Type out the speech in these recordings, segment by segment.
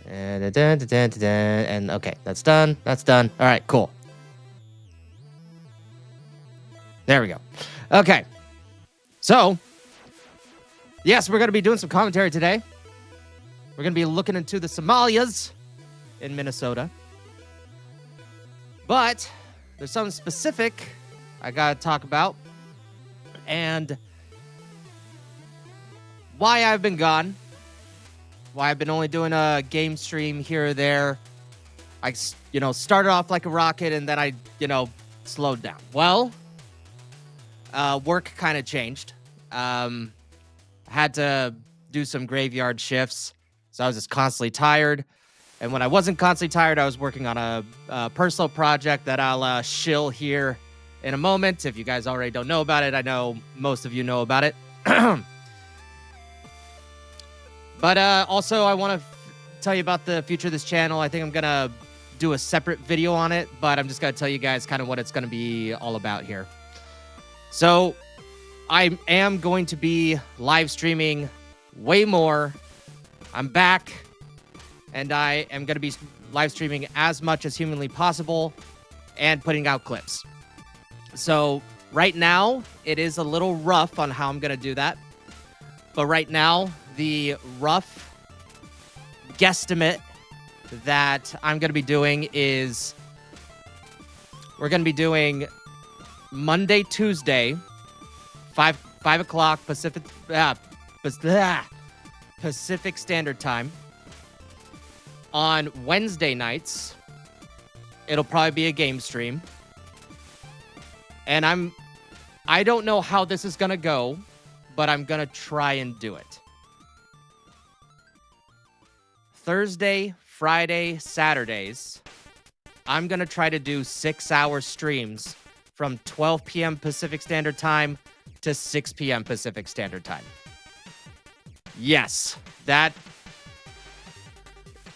And okay, that's done. That's done. All right, cool. There we go. Okay. So, yes, we're going to be doing some commentary today. We're going to be looking into the Somalias in Minnesota. But there's something specific I got to talk about. And why I've been gone. Why I've been only doing a game stream here or there. I, started off like a rocket and then I, slowed down. Well, work kind of changed. Had to do some graveyard shifts. So I was just constantly tired. And when I wasn't constantly tired, I was working on a personal project that I'll shill here in a moment. If you guys already don't know about it, I know most of you know about it. But also, I want to tell you about the future of this channel. I think I'm going to do a separate video on it, but I'm just going to tell you guys kind of what it's going to be all about here. So, I am going to be live streaming way more. I'm back, and I am going to be live streaming as much as humanly possible and putting out clips. So, right now, it is a little rough on how I'm going to do that. But right now, the rough guesstimate that I'm going to be doing is we're going to be doing Monday, Tuesday, 5 o'clock Pacific Standard Time. On Wednesday nights, it'll probably be a game stream. And I don't know how this is going to go, but I'm going to try and do it. Thursday, Friday, Saturdays, I'm going to try to do 6-hour streams from 12 p.m. Pacific Standard Time to 6 p.m. Pacific Standard Time. Yes,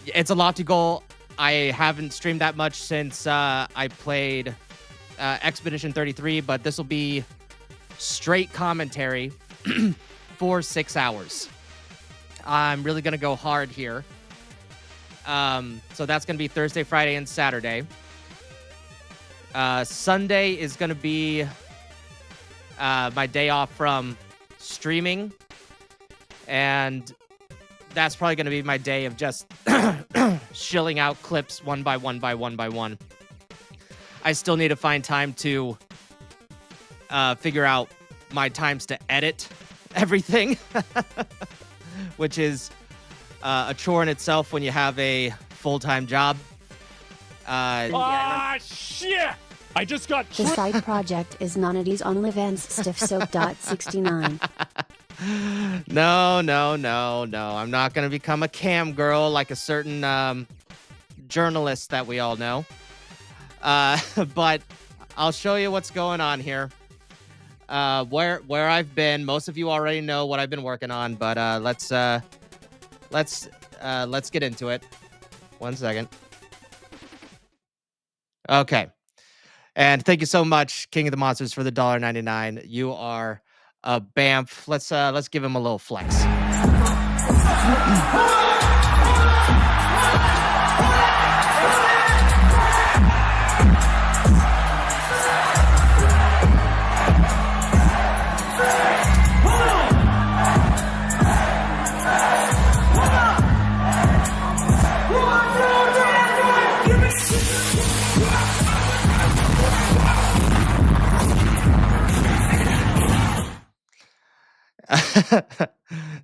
it's a lofty goal. I haven't streamed that much since I played Expedition 33, but this will be straight commentary for 6 hours. I'm really going to go hard here. So that's going to be Thursday, Friday, and Saturday. Sunday is going to be my day off from streaming. And that's probably going to be my day of just shilling out clips one by one by one by one. I still need to find time to figure out my times to edit everything, which is a chore in itself when you have a full-time job. Shit! I just got The side project is Nonadies on Livans Stiffsoap.69. No. I'm not going to become a cam girl like a certain journalist that we all know. But I'll show you what's going on here. Where I've been. Most of you already know what I've been working on, but let's get into it. 1 second. Okay. And thank you so much, King of the Monsters, for the $1.99. You are a BAMF. Let's give him a little flex.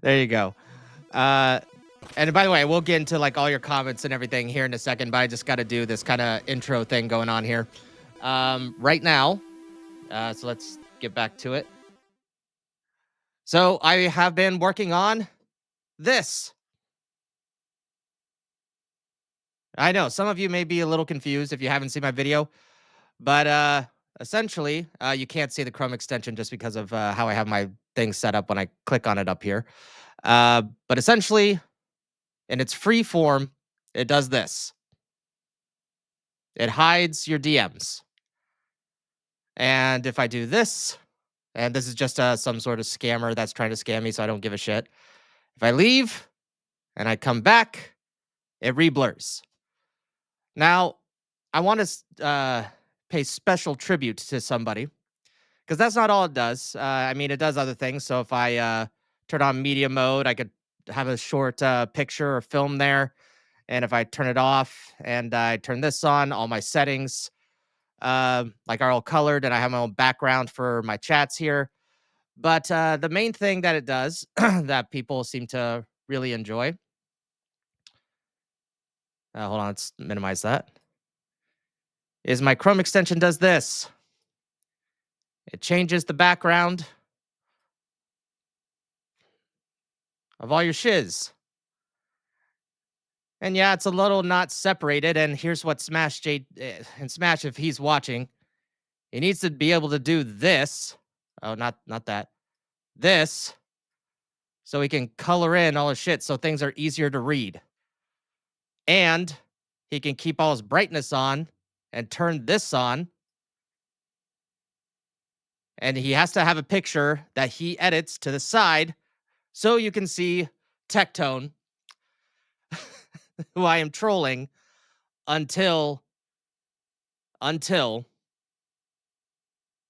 There you go. And by the way, we'll get into like all your comments and everything here in a second, but I just got to do this kind of intro thing going on here. Right now, so let's get back to it. So I have been working on this. I know some of you may be a little confused if you haven't seen my video, but essentially, you can't see the Chrome extension just because of how I have my thing set up when I click on it up here. But essentially, in its free form, it does this. It hides your DMs. And if I do this, and this is just some sort of scammer that's trying to scam me, so I don't give a shit. If I leave and I come back, It reblurs. Now, I want to pay special tribute to somebody because that's not all it does. I mean, it does other things. So if I turn on media mode, I could have a short picture or film there. And if I turn it off and I turn this on, all my settings like are all colored, and I have my own background for my chats here. But the main thing that it does that people seem to really enjoy. Hold on, let's minimize that. Is my Chrome extension does this. It changes the background of all your shiz. And yeah, it's a little not separated. And here's what Smash and Smash, if he's watching, he needs to be able to do this. Oh, not that. This. So he can color in all his shit so things are easier to read. And he can keep all his brightness on and turn this on. And he has to have a picture that he edits to the side so you can see Tectone, who I am trolling until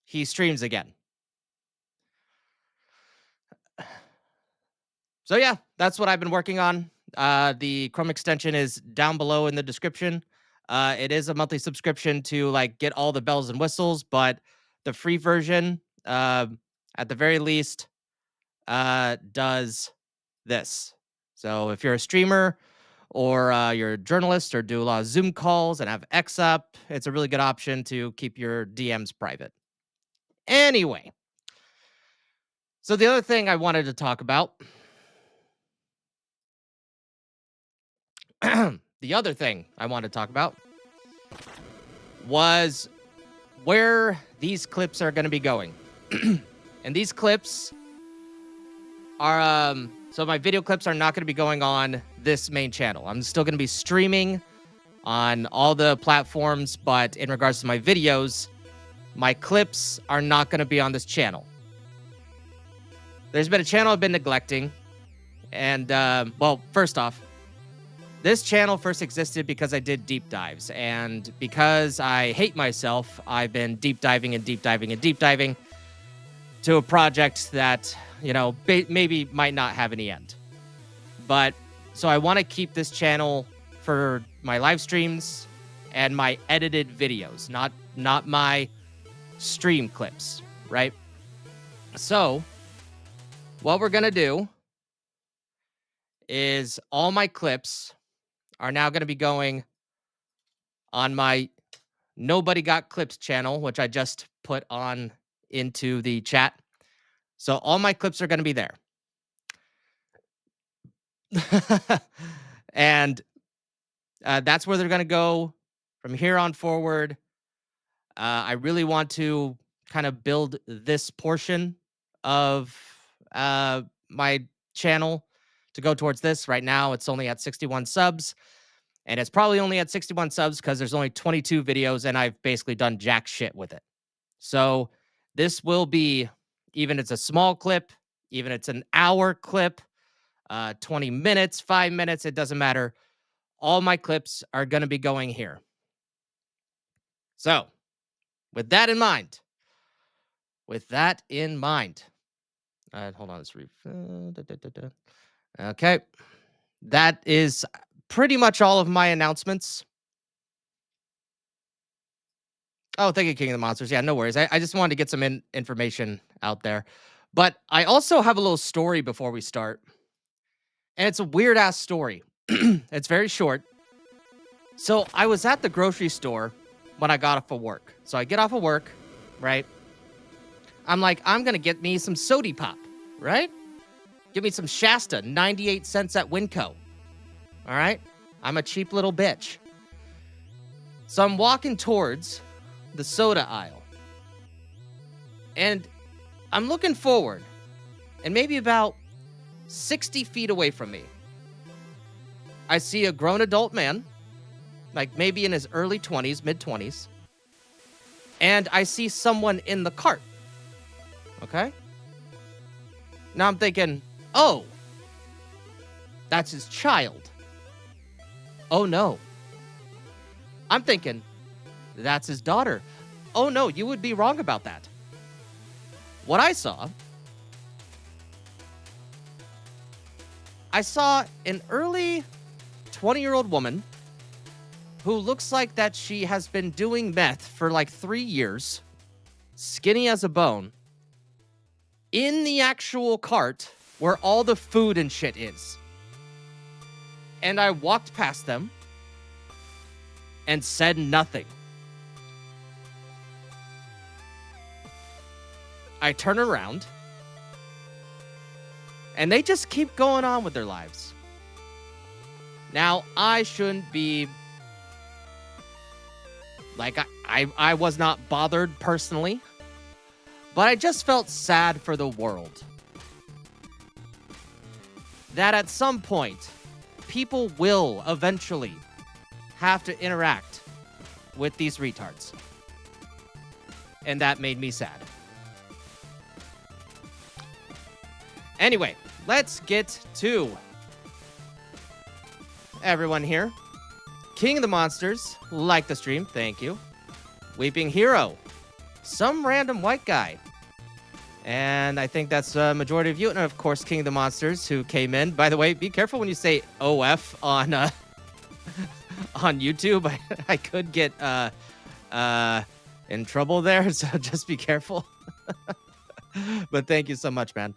he streams again. So yeah, that's what I've been working on. The Chrome extension is down below in the description. It is a monthly subscription to like get all the bells and whistles, but the free version, at the very least, does this. So if you're a streamer or you're a journalist or do a lot of Zoom calls and have X up, it's a really good option to keep your DMs private. Anyway, so the other thing I wanted to talk about, was where these clips are going to be going. And these clips are, so my video clips are not going to be going on this main channel. I'm still going to be streaming on all the platforms, but in regards to my videos, my clips are not going to be on this channel. There's been a channel I've been neglecting. And, well, first off, this channel first existed because I did deep dives. And because I hate myself, I've been deep diving to a project that, you know, maybe might not have any end. But, so I want to keep this channel for my live streams and my edited videos, not my stream clips, right? So, what we're going to do is all my clips are now going to be going on my Nobody Got Clips channel, which I just put on into the chat. So all my clips are going to be there. And that's where they're going to go from here on forward. I really want to kind of build this portion of my channel to go towards this. Right now, it's only at 61 subs. And it's probably only at 61 subs because there's only 22 videos and I've basically done jack shit with it. So this will be, even it's a small clip, even it's an hour clip, 20 minutes, 5 minutes, it doesn't matter. All my clips are going to be going here. So with that in mind, hold on, let's okay. That is pretty much all of my announcements. Oh, thank you, King of the Monsters. Yeah, no worries. I just wanted to get some information out there. But I also have a little story before we start. And it's a weird-ass story. It's very short. So I was at the grocery store when I got off of work. So I get off of work, right? I'm like, I'm going to get me some Sody Pop, right? Give me some Shasta, 98 cents at Winco. All right? I'm a cheap little bitch. So I'm walking towards the soda aisle. And I'm looking forward. And maybe about 60 feet away from me, I see a grown adult man, like maybe in his early 20s, mid-20s. And I see someone in the cart. Okay? Now I'm thinking, oh, that's his child. Oh no. I'm thinking that's his daughter. Oh no, you would be wrong about that. What I saw an early 20-year-old woman who looks like that she has been doing meth for like 3 years, skinny as a bone, in the actual cart where all the food and shit is. And I walked past them and said nothing. I turn around and they just keep going on with their lives. Now, I shouldn't be like, I was not bothered personally, but I just felt sad for the world. That at some point, people will eventually have to interact with these retards. And that made me sad. Anyway, let's get to everyone here. King of the Monsters, like the stream, thank you. Weeping Hero, some random white guy. And I think that's a majority of you. And of course, King of the Monsters, who came in. By the way, be careful when you say OF on on YouTube. I could get in trouble there, so just be careful. But thank you so much, man.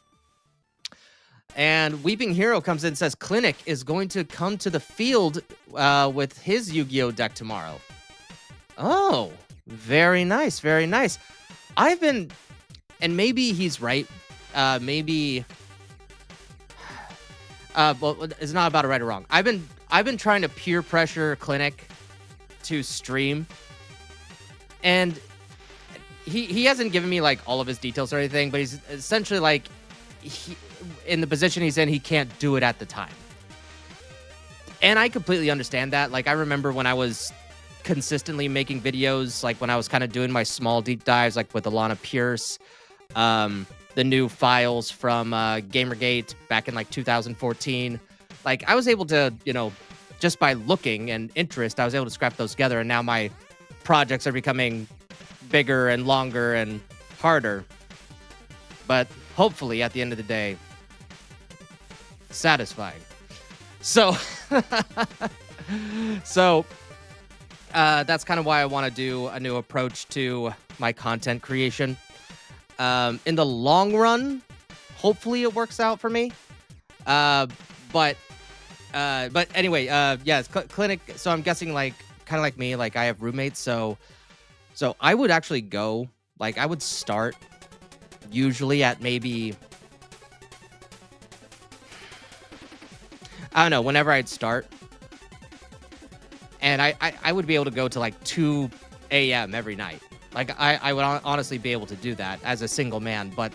And Weeping Hero comes in and says, Clinic is going to come to the field with his Yu-Gi-Oh! Deck tomorrow. Oh, very nice, very nice. I've been, and maybe he's right. Maybe, well, it's not about a right or wrong. I've been trying to peer pressure Clinic to stream, and he hasn't given me like all of his details or anything, but he's essentially like, in the position he's in, he can't do it at the time. And I completely understand that. Like, I remember when I was consistently making videos, like when I was kind of doing my small deep dives, like with Alana Pierce, the new files from Gamergate back in like 2014. Like, I was able to, you know, just by looking and interest, I was able to scrap those together. And now my projects are becoming bigger and longer and harder. But hopefully, at the end of the day, satisfying. So, that's kind of why I want to do a new approach to my content creation. In the long run, hopefully it works out for me. But anyway, yeah, it's Clinic. So I'm guessing, like, kind of like me, like I have roommates. So I would actually go, like, I would start usually at maybe, I don't know, whenever I'd start. And I would be able to go to like 2 a.m. every night. Like, I would honestly be able to do that as a single man. But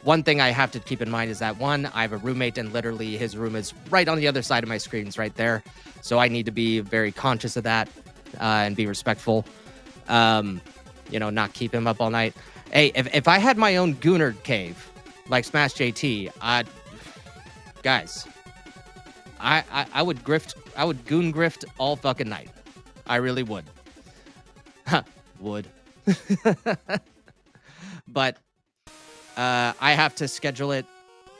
one thing I have to keep in mind is that, one, I have a roommate, and literally his room is right on the other side of my screens right there. So I need to be very conscious of that and be respectful. You know, not keep him up all night. Hey, if I had my own Goonerd cave, like Smash JT, guys, I would grift, I would goon grift all fucking night. I really would. Would. But I have to schedule it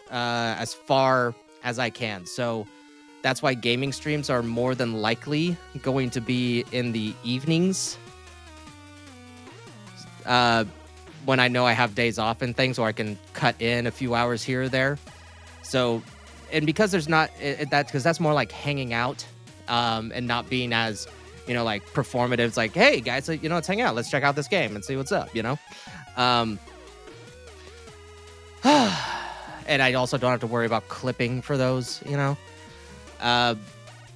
as far as I can. So that's why gaming streams are more than likely going to be in the evenings. When I know I have days off and things, or I can cut in a few hours here or there. So, and because there's not that, because that's more like hanging out, and not being as, you know, like performative. It's like, hey guys, you know, let's hang out, let's check out this game and see what's up, you know. And I also don't have to worry about clipping for those, you know.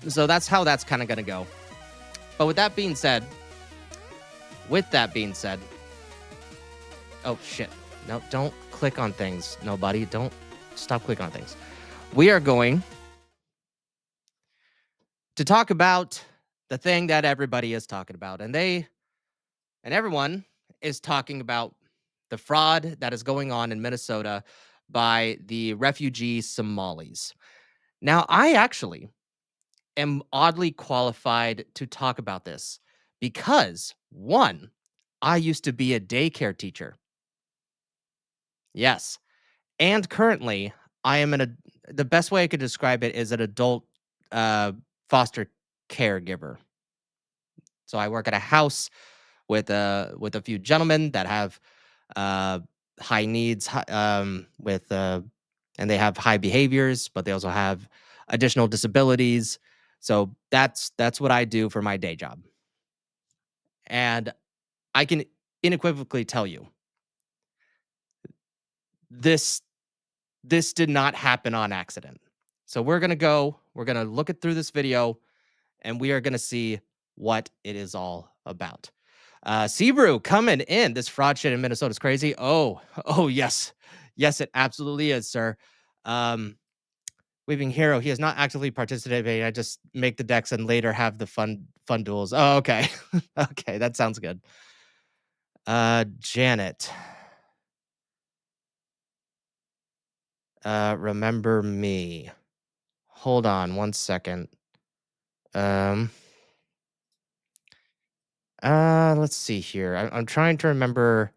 So that's how that's kind of gonna go. But with that being said, oh, shit. No, don't click on things. Nobody, don't stop clicking on things. We are going to talk about the thing that everybody is talking about. And everyone is talking about the fraud that is going on in Minnesota by the refugee Somalis. Now, I actually am oddly qualified to talk about this because, one, I used to be a daycare teacher. Yes. And currently, I am the best way I could describe it is an adult uh, foster caregiver. So I work at a house with a few gentlemen that have uh, high needs, and they have high behaviors, but they also have additional disabilities. So that's what I do for my day job, and I can unequivocally tell you this this did not happen on accident. So we're gonna look it through this video, and we are gonna see what it is all about. Sebrew coming in. This fraud shit in Minnesota is crazy. Oh yes. Yes, it absolutely is, sir. Um, Weaving Hero, he is not actively participating. I just make the decks and later have the fun duels. Oh, okay. Okay, that sounds good. Janet. Remember me. Hold on 1 second. Let's see here. I'm trying to remember.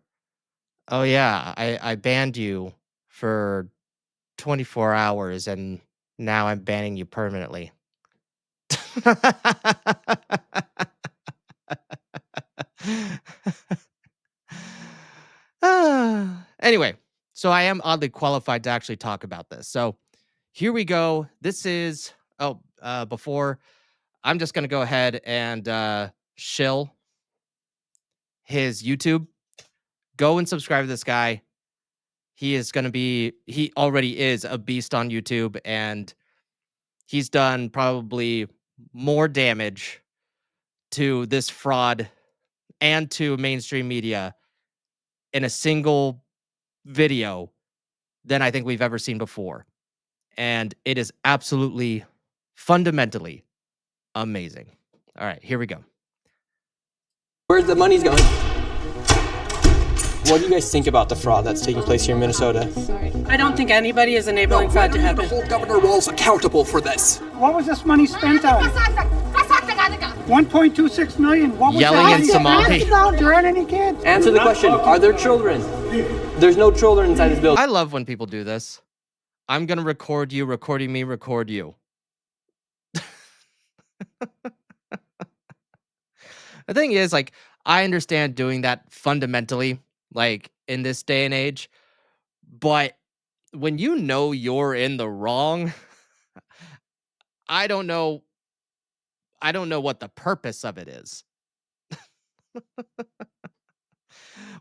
Oh yeah, I banned you for 24 hours and now I'm banning you permanently. Anyway, so I am oddly qualified to actually talk about this. So here we go. This is before I'm just gonna go ahead and shill his YouTube. Go and subscribe to this guy. He already is a beast on YouTube, and he's done probably more damage to this fraud and to mainstream media in a single video than I think we've ever seen before. And it is absolutely fundamentally amazing. All right, here we go. Where the money's going? What do you guys think about the fraud that's taking place here in Minnesota? I don't think anybody is enabling fraud to happen. Hold Governor Walz accountable for this. What was this money spent on? 1.26 million. What was Yelling that? in Somali. There aren't any kids. Answer the question. Are there children? There's no children inside this building. I love when people do this. I'm going to record you, recording me, record you. The thing is, like, I understand doing that fundamentally, like, in this day and age, but when you know you're in the wrong, I don't know what the purpose of it is.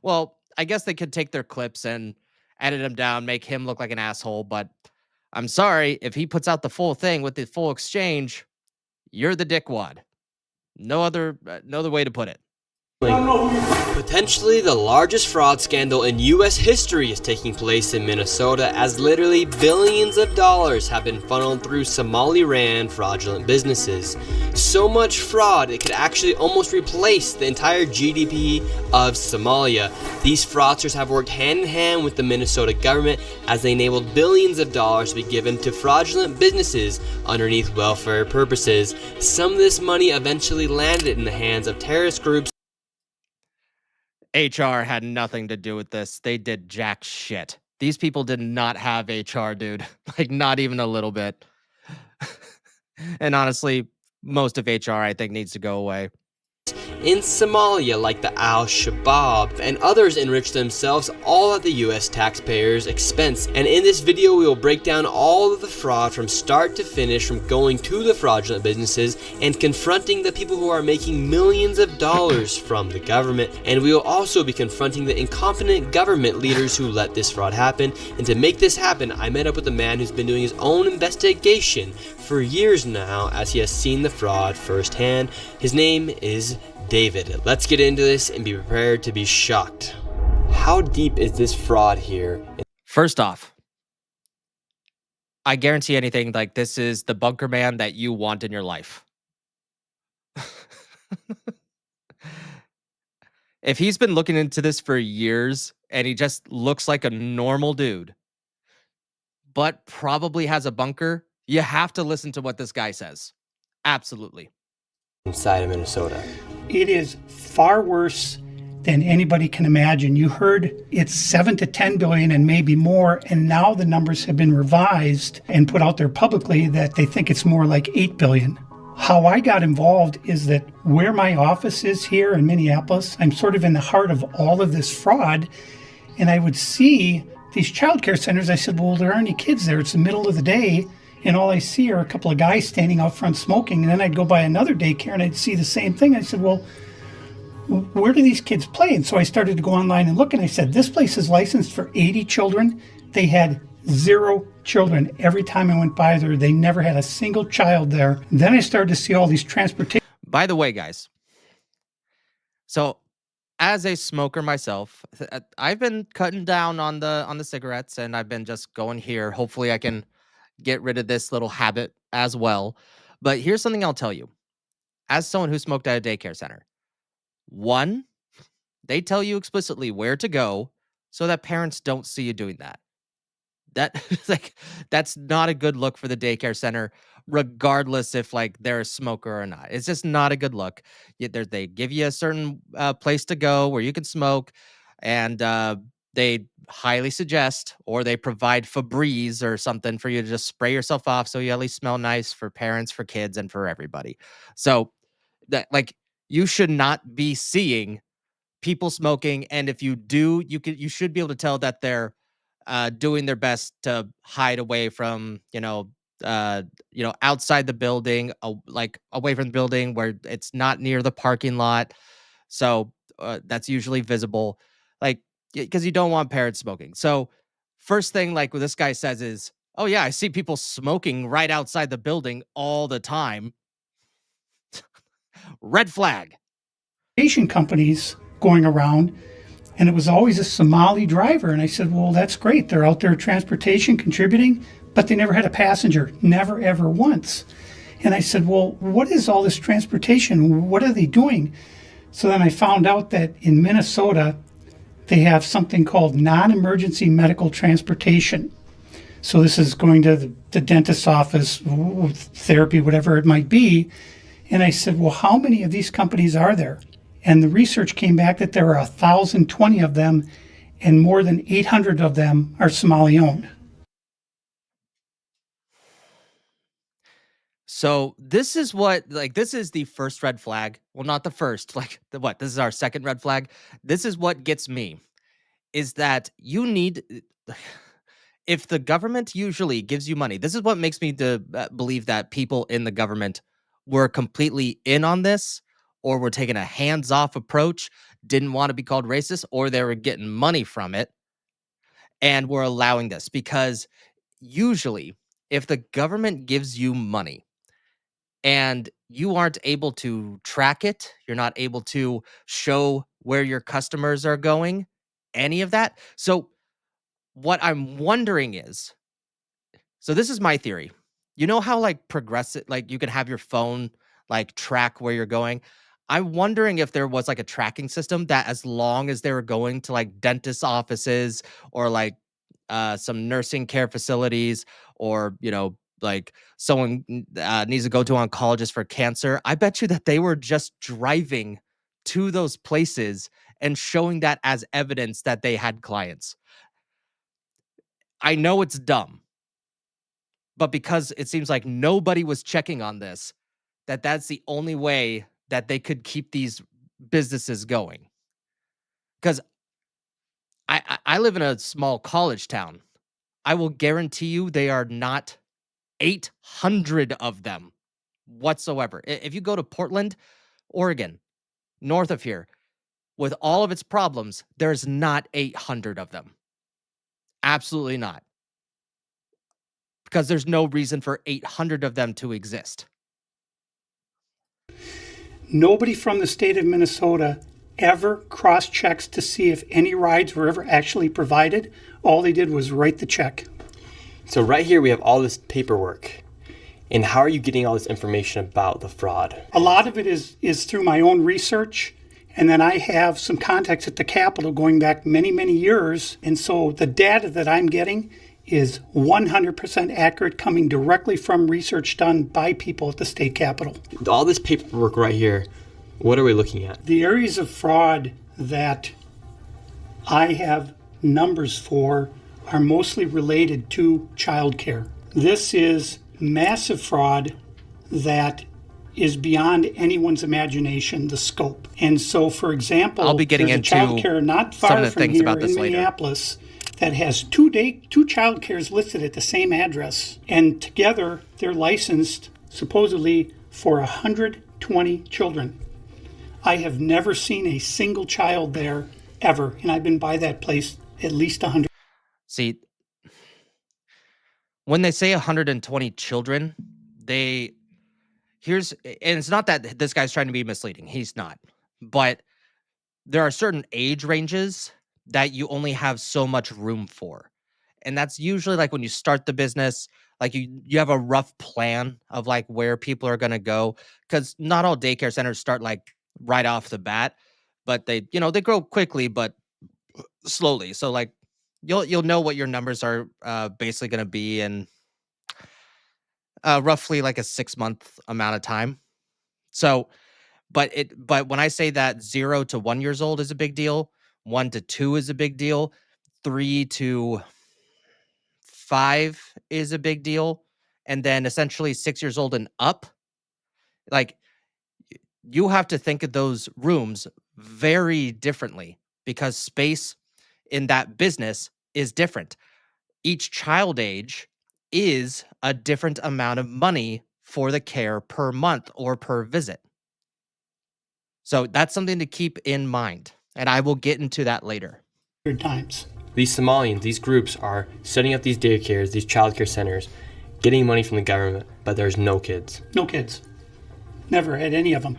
Well, I guess they could take their clips and edit them down, make him look like an asshole, but I'm sorry, if he puts out the full thing with the full exchange, you're the dickwad. No other way to put it. Potentially the largest fraud scandal in U.S. history is taking place in Minnesota, as literally billions of dollars have been funneled through Somali-ran fraudulent businesses. So much fraud it could actually almost replace the entire GDP of Somalia. These fraudsters have worked hand in hand with the Minnesota government as they enabled billions of dollars to be given to fraudulent businesses underneath welfare purposes. Some of this money eventually landed in the hands of terrorist groups. HR had nothing to do with this. They did jack shit. These people did not have HR, dude. Like, not even a little bit. And honestly, most of HR, I think, needs to go away. In Somalia, like the Al-Shabaab, and others enrich themselves all at the US taxpayers' expense. And in this video, we will break down all of the fraud from start to finish, from going to the fraudulent businesses and confronting the people who are making millions of dollars from the government. And we will also be confronting the incompetent government leaders who let this fraud happen. And to make this happen, I met up with a man who's been doing his own investigation for years now, as he has seen the fraud firsthand. His name is David. Let's get into this and be prepared to be shocked. How deep is this fraud here? First off, I guarantee anything, like, this is the bunker man that you want in your life. If he's been looking into this for years and he just looks like a normal dude, but probably has a bunker, you have to listen to what this guy says. Absolutely. inside of Minnesota. It is far worse than anybody can imagine. You heard it's 7 to 10 billion and maybe more, and now the numbers have been revised and put out there publicly that they think it's more like 8 billion. How I got involved is that where my office is here in Minneapolis, I'm sort of in the heart of all of this fraud, and I would see these child care centers. I said, well, there aren't any kids there. It's the middle of the day, and all I see are a couple of guys standing out front smoking. And then I'd go by another daycare and I'd see the same thing. I said, well, where do these kids play? And so I started to go online and look, and I said, this place is licensed for 80 children. They had 0 children. Every time I went by there, they never had a single child there. Then I started to see all these transportation. By the way, guys, so as a smoker myself, I've been cutting down on the cigarettes, and I've been just going here. Hopefully I can get rid of this little habit as well. But here's something I'll tell you. As someone who smoked at a daycare center, one, they tell you explicitly where to go so that parents don't see you doing that. That's not a good look for the daycare center, regardless if like they're a smoker or not. It's just not a good look. They give you a certain place to go where you can smoke, and they highly suggest, or they provide Febreze or something for you to just spray yourself off so you at least smell nice, for parents, for kids, and for everybody. So that, like, you should not be seeing people smoking, and if you do, you should be able to tell that they're doing their best to hide away from, outside the building, like away from the building where it's not near the parking lot. So that's usually visible, like, because you don't want parents smoking. So first thing, like what this guy says is, oh yeah, I see people smoking right outside the building all the time. Red flag. Companies going around, and it was always a Somali driver. And I said, well, that's great. They're out there transportation contributing, but they never had a passenger, never, ever once. And I said, well, what is all this transportation? What are they doing? So then I found out that in Minnesota, they have something called non-emergency medical transportation. So this is going to the dentist's office, therapy, whatever it might be. And I said, well, how many of these companies are there? And the research came back that there are 1,020 of them, and more than 800 of them are Somali owned. So this is this is the first red flag. Well, not the first, this is our second red flag. This is what gets me, is that you need, if the government usually gives you money, this is what makes me believe that people in the government were completely in on this, or were taking a hands-off approach, didn't want to be called racist, or they were getting money from it, and were allowing this. Because usually, if the government gives you money, and you aren't able to track it, you're not able to show where your customers are going, any of that. So what I'm wondering is, so this is my theory. You know how like progressive, like you can have your phone like track where you're going? I'm wondering if there was like a tracking system that, as long as they were going to like dentist offices, or like some nursing care facilities, or, like someone needs to go to an oncologist for cancer, I bet you that they were just driving to those places and showing that as evidence that they had clients. I know it's dumb, but because it seems like nobody was checking on this, that's the only way that they could keep these businesses going. Because I live in a small college town. I will guarantee you they are not 800 of them whatsoever. If you go to Portland, Oregon, north of here, with all of its problems, there's not 800 of them. Absolutely not. Because there's no reason for 800 of them to exist. Nobody from the state of Minnesota ever cross-checks to see if any rides were ever actually provided. All they did was write the check. So right here we have all this paperwork. And how are you getting all this information about the fraud? A lot of it is through my own research. And then I have some contacts at the Capitol going back many, many years. And so the data that I'm getting is 100% accurate, coming directly from research done by people at the state capitol. All this paperwork right here, what are we looking at? The areas of fraud that I have numbers for are mostly related to childcare. This is massive fraud that is beyond anyone's imagination, the scope. And so, for example, I'll be getting there's into a childcare not far some of the from things here about this in later. Minneapolis that has two childcares listed at the same address, and together they're licensed supposedly for 120 children. I have never seen a single child there ever, and I've been by that place at least 100. See, when they say 120 children, and it's not that this guy's trying to be misleading. He's not. But there are certain age ranges that you only have so much room for. And that's usually like when you start the business, like you have a rough plan of like where people are going to go, because not all daycare centers start like right off the bat, but they grow quickly, but slowly. So like you'll know what your numbers are basically going to be in roughly like a 6-month amount of time. So, but when I say that 0 to 1 years old is a big deal, 1 to 2 is a big deal, 3 to 5 is a big deal, and then essentially 6 years old and up, like you have to think of those rooms very differently because space in that business is different. Each child age is a different amount of money for the care per month or per visit. So that's something to keep in mind. And I will get into that later. times. These Somalians, these groups are setting up these daycares, these childcare centers, getting money from the government, but there's no kids. No kids. Never had any of them.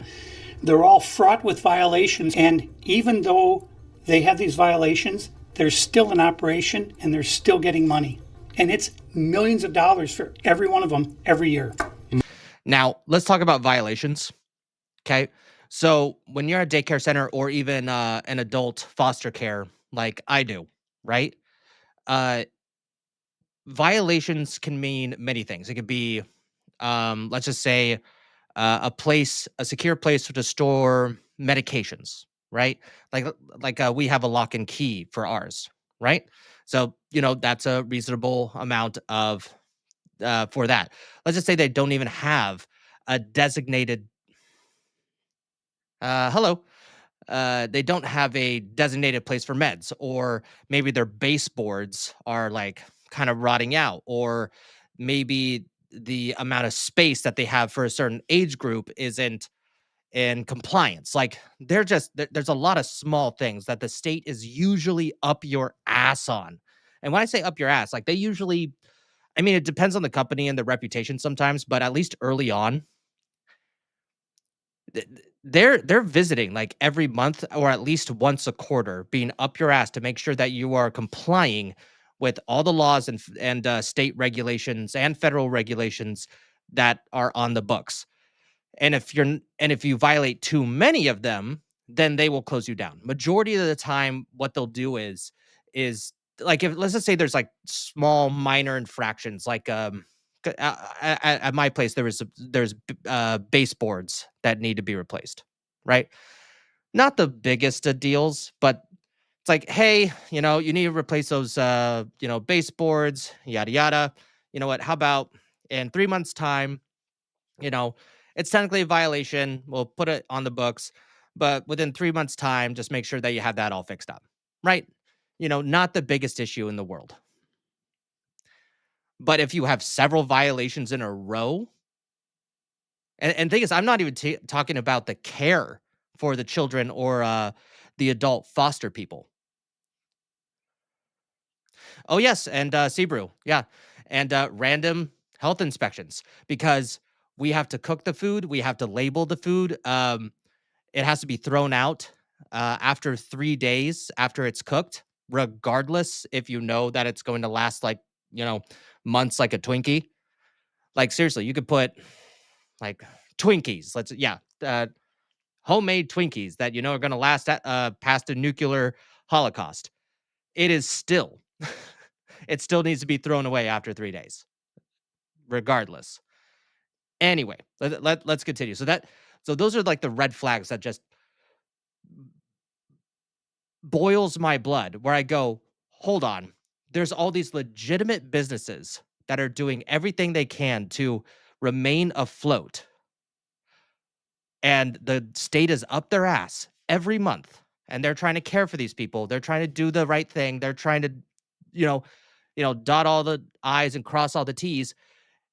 They're all fraught with violations, and even though they have these violations, they're still in operation and they're still getting money. And it's millions of dollars for every one of them every year. Now, let's talk about violations. Okay. So when you're at a daycare center or even an adult foster care like I do, right? Violations can mean many things. It could be, let's just say, a secure place to store medications, right? Like we have a lock and key for ours, right? So, that's a reasonable amount of for that. Let's just say they don't even have a designated they don't have a designated place for meds, or maybe their baseboards are like kind of rotting out, or maybe the amount of space that they have for a certain age group isn't in compliance. Like there's a lot of small things that the state is usually up your ass on. And when I say up your ass, like they usually, I mean, it depends on the company and the reputation sometimes, but at least early on, they're visiting like every month or at least once a quarter, being up your ass to make sure that you are complying with all the laws and state regulations and federal regulations that are on the books. And if you violate too many of them, then they will close you down. Majority of the time, what they'll do is like, if let's just say there's like small minor infractions, like at my place there's baseboards that need to be replaced, right? Not the biggest of deals, but it's like, hey, you need to replace those baseboards, yada yada. You know what? How about in 3 months' time? It's technically a violation. We'll put it on the books, but within 3 months' time, just make sure that you have that all fixed up, right? Not the biggest issue in the world. But if you have several violations in a row, and thing is, I'm not even talking about the care for the children or the adult foster people. Oh, yes, and Sebrew, yeah, and random health inspections, because we have to cook the food, we have to label the food. It has to be thrown out after 3 days after it's cooked, regardless if you know that it's going to last like months, like a Twinkie. Like seriously, you could put like Twinkies. Homemade Twinkies that are going to last past a nuclear holocaust. It is still it still needs to be thrown away after 3 days, regardless. Anyway, let's continue. So those are like the red flags that just boils my blood, where I go, hold on. There's all these legitimate businesses that are doing everything they can to remain afloat. And the state is up their ass every month. And they're trying to care for these people. They're trying to do the right thing. They're trying to, dot all the I's and cross all the T's.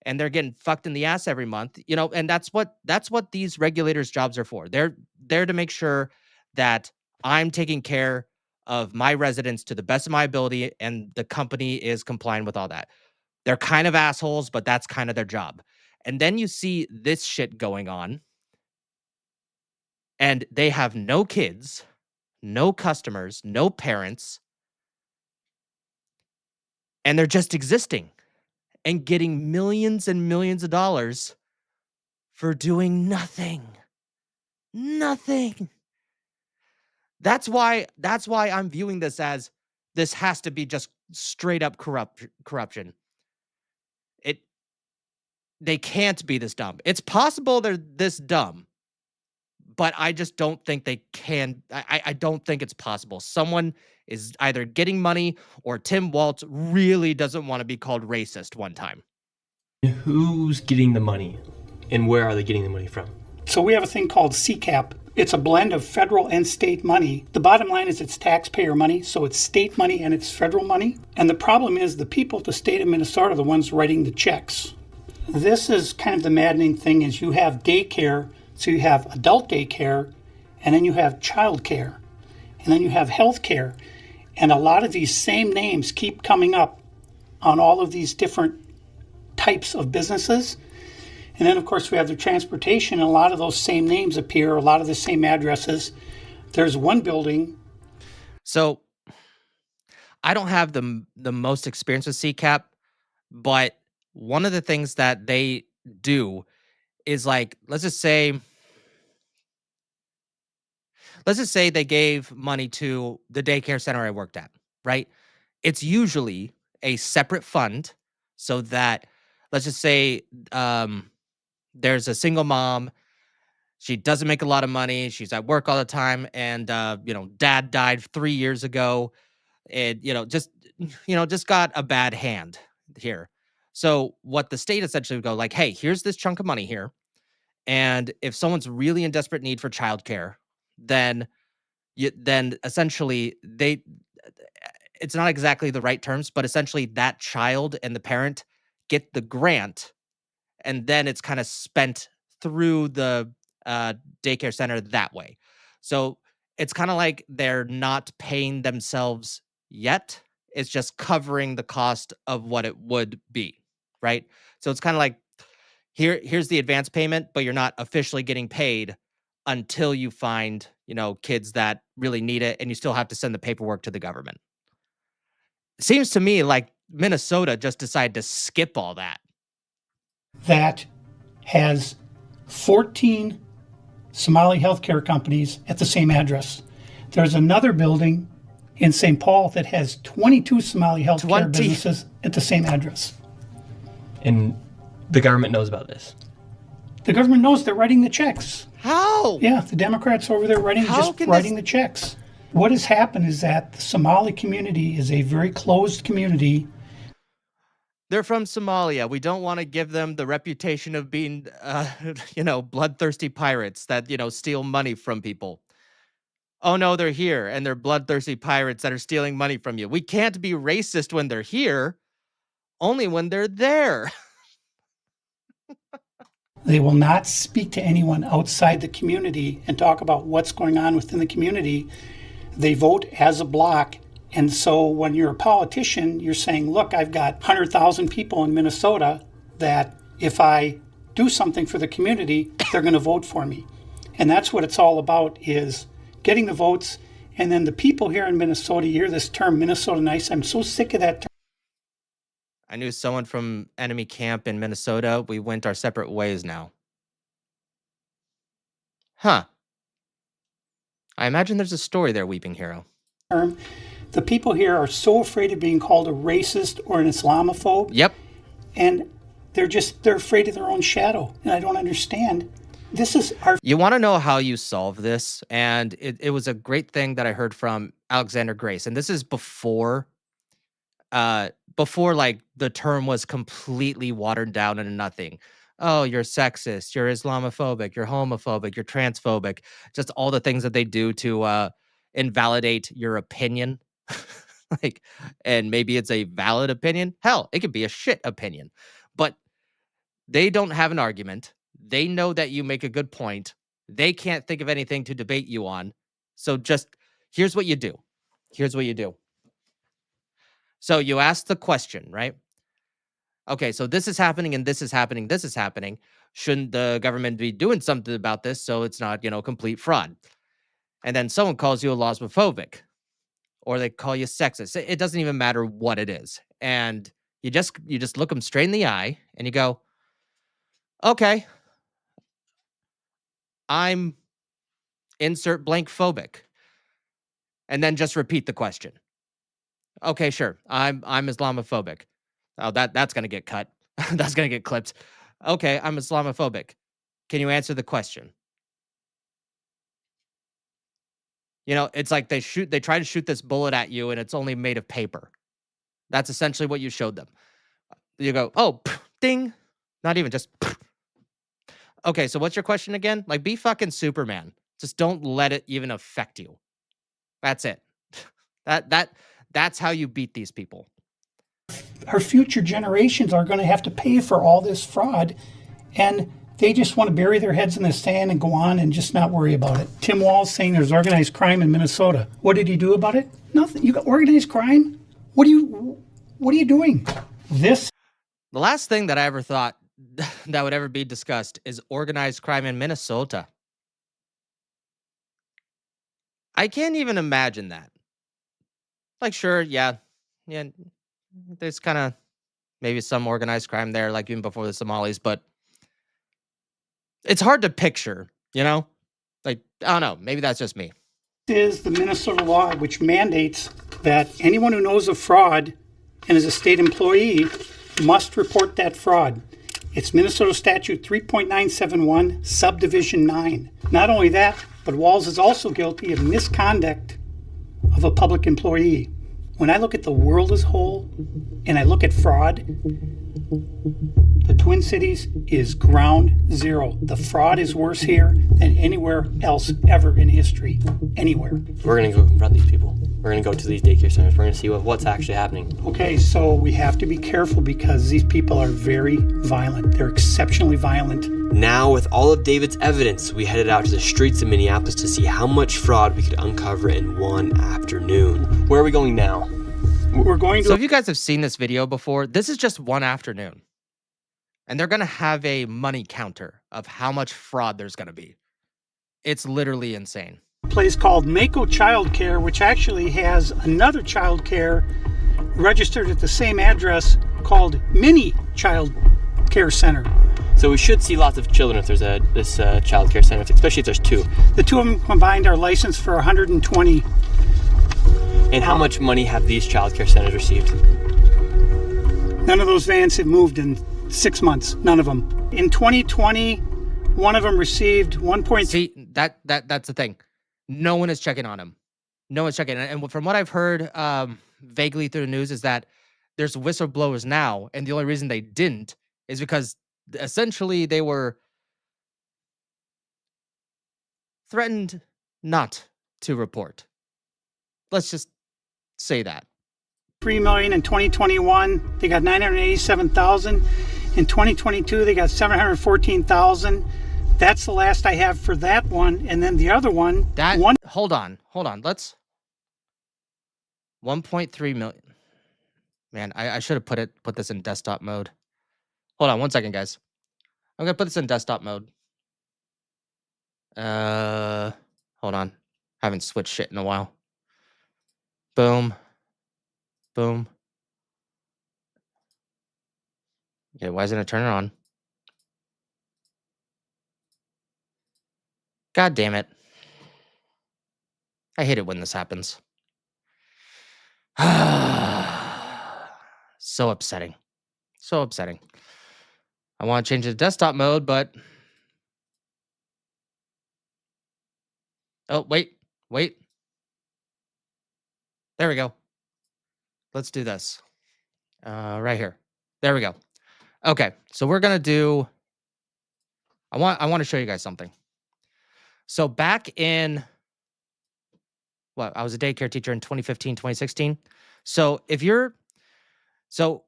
And they're getting fucked in the ass every month, and that's what these regulators' jobs are for. They're there to make sure that I'm taking care of my residents to the best of my ability, and the company is complying with all that. They're kind of assholes, but that's kind of their job. And then you see this shit going on, and they have no kids, no customers, no parents, and they're just existing and getting millions and millions of dollars for doing nothing. Nothing. That's why I'm viewing this as this has to be just straight up corruption. They can't be this dumb. It's possible they're this dumb, but I just don't think they can. I don't think it's possible. Someone is either getting money or Tim Walz really doesn't want to be called racist one time. Who's getting the money, and where are they getting the money from? So we have a thing called CCAP. It's a blend of federal and state money. The bottom line is it's taxpayer money, so it's state money and it's federal money. And the problem is the people at the state of Minnesota are the ones writing the checks. This is kind of the maddening thing is you have daycare, so you have adult daycare, and then you have child care, and then you have health care. And a lot of these same names keep coming up on all of these different types of businesses. And then, of course, we have the transportation, and a lot of those same names appear, a lot of the same addresses. There's one building. So I don't have the most experience with CCAP, but one of the things that they do is like, let's just say they gave money to the daycare center I worked at, right? It's usually a separate fund so that, let's just say, there's a single mom. She doesn't make a lot of money. She's at work all the time. And, dad died 3 years ago. And, just got a bad hand here. So what the state essentially would go like, hey, here's this chunk of money here. And if someone's really in desperate need for childcare, then essentially it's not exactly the right terms, but essentially that child and the parent get the grant, and then it's kind of spent through the daycare center that way. So it's kind of like they're not paying themselves yet. It's just covering the cost of what it would be, right? So it's kind of like, here's the advance payment, but you're not officially getting paid until you find, kids that really need it, and you still have to send the paperwork to the government. It seems to me like Minnesota just decided to skip all that. That has 14 Somali healthcare companies at the same address. There's another building in St. Paul that has 22 Somali healthcare businesses at the same address. And the government knows about this. The government knows they're writing the checks. How? Yeah, the Democrats over there writing the checks. What has happened is that the Somali community is a very closed community. They're from Somalia. We don't want to give them the reputation of being, bloodthirsty pirates that, steal money from people. Oh, no, they're here, and they're bloodthirsty pirates that are stealing money from you. We can't be racist when they're here, only when they're there. They will not speak to anyone outside the community and talk about what's going on within the community. They vote as a block. And so when you're a politician, you're saying, look, I've got 100,000 people in Minnesota that if I do something for the community, they're going to vote for me. And that's what it's all about, is getting the votes. And then the people here in Minnesota, you hear this term, Minnesota nice. I'm so sick of that term. I knew someone from enemy camp in Minnesota. We went our separate ways now. Huh. I imagine there's a story there, Weeping Hero. The people here are so afraid of being called a racist or an Islamophobe. Yep. And they're afraid of their own shadow. And I don't understand. This is our... You want to know how you solve this? And it was a great thing that I heard from Alexander Grace. And this is before like the term was completely watered down into nothing. Oh, you're sexist, you're Islamophobic, you're homophobic, you're transphobic, just all the things that they do to invalidate your opinion. Like, and maybe it's a valid opinion. Hell, it could be a shit opinion. But they don't have an argument. They know that you make a good point. They can't think of anything to debate you on. So just here's what you do. Here's what you do. So you ask the question, right? Okay, so this is happening and this is happening. This is happening. Shouldn't the government be doing something about this so it's not, complete fraud? And then someone calls you a Islamophobic, or they call you sexist. It doesn't even matter what it is. And you just look them straight in the eye and you go, okay, I'm insert blank phobic. And then just repeat the question. Okay, sure. I'm Islamophobic. Oh, that's going to get cut. That's going to get clipped. Okay, I'm Islamophobic. Can you answer the question? It's like they try to shoot this bullet at you and it's only made of paper. That's essentially what you showed them. You go, oh, ding. Not even just. Okay, so what's your question again? Like, be fucking Superman. Just don't let it even affect you. That's it. That's how you beat these people. Our future generations are going to have to pay for all this fraud, and they just want to bury their heads in the sand and go on and just not worry about it. Tim Walz saying there's organized crime in Minnesota. What did he do about it? Nothing. You got organized crime? What are you doing? The last thing that I ever thought that would ever be discussed is organized crime in Minnesota. I can't even imagine that. Like, sure, yeah, there's kind of maybe some organized crime there, like even before the Somalis, but it's hard to picture, Like, I don't know, maybe that's just me. This is the Minnesota law, which mandates that anyone who knows of fraud and is a state employee must report that fraud. It's Minnesota Statute 3.971, Subdivision 9. Not only that, but Walz is also guilty of misconduct of a public employee. When I look at the world as a whole, and I look at fraud, the Twin Cities is ground zero. The fraud is worse here than anywhere else ever in history. Anywhere. We're going to go confront these people. We're going to go to these daycare centers. We're going to see what's actually happening. Okay, so we have to be careful because these people are very violent. They're exceptionally violent. Now, with all of David's evidence, we headed out to the streets of Minneapolis to see how much fraud we could uncover in one afternoon. Where are we going now? We're going to... So if you guys have seen this video before, this is just one afternoon. And they're going to have a money counter of how much fraud there's going to be. It's literally insane. A place called Mako Childcare, which actually has another childcare registered at the same address called Mini Child Care Center. So we should see lots of children if there's this child care center, especially if there's two. The two of them combined are licensed for 120. And how much money have these child care centers received? None of those vans have moved in 6 months. None of them. In 2020, one of them received 1.3. See, that's the thing. No one is checking on him. No one's checking. And from what I've heard vaguely through the news is that there's whistleblowers now, and the only reason they didn't is because essentially they were threatened not to report. Let's just say that. 3 million in 2021. They got 987,000. In 2022, they got 714,000. That's the last I have for that one. And then the other one. Hold on. Let's 1.3 million. Man, I should have put this in desktop mode. Hold on 1 second, guys. I'm gonna put this in desktop mode. Hold on. Haven't switched shit in a while. Boom. Boom. Okay, why isn't it turning on? God damn it. I hate it when this happens. So upsetting. So upsetting. I want to change it to desktop mode, but... Oh, wait. There we go. Let's do this. Right here. There we go. Okay, so we're going to do... I want to show you guys something. So back in... I was a daycare teacher in 2015, 2016. So if you're... So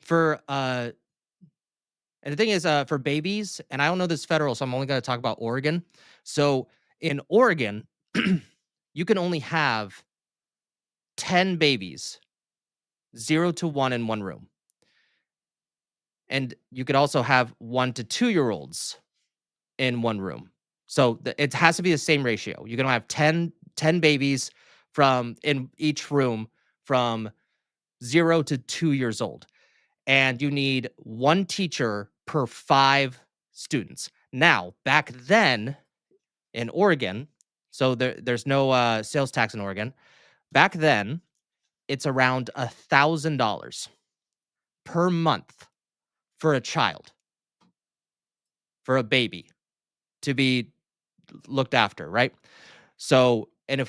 for... And the thing is, for babies, and I don't know this federal, so I'm only going to talk about Oregon. So in Oregon, you can only have 10 babies, 0 to 1 in one room. And you could also have 1 to 2-year-olds in one room. So it has to be the same ratio. You can have 10 babies in each room from 0 to 2 years old. And you need 1 teacher per 5 students. Now, back then in Oregon, so there's no sales tax in Oregon. Back then, it's around $1,000 per month for a child, for a baby to be looked after, right? So, and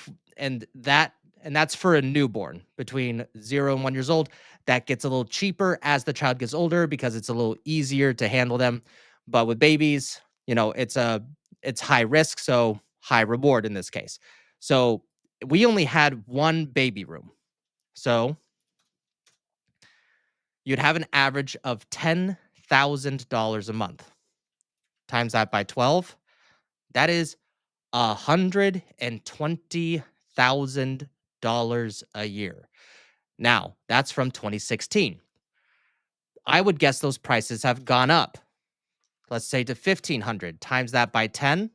that's for a newborn between 0 and 1 years old. That gets a little cheaper as the child gets older because it's a little easier to handle them. But with babies, it's high risk, so high reward in this case. So we only had 1 baby room. So you'd have an average of $10,000 a month. Times that by 12, that is $120,000 a year. Now, that's from 2016. I would guess those prices have gone up. Let's say to $1,500. Times that by 10,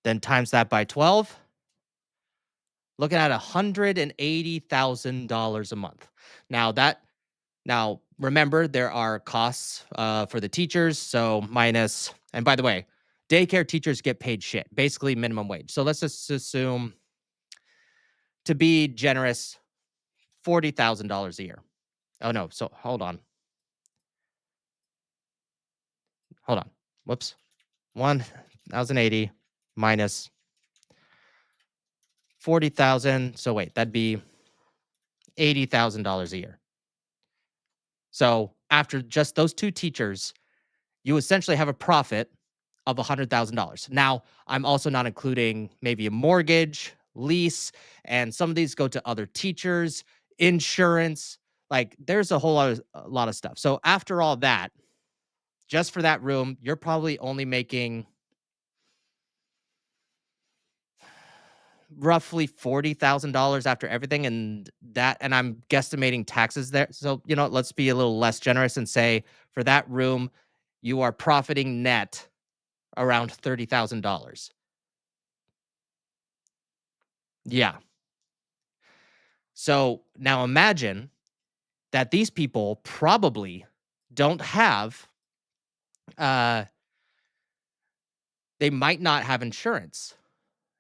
then times that by 12. Looking at $180,000 a month. Now remember, there are costs for the teachers. So minus, and by the way, daycare teachers get paid shit, basically minimum wage. So let's just assume, to be generous, $40,000 a year. Oh no, so hold on. Whoops. 1,080 minus 40,000. So wait, that'd be $80,000 a year. So after just those 2 teachers, you essentially have a profit of $100,000. Now, I'm also not including maybe a mortgage, lease, and some of these go to other teachers, insurance. Like, there's a lot of stuff. So after all that, just for that room, you're probably only making roughly $40,000 after everything, and I'm guesstimating taxes there. So, let's be a little less generous and say for that room, you are profiting net around $30,000. Yeah. So now imagine that these people probably don't have, they might not have insurance.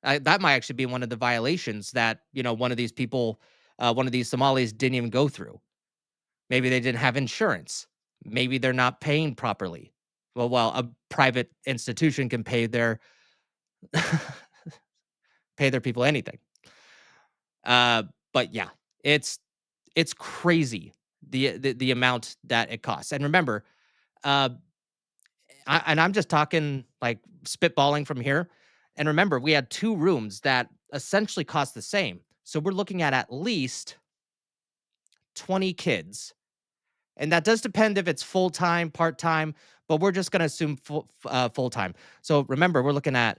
That might actually be one of the violations that, one of these people, one of these Somalis didn't even go through. Maybe they didn't have insurance. Maybe they're not paying properly. Well, a private institution can pay their people anything. But yeah, it's crazy the amount that it costs. And remember, I'm just talking like spitballing from here. And remember, we had 2 rooms that essentially cost the same. So we're looking at least 20 kids. And that does depend if it's full-time, part-time, but we're just going to assume full-time. So remember, we're looking at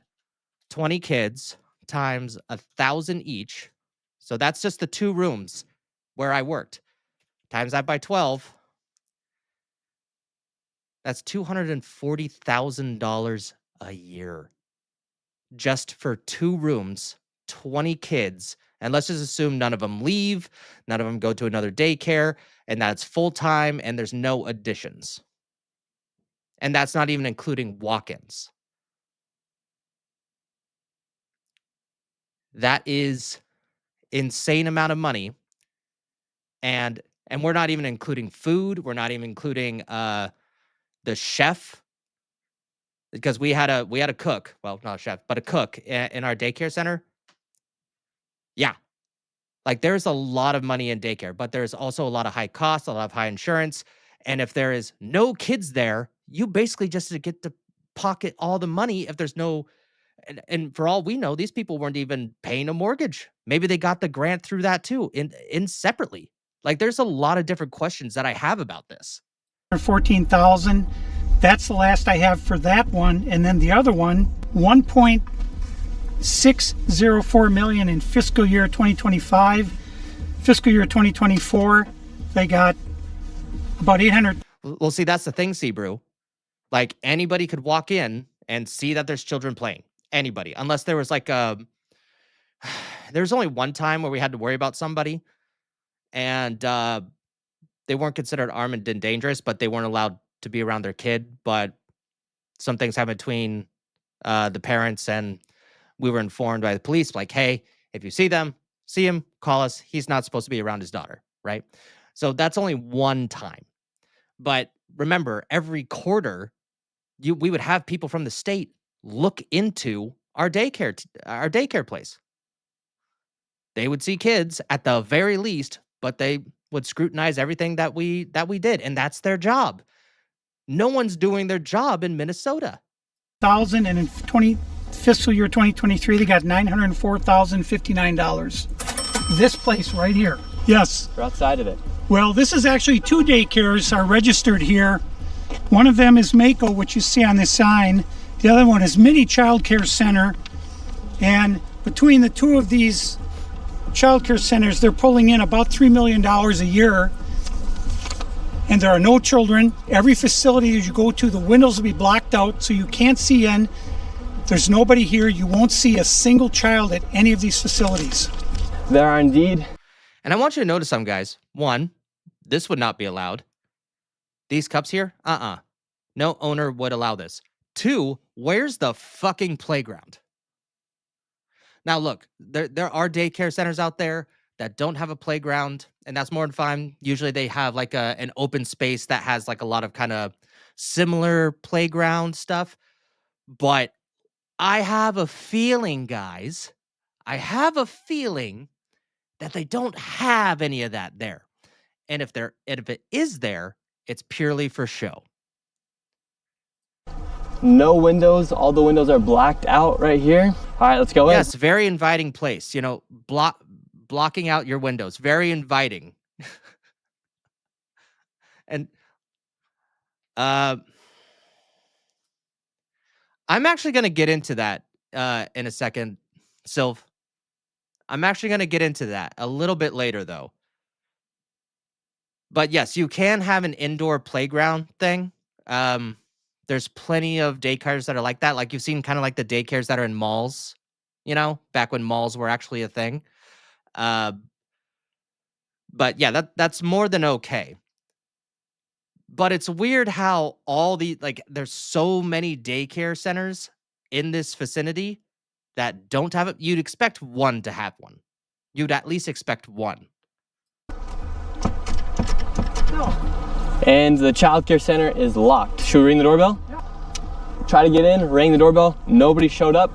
20 kids times 1,000 each. So that's just the 2 rooms where I worked. Times that by 12. That's $240,000 a year. Just for 2 rooms, 20 kids. And let's just assume none of them leave, none of them go to another daycare, and that's full-time, and there's no additions. And that's not even including walk-ins. That is insane amount of money and we're not even including food. We're not even including the chef, because we had a cook. Well, not a chef, but a cook in our daycare center. Yeah, like there's a lot of money in daycare, but there's also a lot of high costs, a lot of high insurance, and if there is no kids there, you basically just get to pocket all the money if there's no. And for all we know, these people weren't even paying a mortgage. Maybe they got the grant through that too, in separately. Like there's a lot of different questions that I have about this. 14,000. That's the last I have for that one. And then the other one, 1.604 million in fiscal year 2025. Fiscal year 2024, they got about 800. Well, see, that's the thing, Sebrew. Like anybody could walk in and see that there's children playing. Anybody, unless there was like there's only one time where we had to worry about somebody, and they weren't considered armed and dangerous, but they weren't allowed to be around their kid. But some things happened between the parents, and we were informed by the police, like, hey, if you see him, call us. He's not supposed to be around his daughter, right? So that's only one time. But remember, every quarter, we would have people from the state look into our daycare place. They would see kids at the very least, but they would scrutinize everything that we did, and that's their job. No one's doing their job in Minnesota. And in fiscal year 2023, they got $904,059. This place right here. Yes. We're outside of it. Well, this is actually two daycares are registered here. One of them is Mako, which you see on the sign. The other one is Mini Child Care Center. And between the two of these child care centers, they're pulling in about $3 million a year. And there are no children. Every facility that you go to, the windows will be blocked out so you can't see in. There's nobody here. You won't see a single child at any of these facilities. There are indeed. And I want you to notice something, guys. One, this would not be allowed. These cups here? No owner would allow this. Two, where's the fucking playground? Now, look, there are daycare centers out there that don't have a playground, and that's more than fine. Usually they have like an open space that has like a lot of kind of similar playground stuff. But I have a feeling, guys, that they don't have any of that there. And if it is there, it's purely for show. No windows. All the windows are blacked out right here. All right, let's go in. Yes, very inviting place. You know, blocking out your windows. Very inviting. And I'm actually going to get into that in a second, Sylv. I'm actually going to get into that a little bit later, though. But yes, you can have an indoor playground thing. There's plenty of daycares that are like that. Like you've seen kind of like the daycares that are in malls, you know, back when malls were actually a thing. But yeah, that's more than okay. But it's weird how there's so many daycare centers in this vicinity that don't have it. You'd expect one to have one. You'd at least expect one. And the child care center is locked. Should we ring the doorbell? Yeah. Try to get in, ring the doorbell. Nobody showed up.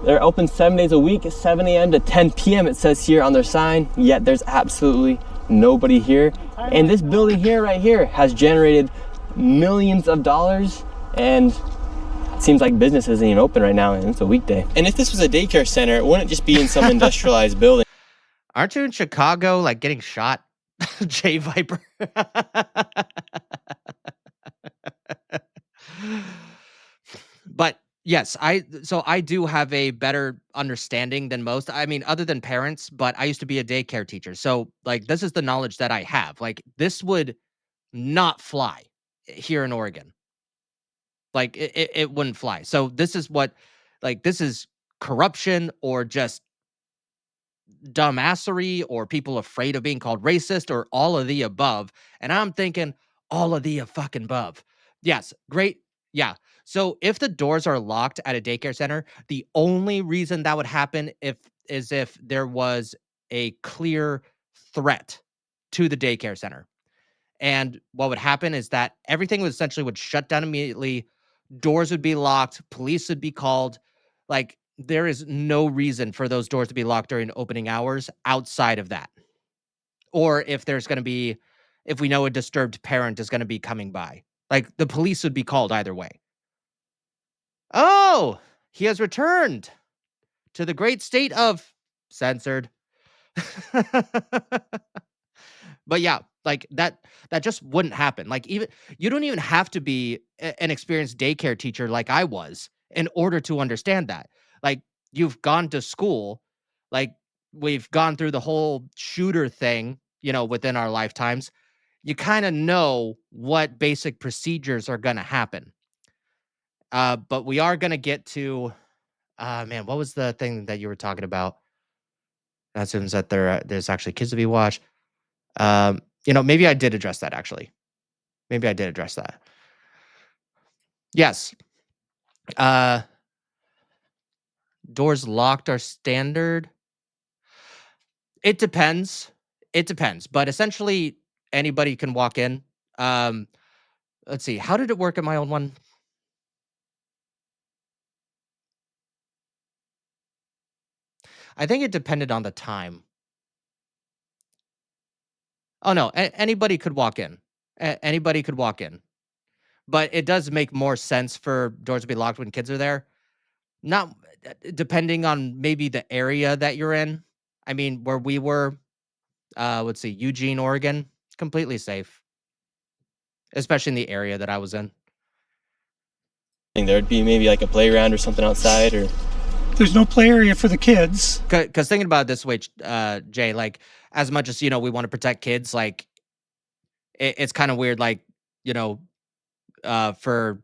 They're open 7 days a week, 7 a.m. to 10 p.m. it says here on their sign, yet there's absolutely nobody here. And this building here, right here, has generated millions of dollars, and it seems like business isn't even open right now, and it's a weekday. And if this was a daycare center, it wouldn't just be in some industrialized building. Aren't you in Chicago, like getting shot? J Viper. But yes, I do have a better understanding than most. I mean, other than parents, but I used to be a daycare teacher. So like this is the knowledge that I have. Like this would not fly here in Oregon. Like it wouldn't fly. So this is this is corruption or just dumbassery or people afraid of being called racist or all of the above. And I'm thinking all of the fucking above. Yes, great. Yeah. So if the doors are locked at a daycare center, the only reason that would happen is if there was a clear threat to the daycare center. And what would happen is that everything would essentially would shut down immediately. Doors would be locked. Police would be called. Like, there is no reason for those doors to be locked during opening hours outside of that. Or if there's going to be, if we know a disturbed parent is going to be coming by, like the police would be called either way. Oh, he has returned to the great state of censored. But yeah, like that just wouldn't happen. Like, even you don't even have to be an experienced daycare teacher like I was in order to understand that. Like, you've gone to school, like we've gone through the whole shooter thing, within our lifetimes. You kind of know what basic procedures are going to happen. But we are going to get to, man, what was the thing that you were talking about? That assumes that there's actually kids to be watched. Maybe I did address that, actually. Maybe I did address that. Yes. Doors locked are standard. It depends. But essentially, anybody can walk in. Let's see. How did it work at my old one? I think it depended on the time. Oh, no. Anybody could walk in. Anybody could walk in. But it does make more sense for doors to be locked when kids are there. Not depending on maybe the area that you're in. I mean, where we were, let's see, Eugene, Oregon, completely safe. Especially in the area that I was in. There'd be maybe like a playground or something outside, or There's no play area for the kids. Because thinking about it this way, Jay, like, as much as, we want to protect kids, like, it's kind of weird, like, for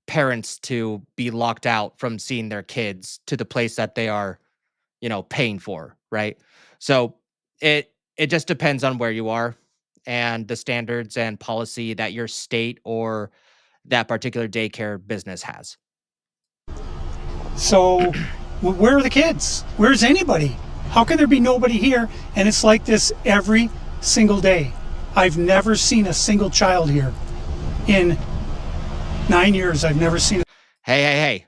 parents to be locked out from seeing their kids to the place that they are, paying for, right? So it just depends on where you are and the standards and policy that your state or that particular daycare business has. So where are the kids? Where's anybody? How can there be nobody here? And it's like this every single day. I've never seen a single child here. In 9 years, I've never seen. Hey.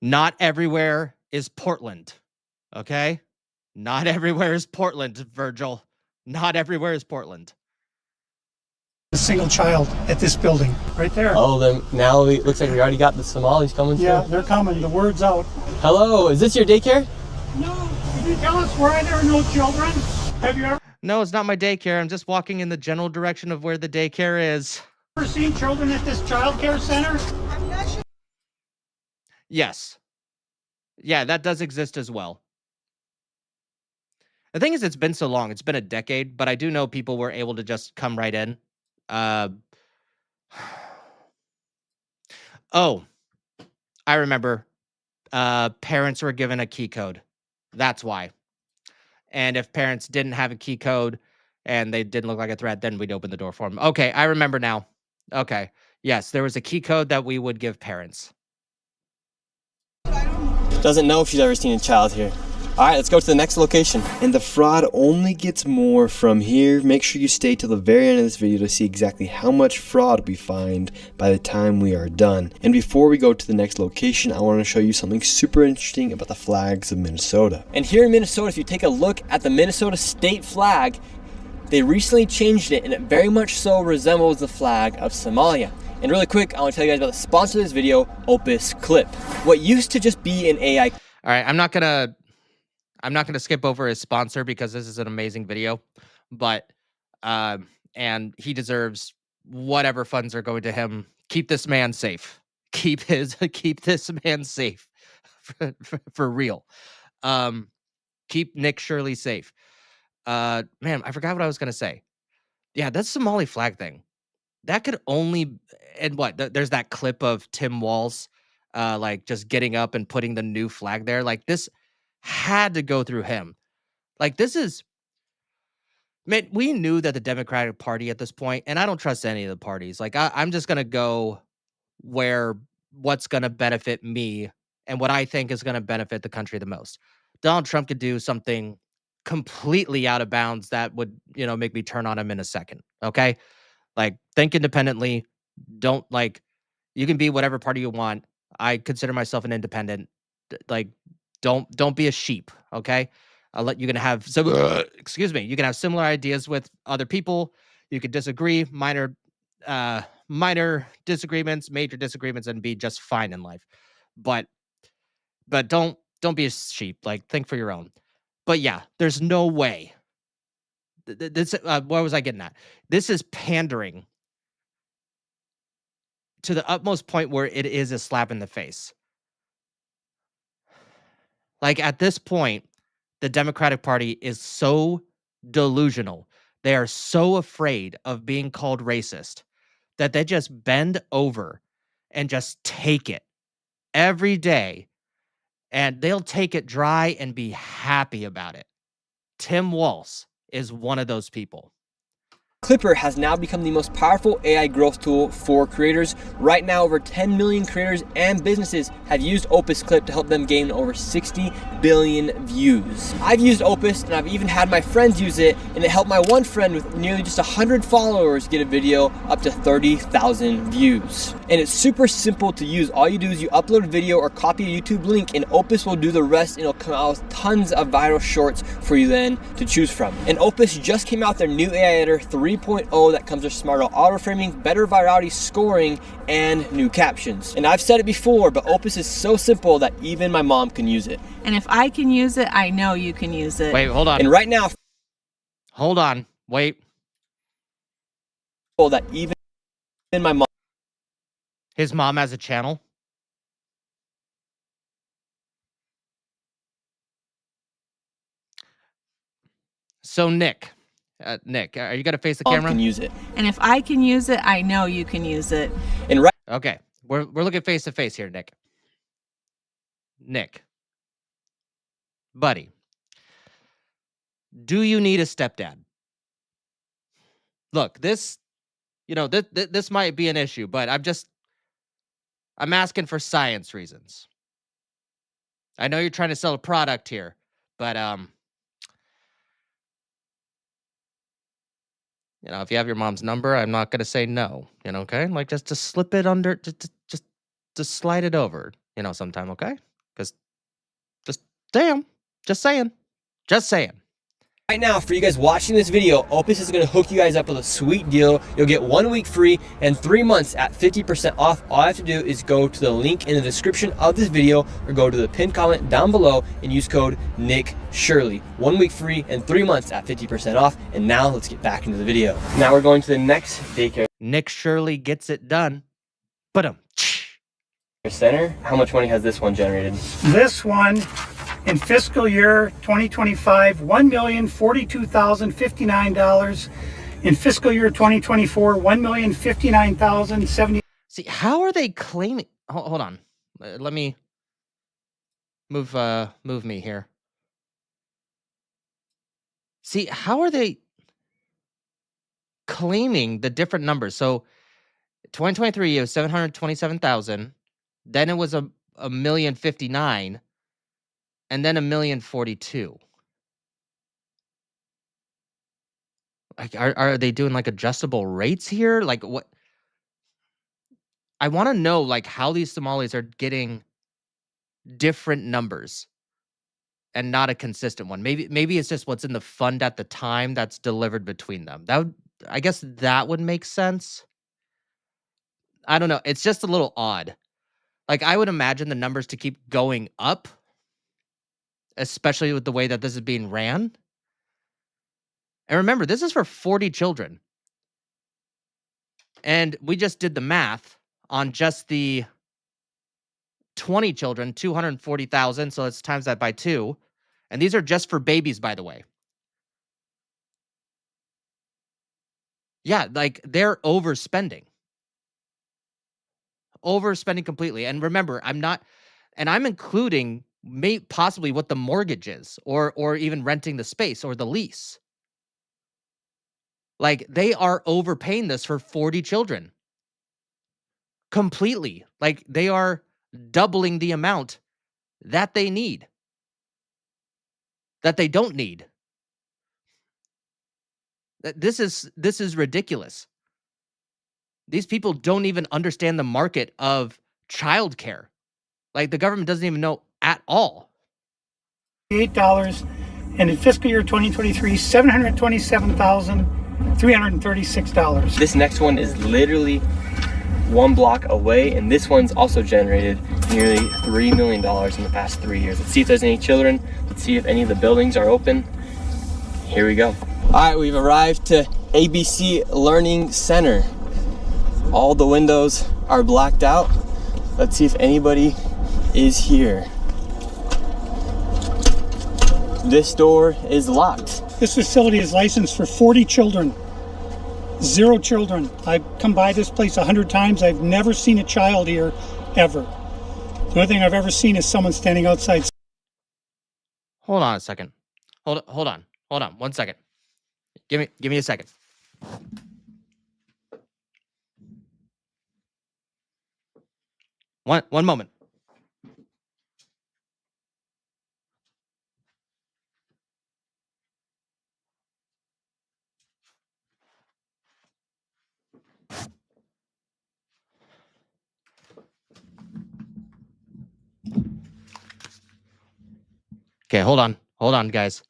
Not everywhere is Portland, okay? Not everywhere is Portland, Virgil. Not everywhere is Portland. A single child at this building, right there. Oh, then now it looks like we already got the Somalis coming through. Yeah, they're coming. The word's out. Hello, is this your daycare? No, can you tell us why there are no children? Have you ever No, it's not my daycare. I'm just walking in the general direction of where the daycare is. seen children at this child care center? Yes. Yeah, that does exist as well. The thing is, it's been so long. It's been a decade, but I do know people were able to just come right in. Oh, I remember. Parents were given a key code. That's why. And if parents didn't have a key code and they didn't look like a threat, then we'd open the door for them. Okay, I remember now. Okay. Yes, there was a key code that we would give parents. Doesn't know if she's ever seen a child here. All right, let's go to the next location. And the fraud only gets more from here. Make sure you stay till the very end of this video to see exactly how much fraud we find by the time we are done. And before we go to the next location, I want to show you something super interesting about the flags of Minnesota. And here in Minnesota, if you take a look at the Minnesota state flag, they recently changed it and it very much so resembles the flag of Somalia. And really quick, I want to tell you guys about the sponsor of this video, Opus Clip. What used to just be an AI. All right, I'm not gonna skip over his sponsor because this is an amazing video, but and he deserves whatever funds are going to him. Keep this man safe. Keep this man safe for real. Keep Nick Shirley safe. Man, I forgot what I was gonna say. Yeah, that Somali flag thing. That could only, and what? There's that clip of Tim Walz, like just getting up and putting the new flag there. Like, this had to go through him. Like, this is, man, we knew that the Democratic Party at this point, and I don't trust any of the parties. Like, I'm just gonna go where what's gonna benefit me and what I think is gonna benefit the country the most. Donald Trump could do something completely out of bounds that would, make me turn on him in a second. Okay. Like, think independently. Don't like, you can be whatever party you want. I consider myself an independent. Like, don't be a sheep. Okay. You can have some, excuse me. You can have similar ideas with other people. You could disagree, minor disagreements, major disagreements, and be just fine in life. But don't be a sheep. Like, think for your own. But yeah, there's no way. This what was I getting at? This is pandering to the utmost point where it is a slap in the face. Like, at this point, the Democratic Party is so delusional. They are so afraid of being called racist that they just bend over and just take it every day, and they'll take it dry and be happy about it. Tim Walz is one of those people. Clipper has now become the most powerful AI growth tool for creators. Right now, over 10 million creators and businesses have used Opus Clip to help them gain over 60 billion views. I've used Opus, and I've even had my friends use it, and it helped my one friend with nearly just 100 followers get a video up to 30,000 views. And it's super simple to use. All you do is you upload a video or copy a YouTube link, and Opus will do the rest, and it'll come out with tons of viral shorts for you then to choose from. And Opus just came out their new AI editor 3.0 that comes with smarter auto framing, better virality scoring, and new captions. And I've said it before, but Opus is so simple that even my mom can use it. And if I can use it, I know you can use it. Wait, hold on. And right now, Hold on. Wait. that even my mom. His mom has a channel? So Nick, are you gonna face the camera? Can use it. And if I can use it, I know you can use it. And right Okay, we're looking face to face here, Nick. Nick, buddy, do you need a stepdad? Look, this might be an issue, but I'm asking for science reasons. I know you're trying to sell a product here, but if you have your mom's number, I'm not gonna say no. Okay? Like, just slip it under, just slide it over, sometime, okay? Because just saying. Right now, for you guys watching this video, Opus is going to hook you guys up with a sweet deal. You'll get 1 week free and 3 months at 50% off. All you have to do is go to the link in the description of this video or go to the pinned comment down below and use code NickShirley. 1 week free and 3 months at 50% off. And now let's get back into the video. Now we're going to the next daycare Nick Shirley gets it done. But center. How much money has this one generated? This one in fiscal year 2025, $1,042,059. In fiscal year 2024, $1,059,070. see, how are they claiming? Hold on, let me move me here. See, how are they claiming the different numbers? So 2023 it was 727,000, then it was a 1,059,000, and then 1,042,000. Like, are they doing like adjustable rates here? Like, what? I want to know, like, how these Somalis are getting different numbers and not a consistent one. Maybe it's just what's in the fund at the time that's delivered between them. I guess that would make sense. I don't know. It's just a little odd. Like, I would imagine the numbers to keep going up, especially with the way that this is being ran. And remember, this is for 40 children. And we just did the math on just the 20 children, 240,000. So let's times that by 2. And these are just for babies, by the way. Yeah, like, they're overspending. Overspending completely. And remember, I'm including possibly what the mortgage is, or even renting the space or the lease. Like, they are overpaying this for 40 children. Completely. Like, they are doubling the amount that they need. That they don't need. This is ridiculous. These people don't even understand the market of childcare. Like, the government doesn't even know at all. $8, and in fiscal year 2023, $727,336. This next one is literally 1 block away, and this one's also generated nearly $3 million in the past 3 years. Let's see if there's any children. Let's see if any of the buildings are open. Here we go. All right, we've arrived to ABC Learning Center. All the windows are blacked out. Let's see if anybody is here. This door is locked. This facility is licensed for 40 children. 0 children. I've come by this place 100 times. I've never seen a child here, ever. The only thing I've ever seen is someone standing outside. Hold on a second. Hold on. 1 second. Give me a second. One moment. Okay, hold on, guys.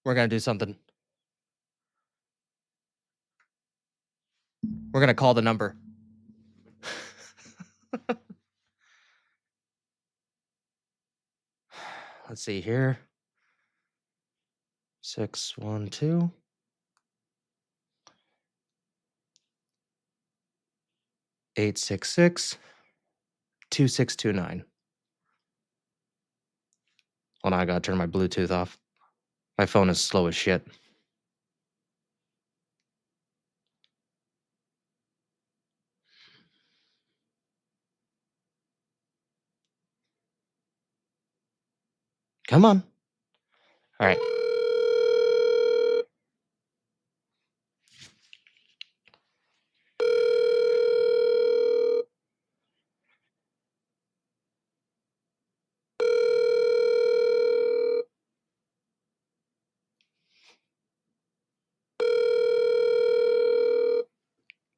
We're gonna do something. We're gonna call the number. Let's see here. 612 866 2629. Hold on, I gotta turn my Bluetooth off. My phone is slow as shit. Come on. All right.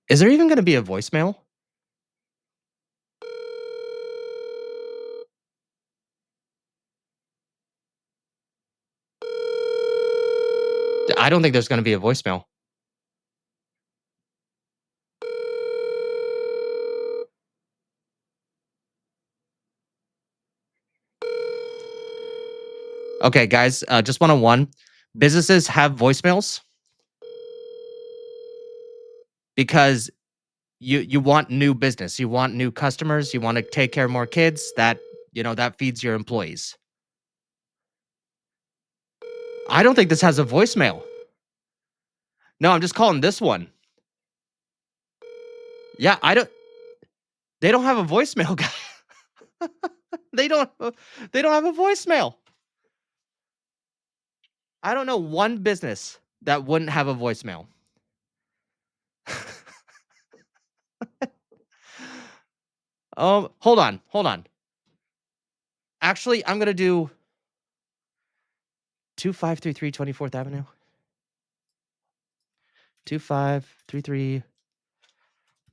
Is there even going to be a voicemail? I don't think there's going to be a voicemail. Okay, guys, just 101. Businesses have voicemails because you want new business, you want new customers, you want to take care of more kids. That feeds your employees. I don't think this has a voicemail. No, I'm just calling this one. Yeah, they don't have a voicemail, guy. They don't have a voicemail. I don't know one business that wouldn't have a voicemail. Hold on. Actually, I'm gonna do 2533 24th Avenue. 2533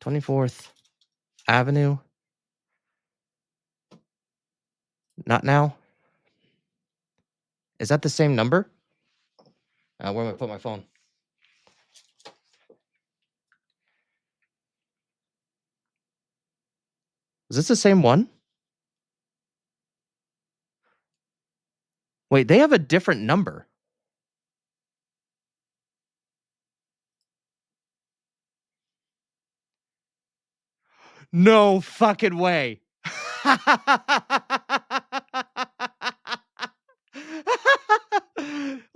24th Avenue. Not now. Is that the same number? Where am I put my phone? Is this the same one? Wait, they have a different number. No fucking way.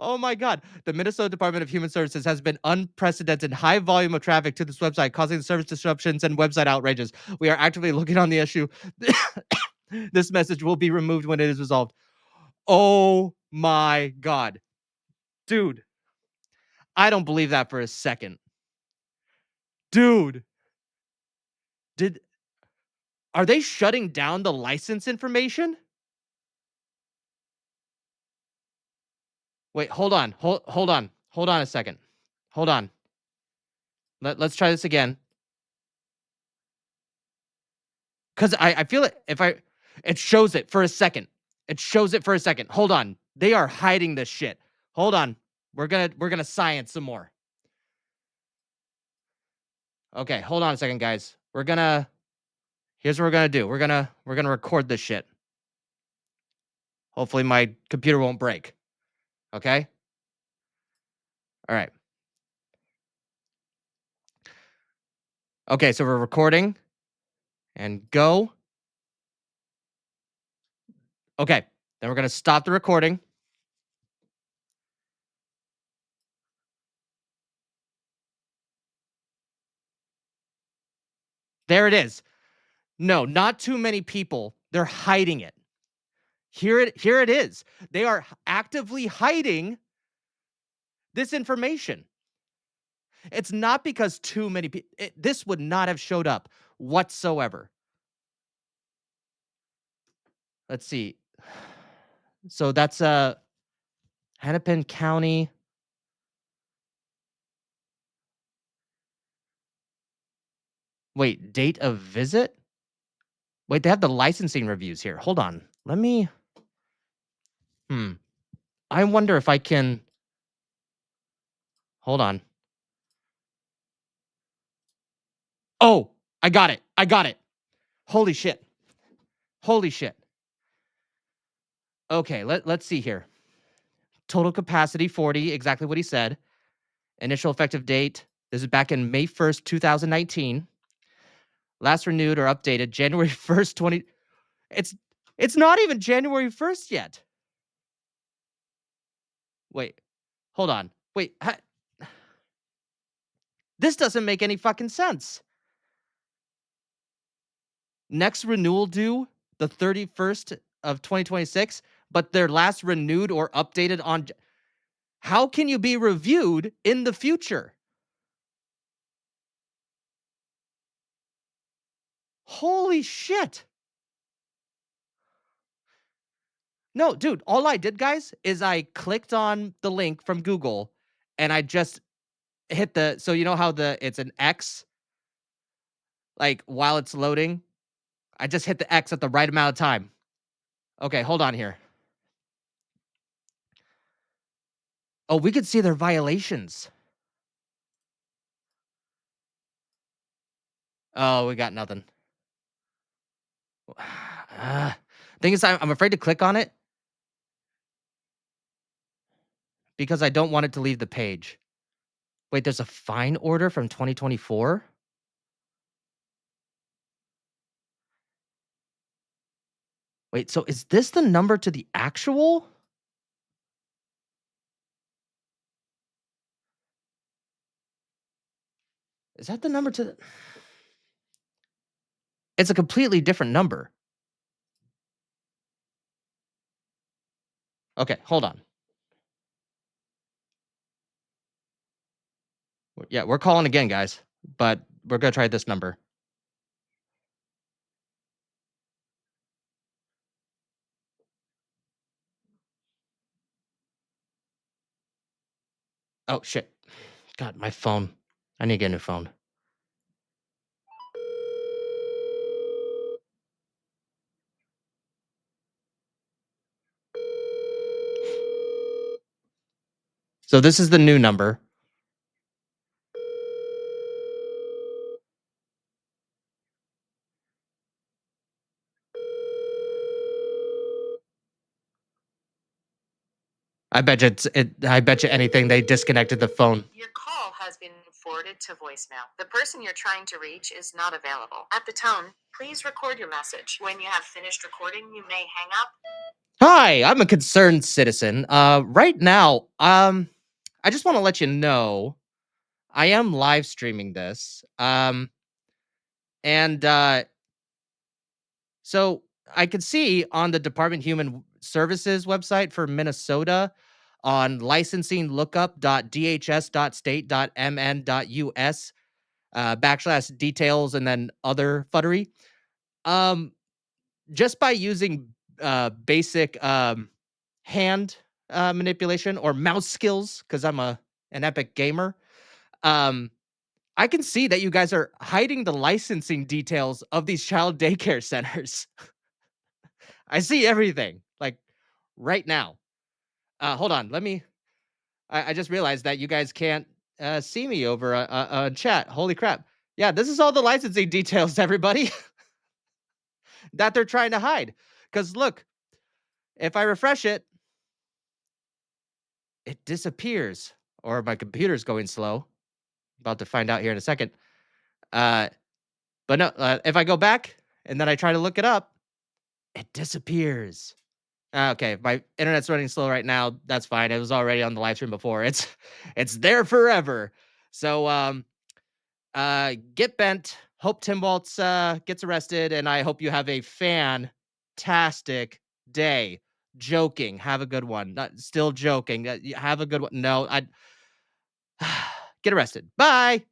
Oh my God. The Minnesota Department of Human Services has been unprecedented high volume of traffic to this website, causing service disruptions and website outrages. We are actively looking on the issue. This message will be removed when it is resolved. Oh my God. Dude, I don't believe that for a second. Dude, are they shutting down the license information? Wait, hold on. Hold on a second. Hold on. Let's try this again. Because I feel it it shows it for a second. It shows it for a second. Hold on. They are hiding this shit. Hold on. We're gonna science some more. Okay, hold on a second, guys. Here's what we're gonna do. We're gonna record this shit. Hopefully my computer won't break. Okay? All right. Okay, so we're recording. And go. Okay, then we're gonna stop the recording. There it is. No, not too many people. They're hiding it. Here it is. They are actively hiding this information. It's not because too many people. This would not have showed up whatsoever. Let's see. So that's Hennepin County. Wait, date of visit? Wait, they have the licensing reviews here. Hold on. Let me. I wonder if I can. Hold on. Oh, I got it. I got it. Holy shit. Holy shit. Okay, let's see here. Total capacity 40, exactly what he said. Initial effective date. This is back in May 1st, 2019. Last renewed or updated January 1st, 20. It's not even January 1st yet. Wait. Hold on. Wait. This doesn't make any fucking sense. Next renewal due the 31st of 2026, but their last renewed or updated on. How can you be reviewed in the future? Holy shit. No, dude, all I did, guys, is I clicked on the link from Google and I just hit so you know how it's an X, like while it's loading? I just hit the X at the right amount of time. Okay, hold on here. Oh, we could see their violations. Oh, we got nothing. Thing is, I'm afraid to click on it because I don't want it to leave the page. Wait, there's a fine order from 2024? Wait, so is this the number to the actual? Is that the number to the... It's a completely different number. Okay, hold on. Yeah, we're calling again, guys, but we're going to try this number. Oh, shit. God, my phone. I need to get a new phone. So this is the new number. I bet you I bet you anything they disconnected the phone. Your call has been forwarded to voicemail. The person you're trying to reach is not available. At the tone, please record your message. When you have finished recording, you may hang up. Hi, I'm a concerned citizen. Right now, I just want to let you know I am live streaming this. So I could see on the Department of Human Services website for Minnesota on licensinglookup.dhs.state.mn.us / details and then other fuddery. Just by using basic hand manipulation or mouse skills, because I'm an epic gamer, I can see that you guys are hiding the licensing details of these child daycare centers. I see everything, like, right now. Hold on, let me... I just realized that you guys can't see me over a chat. Holy crap. Yeah, this is all the licensing details, everybody, that they're trying to hide. Because look, if I refresh it, it disappears. Or my computer's going slow. About to find out here in a second. But no, if I go back and then I try to look it up, it disappears. Okay, my internet's running slow right now. That's fine. It was already on the live stream before. It's there forever. So get bent. Hope Tim Waltz gets arrested, and I hope you have a fantastic day. Joking. Have a good one. Still joking. Have a good one. No, I get arrested. Bye.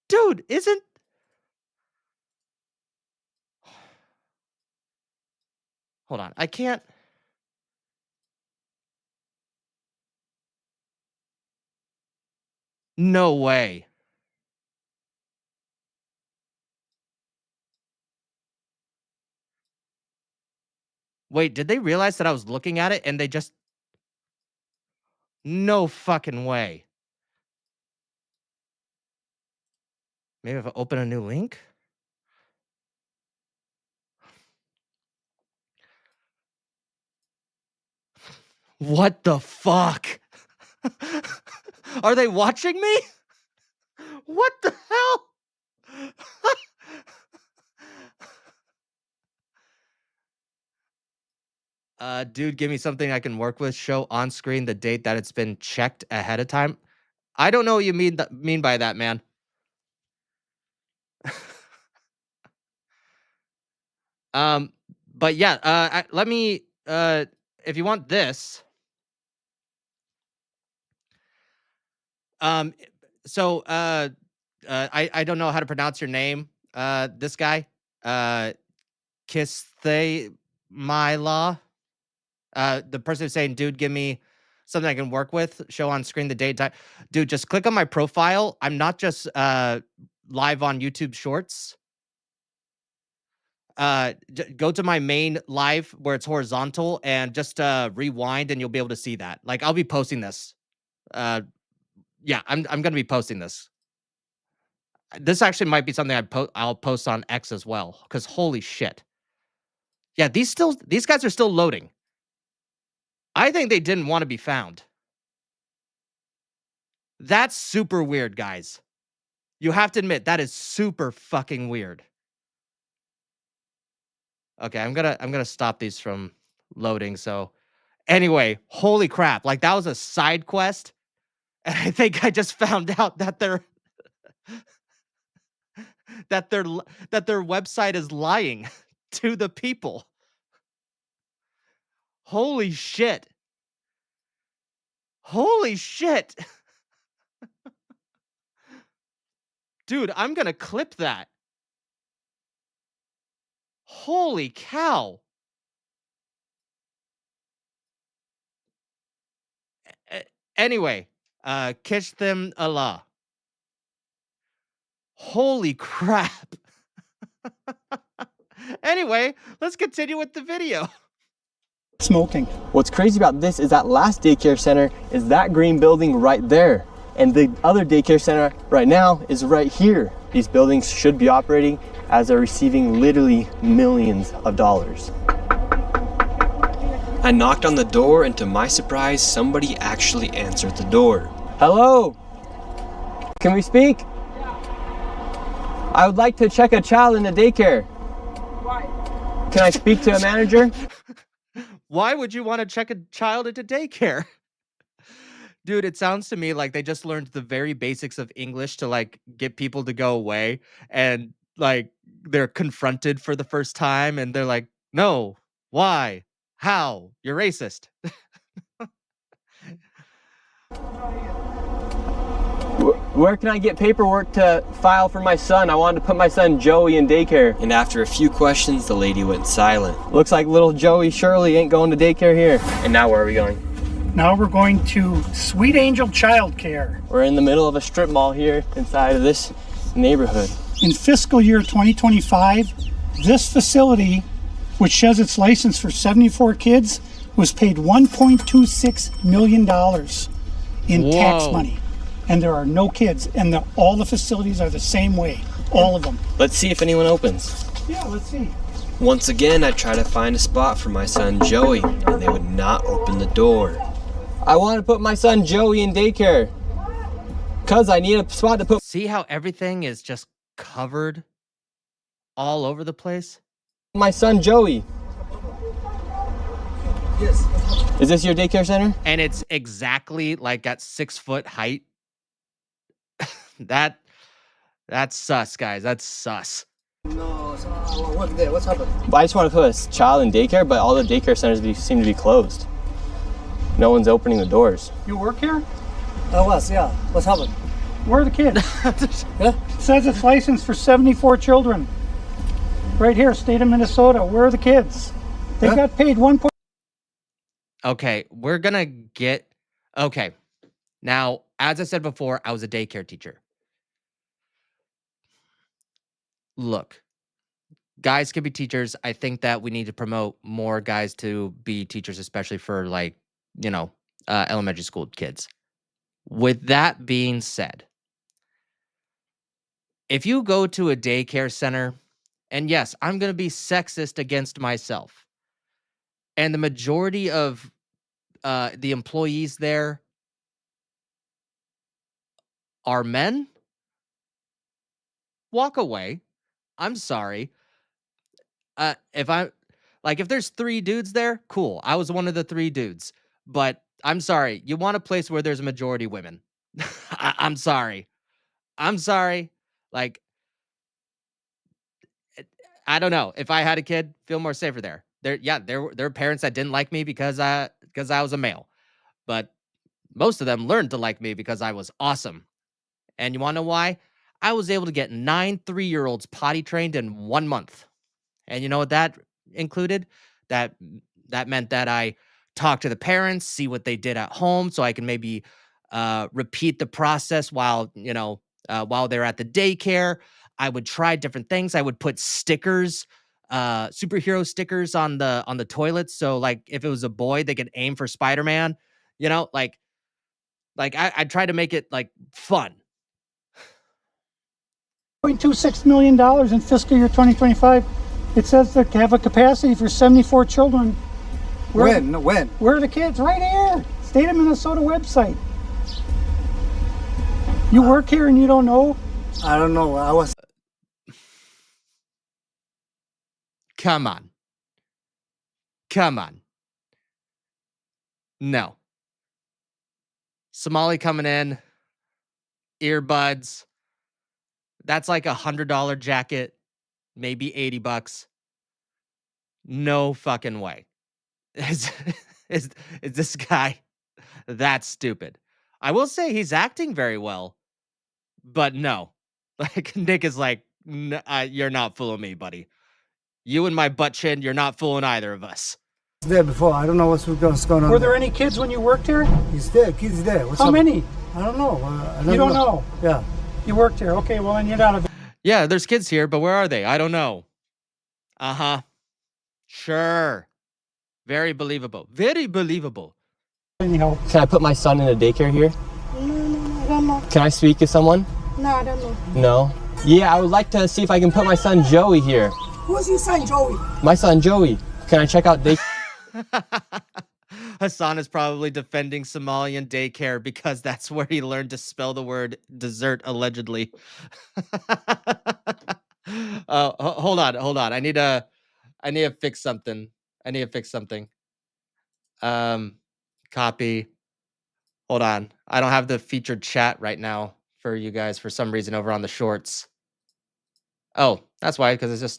Dude, isn't... Hold on. I can't... No way. Wait, did they realize that I was looking at it and they just... No fucking way. Maybe if I open a new link? What the fuck? Are they watching me? What the hell? Dude, give me something I can work with. Show on screen the date that it's been checked ahead of time. I don't know what you mean by that, man. But yeah, let me, if you want this, so, I don't know how to pronounce your name, this guy, Kisthe My Law, the person who's saying, dude, give me something I can work with, show on screen the date, time. Dude, just click on my profile. I'm not just, live on YouTube Shorts. Go to my main live where it's horizontal and just rewind and you'll be able to see that. Like, I'll be posting this. Yeah, I'm gonna be posting this. This actually might be something I'll post on X as well, because holy shit. Yeah, these guys are still loading. I think they didn't want to be found. That's super weird, guys. You have to admit that is super fucking weird. Okay, I'm gonna stop these from loading. So anyway, holy crap. Like, that was a side quest. And I think I just found out that their website is lying to the people. Holy shit. Holy shit. Dude, I'm gonna clip that. Holy cow. Anyway, catch them Allah. Holy crap. Anyway, let's continue with the video. Smoking. What's crazy about this is that last daycare center is that green building right there. And the other daycare center right now is right here. These buildings should be operating as they're receiving literally millions of dollars. I knocked on the door, and to my surprise, somebody actually answered the door. Hello? Can we speak? I would like to check a child in the daycare. Why? Can I speak to a manager? Why would you want to check a child into daycare? Dude, it sounds to me like they just learned the very basics of English to, like, get people to go away, and, like, they're confronted for the first time and they're like, no, why, how, you're racist. Where can I get paperwork to file for my son? I wanted to put my son Joey in daycare. And after a few questions, the lady went silent. Looks like little Joey Shirley ain't going to daycare here. And now where are we going? Now we're going to Sweet Angel Childcare. We're in the middle of a strip mall here inside of this neighborhood. In fiscal year 2025, this facility, which has its license for 74 kids, was paid $1.26 million in tax money. And there are no kids, and all the facilities are the same way, all of them. Let's see if anyone opens. Yeah, let's see. Once again, I tried to find a spot for my son Joey, and they would not open the door. I want to put my son Joey in daycare. Cause I need a spot to put. See how everything is just covered all over the place? My son Joey. Yes. Is this your daycare center? And it's exactly like at 6 foot height. That's sus, guys. That's sus. No, so I work there. What's happened? I just want to put a child in daycare, but all the daycare centers seem to be closed. No one's opening the doors. You work here? I was, yeah. What's happened? Where are the kids? Yeah? It says it's licensed for 74 children. Right here, state of Minnesota. Where are the kids? They got paid $1. Okay, we're gonna get... Okay. Now, as I said before, I was a daycare teacher. Look, guys can be teachers. I think that we need to promote more guys to be teachers, especially for, like, you know, elementary school kids. With that being said, if you go to a daycare center, and yes, I'm going to be sexist against myself, and the majority of the employees there are men, walk away. I'm sorry. If there's 3 dudes there, cool. I was one of the 3 dudes. But I'm sorry. You want a place where there's a majority women. I'm sorry. I'm sorry. Like, I don't know. If I had a kid, feel more safer there. There were parents that didn't like me because I was a male. But most of them learned to like me because I was awesome. And you want to know why? I was able to get 9 3-year-olds potty trained in 1 month. And you know what that included? That meant that I talked to the parents, see what they did at home, so I can maybe repeat the process while they're at the daycare. I would try different things. I would put stickers, superhero stickers on the toilets. So, like, if it was a boy, they could aim for Spider-Man. You know, like I tried to make it like fun. $1.26 million in fiscal year 2025. It says they have a capacity for 74 children. When? Where are the kids? Right here. State of Minnesota website. You work here and you don't know? I don't know. I was. Come on. Come on. No. Somali coming in. Earbuds. That's like $100 jacket, maybe $80. No fucking way. Is this guy that stupid? I will say he's acting very well, but no. Like, Nick is like, you're not fooling me, buddy. You and my butt chin, you're not fooling either of us. There before. I don't know what's going on. Were there any kids when you worked here? He's there. Kids there. How many? I don't know. You don't know? Yeah. You worked here. Okay, well, then you're not a... Yeah, there's kids here, but where are they? I don't know. Uh-huh. Sure. Very believable. Very believable. Anyhow. Can I put my son in a daycare here? No, I don't know. Can I speak to someone? No, I don't know. No? Yeah, I would like to see if I can put my son Joey here. Who's your son, Joey? My son Joey. Can I check out daycare? Hassan is probably defending Somalian daycare because that's where he learned to spell the word dessert, allegedly. Hold on. I need to fix something. Copy. Hold on. I don't have the featured chat right now for you guys for some reason over on the shorts. Oh, that's why, because it's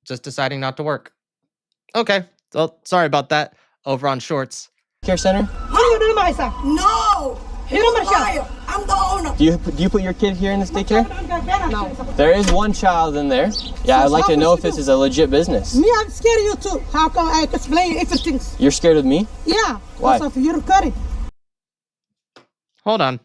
just deciding not to work. Okay. Well, sorry about that. Over on shorts. Care center? No! I'm I'm the owner. Do you put your kid here in this daycare? No. There is one child in there. Yeah, I'd like to know if this is a legit business. Me, I'm scared of you too. How come I explain everything? You're scared of me? Yeah. Why? Because of your curry. Hold on.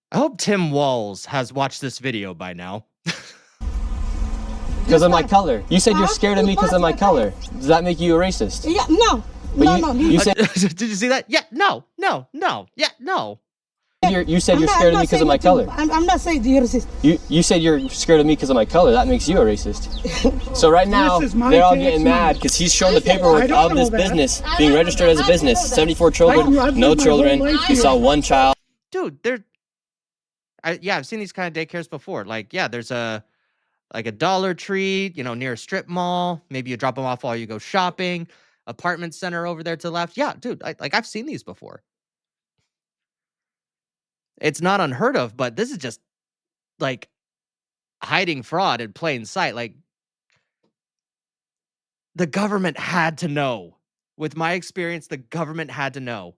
I hope Tim Walz has watched this video by now. Because of my color. You said you're scared of me because of my color. Does that make you a racist? Yeah, no. But No. you said Did you see that? Yeah, no. Yeah, no. you said you're scared of me because of my color. I'm not saying you're racist. You said you're scared of me because of my color. That makes you a racist. So right now, This is my they're all tax getting money. mad because he's showing the paperwork I don't of this know that. business being registered as a business. 74 children, I've no lived my whole children. life He here. saw one child. Dude, I've seen these kind of daycares before. Like, yeah, there's a Dollar Tree, near a strip mall. Maybe you drop them off while you go shopping. Apartment center over there to the left. Yeah, dude, I've seen these before. It's not unheard of, but this is just like hiding fraud in plain sight. Like, the government had to know. With my experience, the government had to know.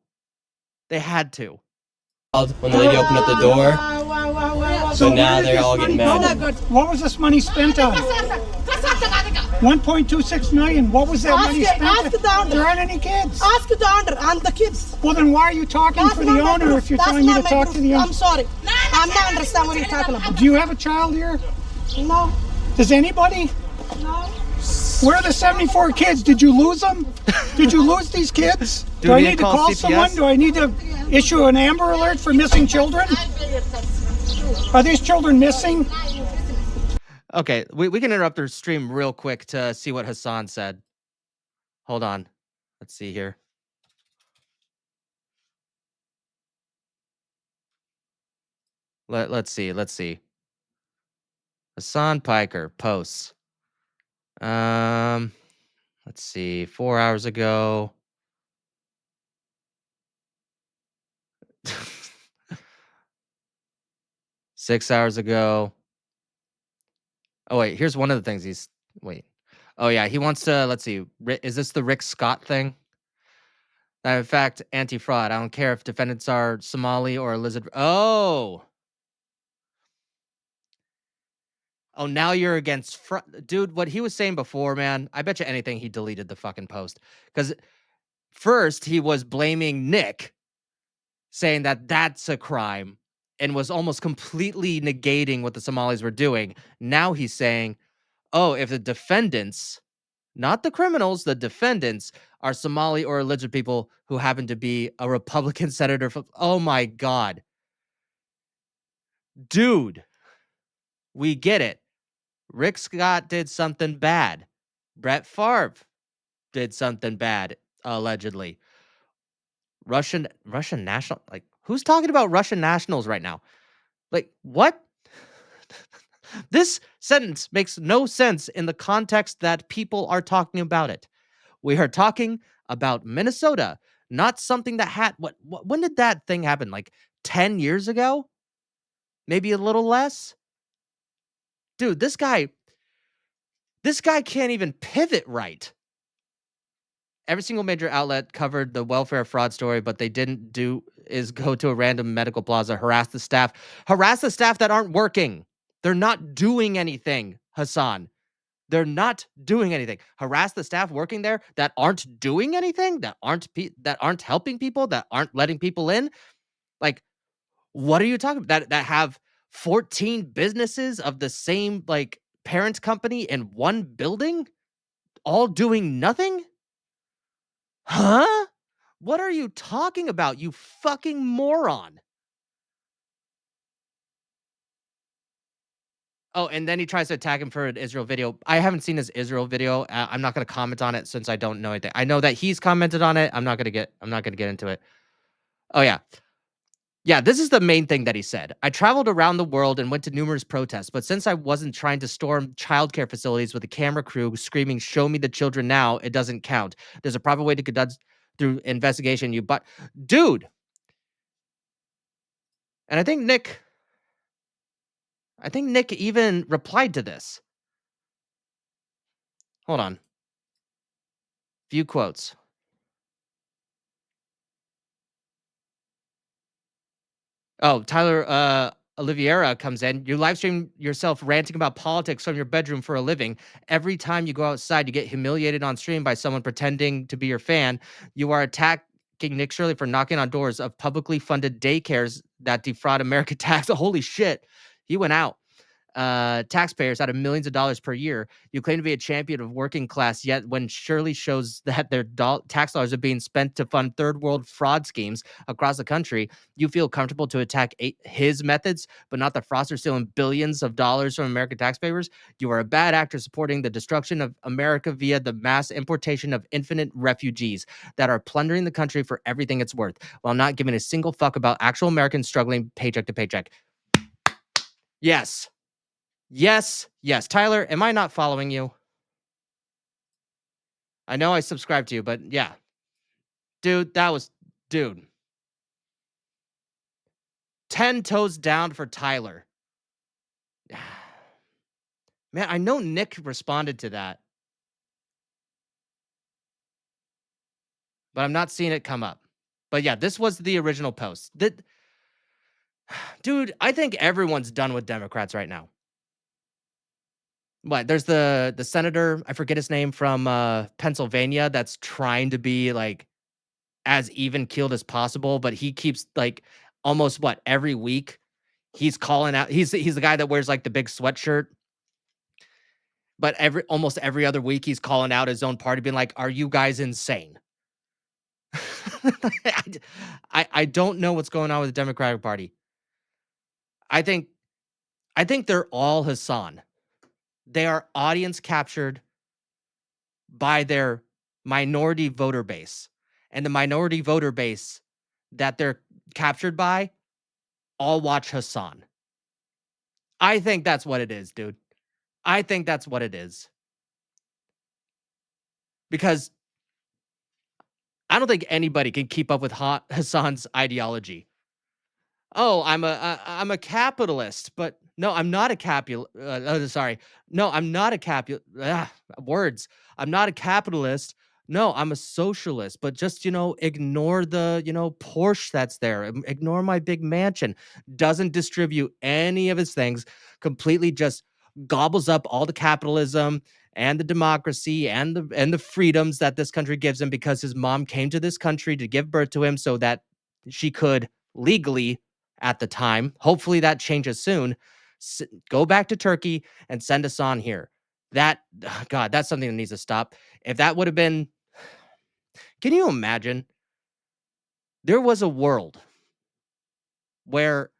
They had to. When the lady opened up the door. So now where they're did all this getting money mad. go? What was this money spent on? 1.26 million. What was that money spent ask on? the owner. There aren't any kids. Ask the owner and the kids. Well, then why are you talking That's for not the my owner proof. if you're That's telling me not to my talk proof. to the owner? I'm sorry. I'm not understand what you're talking about. Do you have a child here? No. Does anybody? No. Where are the 74 kids? Did you lose them? Did you lose these kids? Do Do I we need to call call CPS? someone? Do I need to issue an Amber Alert for missing children? Are these children missing? Okay, we can interrupt their stream real quick to see what Hassan said. Hold on. Let's see here. Let's see. Hassan Piker posts. Let's see. 4 hours ago. Six hours ago. Oh, wait. Here's one of the things wait. Oh, yeah. He wants to, let's see. Is this the Rick Scott thing? In fact, anti-fraud. I don't care if defendants are Somali or Elizabeth. Oh, now you're against dude, what he was saying before, man, I bet you anything he deleted the fucking post. Because first he was blaming Nick, saying that that's a crime, and was almost completely negating what the Somalis were doing. Now he's saying, oh, if the defendants, not the criminals, the defendants are Somali or alleged people who happen to be a Republican senator. Oh my God. Dude, we get it. Rick Scott did something bad. Brett Favre did something bad, allegedly. Russian national, like, who's talking about Russian nationals right now? Like, what? This sentence makes no sense in the context that people are talking about it. We are talking about Minnesota, not something that had when did that thing happen? Like 10 years ago? Maybe a little less? Dude, this guy can't even pivot right. Every single major outlet covered the welfare fraud story, but they didn't go to a random medical plaza, harass the staff that aren't working. They're not doing anything, Hassan. They're not doing anything. Harass the staff working there that aren't doing anything, that aren't helping people, that aren't letting people in. Like, what are you talking about? That have 14 businesses of the same like parent company in one building, all doing nothing? Huh? What are you talking about, you fucking moron? Oh, and then he tries to attack him for an Israel video. I haven't seen his Israel video. I'm not going to comment on it since I don't know anything. I know that he's commented on it. I'm not going to get into it. Oh yeah. Yeah, this is the main thing that he said. I traveled around the world and went to numerous protests, but since I wasn't trying to storm childcare facilities with a camera crew screaming, "Show me the children now," it doesn't count. There's a proper way to conduct through investigation. Dude. And I think Nick even replied to this. Hold on. Few quotes. Oh, Tyler Oliveira comes in. You live stream yourself ranting about politics from your bedroom for a living. Every time you go outside, you get humiliated on stream by someone pretending to be your fan. You are attacking Nick Shirley for knocking on doors of publicly funded daycares that defraud American tax. Holy shit. He went out. Taxpayers out of millions of dollars per year. You claim to be a champion of working class, yet when Shirley shows that their tax dollars are being spent to fund third world fraud schemes across the country, you feel comfortable to attack his methods, but not the fraudster stealing billions of dollars from American taxpayers. You are a bad actor supporting the destruction of America via the mass importation of infinite refugees that are plundering the country for everything it's worth, while not giving a single fuck about actual Americans struggling paycheck to paycheck. Yes. Yes. Tyler, am I not following you? I know I subscribed to you, but yeah. Dude. 10 toes down for Tyler. Man, I know Nick responded to that. But I'm not seeing it come up. But yeah, this was the original post. Dude, I think everyone's done with Democrats right now. What? There's the senator, I forget his name, from Pennsylvania that's trying to be like as even keeled as possible, but he keeps like almost every week he's calling out. He's the guy that wears like the big sweatshirt. But almost every other week he's calling out his own party, being like, "Are you guys insane?" I don't know what's going on with the Democratic Party. I think they're all Hassan. They are audience captured by their minority voter base. And the minority voter base that they're captured by all watch Hassan. I think that's what it is, dude. I think that's what it is. Because I don't think anybody can keep up with Hassan's ideology. Oh, I'm a capitalist, but no, I'm not a No, I'm not a words. I'm not a capitalist. No, I'm a socialist, but just, ignore the, Porsche that's there. Ignore my big mansion. Doesn't distribute any of his things, completely just gobbles up all the capitalism and the democracy and the freedoms that this country gives him because his mom came to this country to give birth to him so that she could legally at the time. Hopefully that changes soon. Go back to Turkey and send us on here. That's something that needs to stop. If that would have been, can you imagine? There was a world where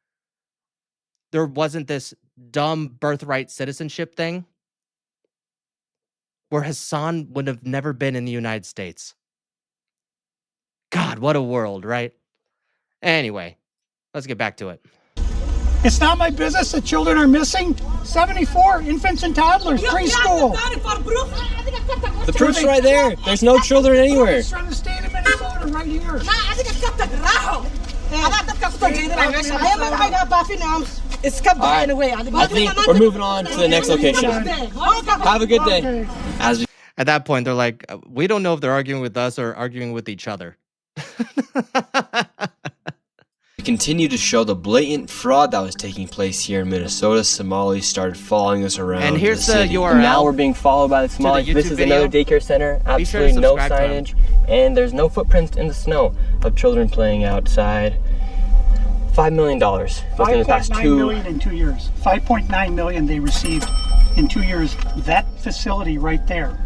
there wasn't this dumb birthright citizenship thing, where Hassan would have never been in the United States. God, what a world, right? Anyway, let's get back to it. It's not my business that children are missing. 74 infants and toddlers, preschool. The proof's right there. There's no children anywhere. It's from the state of Minnesota right here. I think we're moving on to the next location. Have a good day. At that point, they're like, we don't know if they're arguing with us or arguing with each other. To continue to show the blatant fraud that was taking place here in Minnesota, Somalis started following us around. And here's the city. URL. Now we're being followed by the Somalis. This is video. another daycare center. Absolutely no signage. And there's no footprints in the snow of children playing outside. $5 million within the past 5.9 million in 2 years. 5.9 million they received in 2 years. That facility right there.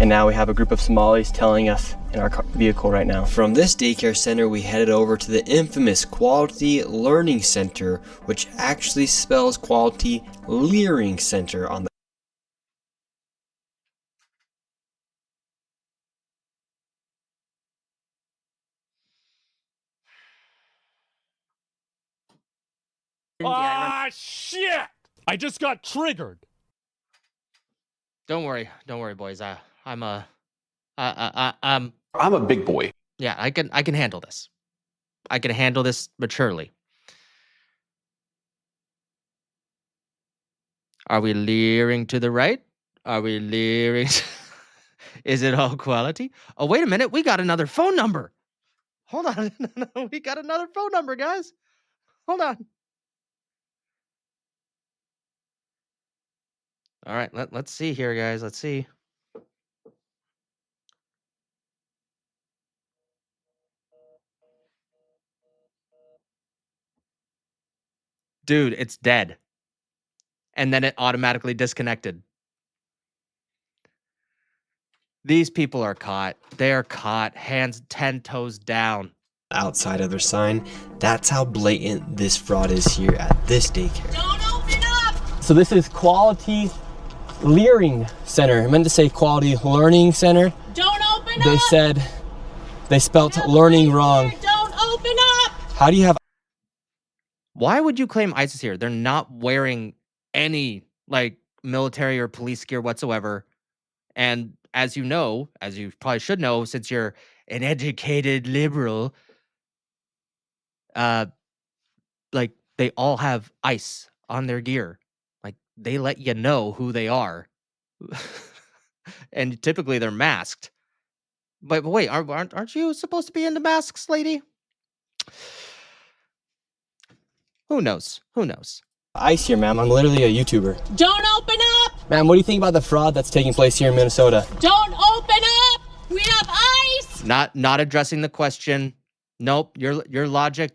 And now we have a group of Somalis telling us in our vehicle right now. From this daycare center, we headed over to the infamous Quality Learning Center, which actually spells Quality Leering Center on the Ah, shit! I just got triggered. Don't worry, boys. I'm a big boy. Yeah, I can handle this. I can handle this maturely. Are we leering to the right? Are we leering? Is it all quality? Oh, wait a minute. We got another phone number. Hold on. No, we got another phone number, guys. Hold on. All right, let's see here, guys. Let's see. Dude, it's dead. And then it automatically disconnected. These people are caught. They're caught. Hands 10 toes down. Outside of their sign. That's how blatant this fraud is here at this daycare. Don't open up! So this is Quality Learning Center. I meant to say Quality Learning Center. Don't open up! They said they spelt learning wrong. Don't open up! How do you have... Why would you claim ISIS here? They're not wearing any like military or police gear whatsoever. And as you know, as you probably should know, since you're an educated liberal, like they all have ICE on their gear. Like they let you know who they are. And typically they're masked. But wait, aren't you supposed to be into masks, lady? Who knows? Who knows? ICE here, ma'am. I'm literally a YouTuber. Don't open up! Ma'am, what do you think about the fraud that's taking place here in Minnesota? Don't open up! We have ice! Not addressing the question. Nope, your logic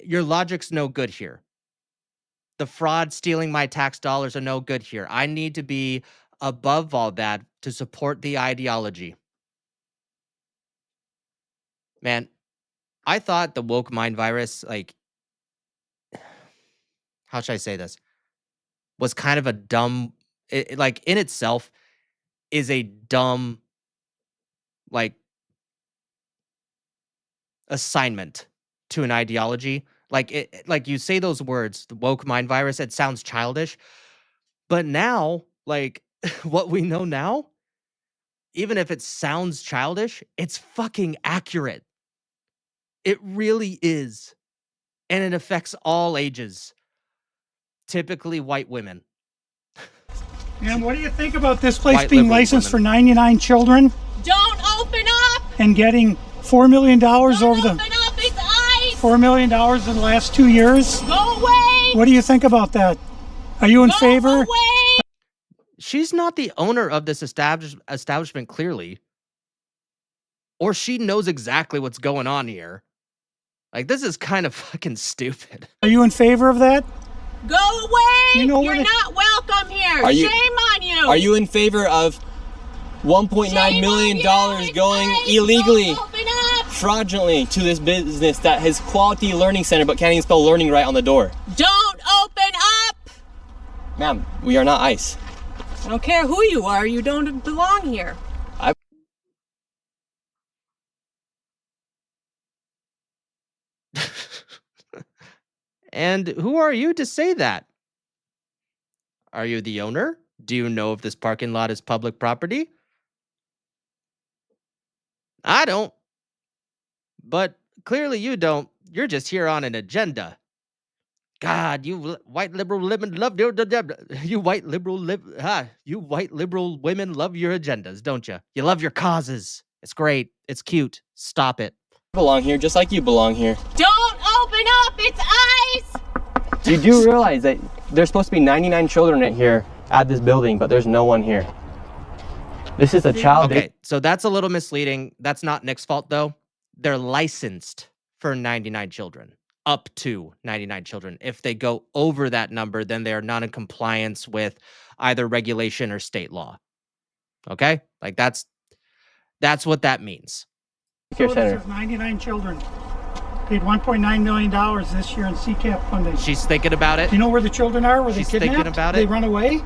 your logic's no good here. The fraud stealing my tax dollars are no good here. I need to be above all that to support the ideology. Man, I thought the woke mind virus, like, how should I say this? Was kind of a dumb, like in itself is a dumb, like, assignment to an ideology. Like you say those words, the woke mind virus, it sounds childish. But now, like what we know now, even if it sounds childish, it's fucking accurate. It really is. And it affects all ages. Typically white women. And what do you think about this place White being liberal licensed women. for 99 children Don't open up! and getting $4 million over Don't the open up! It's ice! $4 million in the last 2 years? Go away! What do you think about that? Are you in favor? Away! She's not the owner of this establishment, clearly. Or she knows exactly what's going on here. Like, this is kind of fucking stupid. Are you in favor of that? Go away! You know You're what it- not welcome here! Are you- Shame on you! Are you in favor of $1.9 Shame million on you! going It's ice! illegally, Don't open up! fraudulently to this business that has Quality Learning Center but can't even spell learning right on the door? Don't open up! Ma'am, we are not ICE. I don't care who you are, you don't belong here. And who are you to say that? Are you the owner? Do you know if this parking lot is public property? I don't. But clearly you don't. You're just here on an agenda. God, you white liberal women love your you white liberal women love your agendas, don't you? You love your causes. It's great. It's cute. Stop it. I belong here just like you belong here. Don't open up! It's ice! You do realize that there's supposed to be 99 children in here at this building, but there's no one here. This is a child. Okay, so that's a little misleading. That's not Nick's fault, though. They're licensed for 99 children, up to 99 children. If they go over that number, then they are not in compliance with either regulation or state law. Okay? Like, that's what that means. Care center. There's 99 children. Paid $1.9 million this year in CCAP funding. She's thinking about it. Do you know where the children are? Were they She's kidnapped? thinking about Did it. they run away?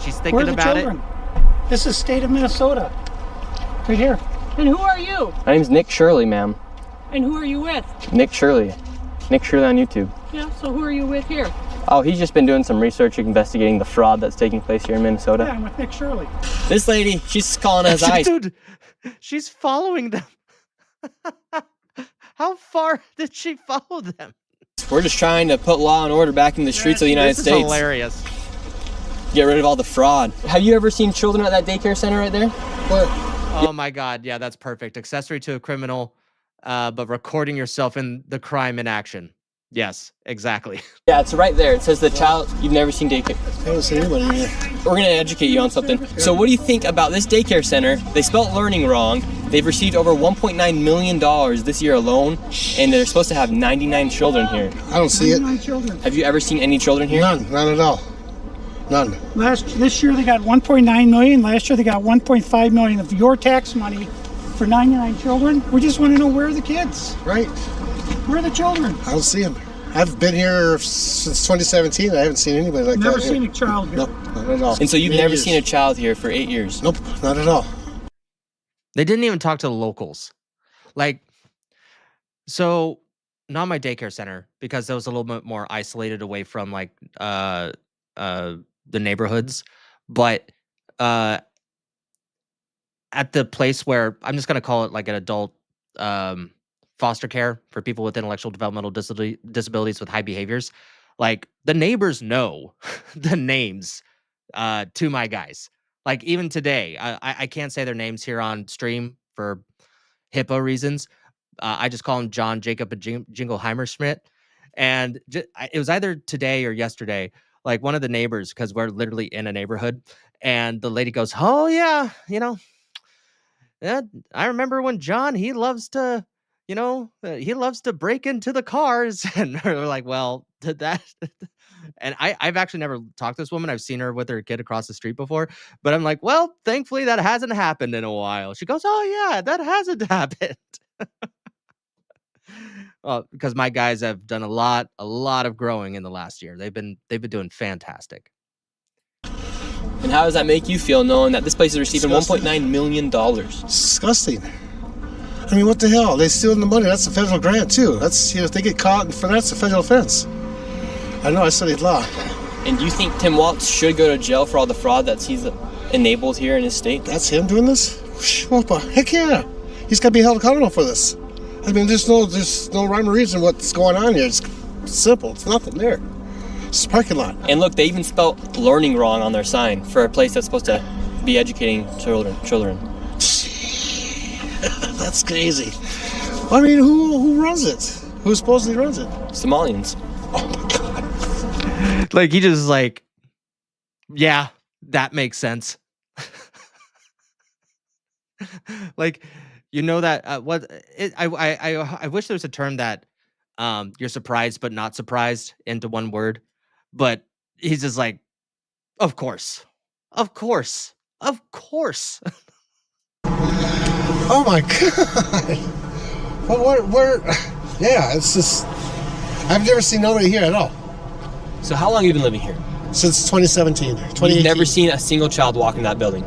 She's Where thinking are the about children? This is state of Minnesota. Right here. And who are you? My name's Nick Shirley, ma'am. And who are you with? Nick Shirley. Nick Shirley on YouTube. Yeah, so who are you with here? Oh, he's just been doing some research investigating the fraud that's taking place here in Minnesota. Yeah, I'm with Nick Shirley. This lady, she's calling us ICE. Dude, she's following them. How far did she follow them? We're just trying to put law and order back in the streets of the United This is States. hilarious. Get rid of all the fraud. Have you ever seen children at that daycare center right there? What? Oh my God. Yeah, that's perfect. Accessory to a criminal, but recording yourself in the crime in action. Yes, exactly. Yeah, it's right there. It says the child, you've never seen daycare. I haven't seen anybody here. We're going to educate you on something. So what do you think about this daycare center? They spelled learning wrong. They've received over $1.9 million this year alone, and they're supposed to have 99 children here. I don't see it. 99 children. Have you ever seen any children here? None at all. None. This year they got 1.9 million. Last year they got 1.5 million of your tax money for 99 children. We just want to know, where are the kids? Right. Where are the children? I don't see them. I've been here since 2017. I haven't seen anybody like Never that. seen a child here. Nope, not at all. And so you've 8 never years. seen a child here for 8 years? Nope, not at all. They didn't even talk to the locals. Like, so not my daycare center, because that was a little bit more isolated away from like the neighborhoods. But at the place where I'm just gonna call it like an adult foster care for people with intellectual developmental disabilities with high behaviors, like the neighbors know the names to my guys. Like even today, I can't say their names here on stream for HIPAA reasons. I just call him John Jacob Jingleheimer Schmidt. And it was either today or yesterday, like one of the neighbors, because we're literally in a neighborhood, and the lady goes, "Oh yeah, yeah, I remember when John, he loves to break into the cars." And we're like, well, did that? And I've actually never talked to this woman. I've seen her with her kid across the street before, but I'm like, well, thankfully that hasn't happened in a while. She goes, "Oh yeah, that hasn't happened." Well, because my guys have done a lot of growing in the last year. They've been doing fantastic. And how does that make you feel, knowing that this place is receiving $1.9 million? Disgusting. I mean, what the hell? They stealing the money. That's a federal grant too. That's, if they get caught for that's a federal offense. I know. I studied law. And do you think Tim Walz should go to jail for all the fraud that he's enabled here in his state? That's him doing this? Well, heck yeah. He's got to be held accountable for this. I mean, there's no rhyme or reason what's going on here. It's simple. It's nothing there. It's a parking lot. And look, they even spelled learning wrong on their sign for a place that's supposed to be educating children. That's crazy. I mean, who runs it? Who supposedly runs it? Somalians. Oh my God. Like he just like, yeah, that makes sense. Like, that I wish there was a term that you're surprised but not surprised into one word, but he's just like, of course. Oh my God. Well, yeah, it's just, I've never seen nobody here at all. So how long have you been living here? Since 2017, 2018. You've never seen a single child walk in that building?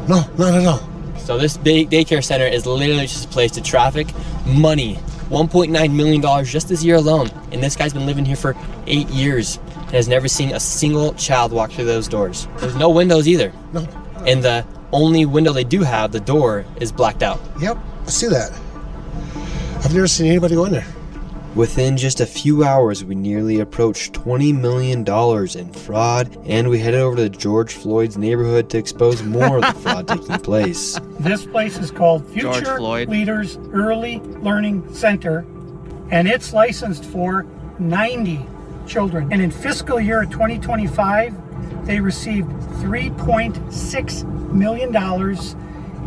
No, not at all. So this big daycare center is literally just a place to traffic money. $1.9 million just this year alone. And this guy's been living here for 8 years and has never seen a single child walk through those doors. There's no windows either. No. And the only window they do have, the door, is blacked out. Yep, I see that. I've never seen anybody go in there. Within just a few hours, we nearly approached $20 million in fraud, and we headed over to George Floyd's neighborhood to expose more of the fraud taking place. This place is called George Future Floyd. Leaders Early Learning Center, and it's licensed for 90 children. And in fiscal year 2025, they received $3.6 million.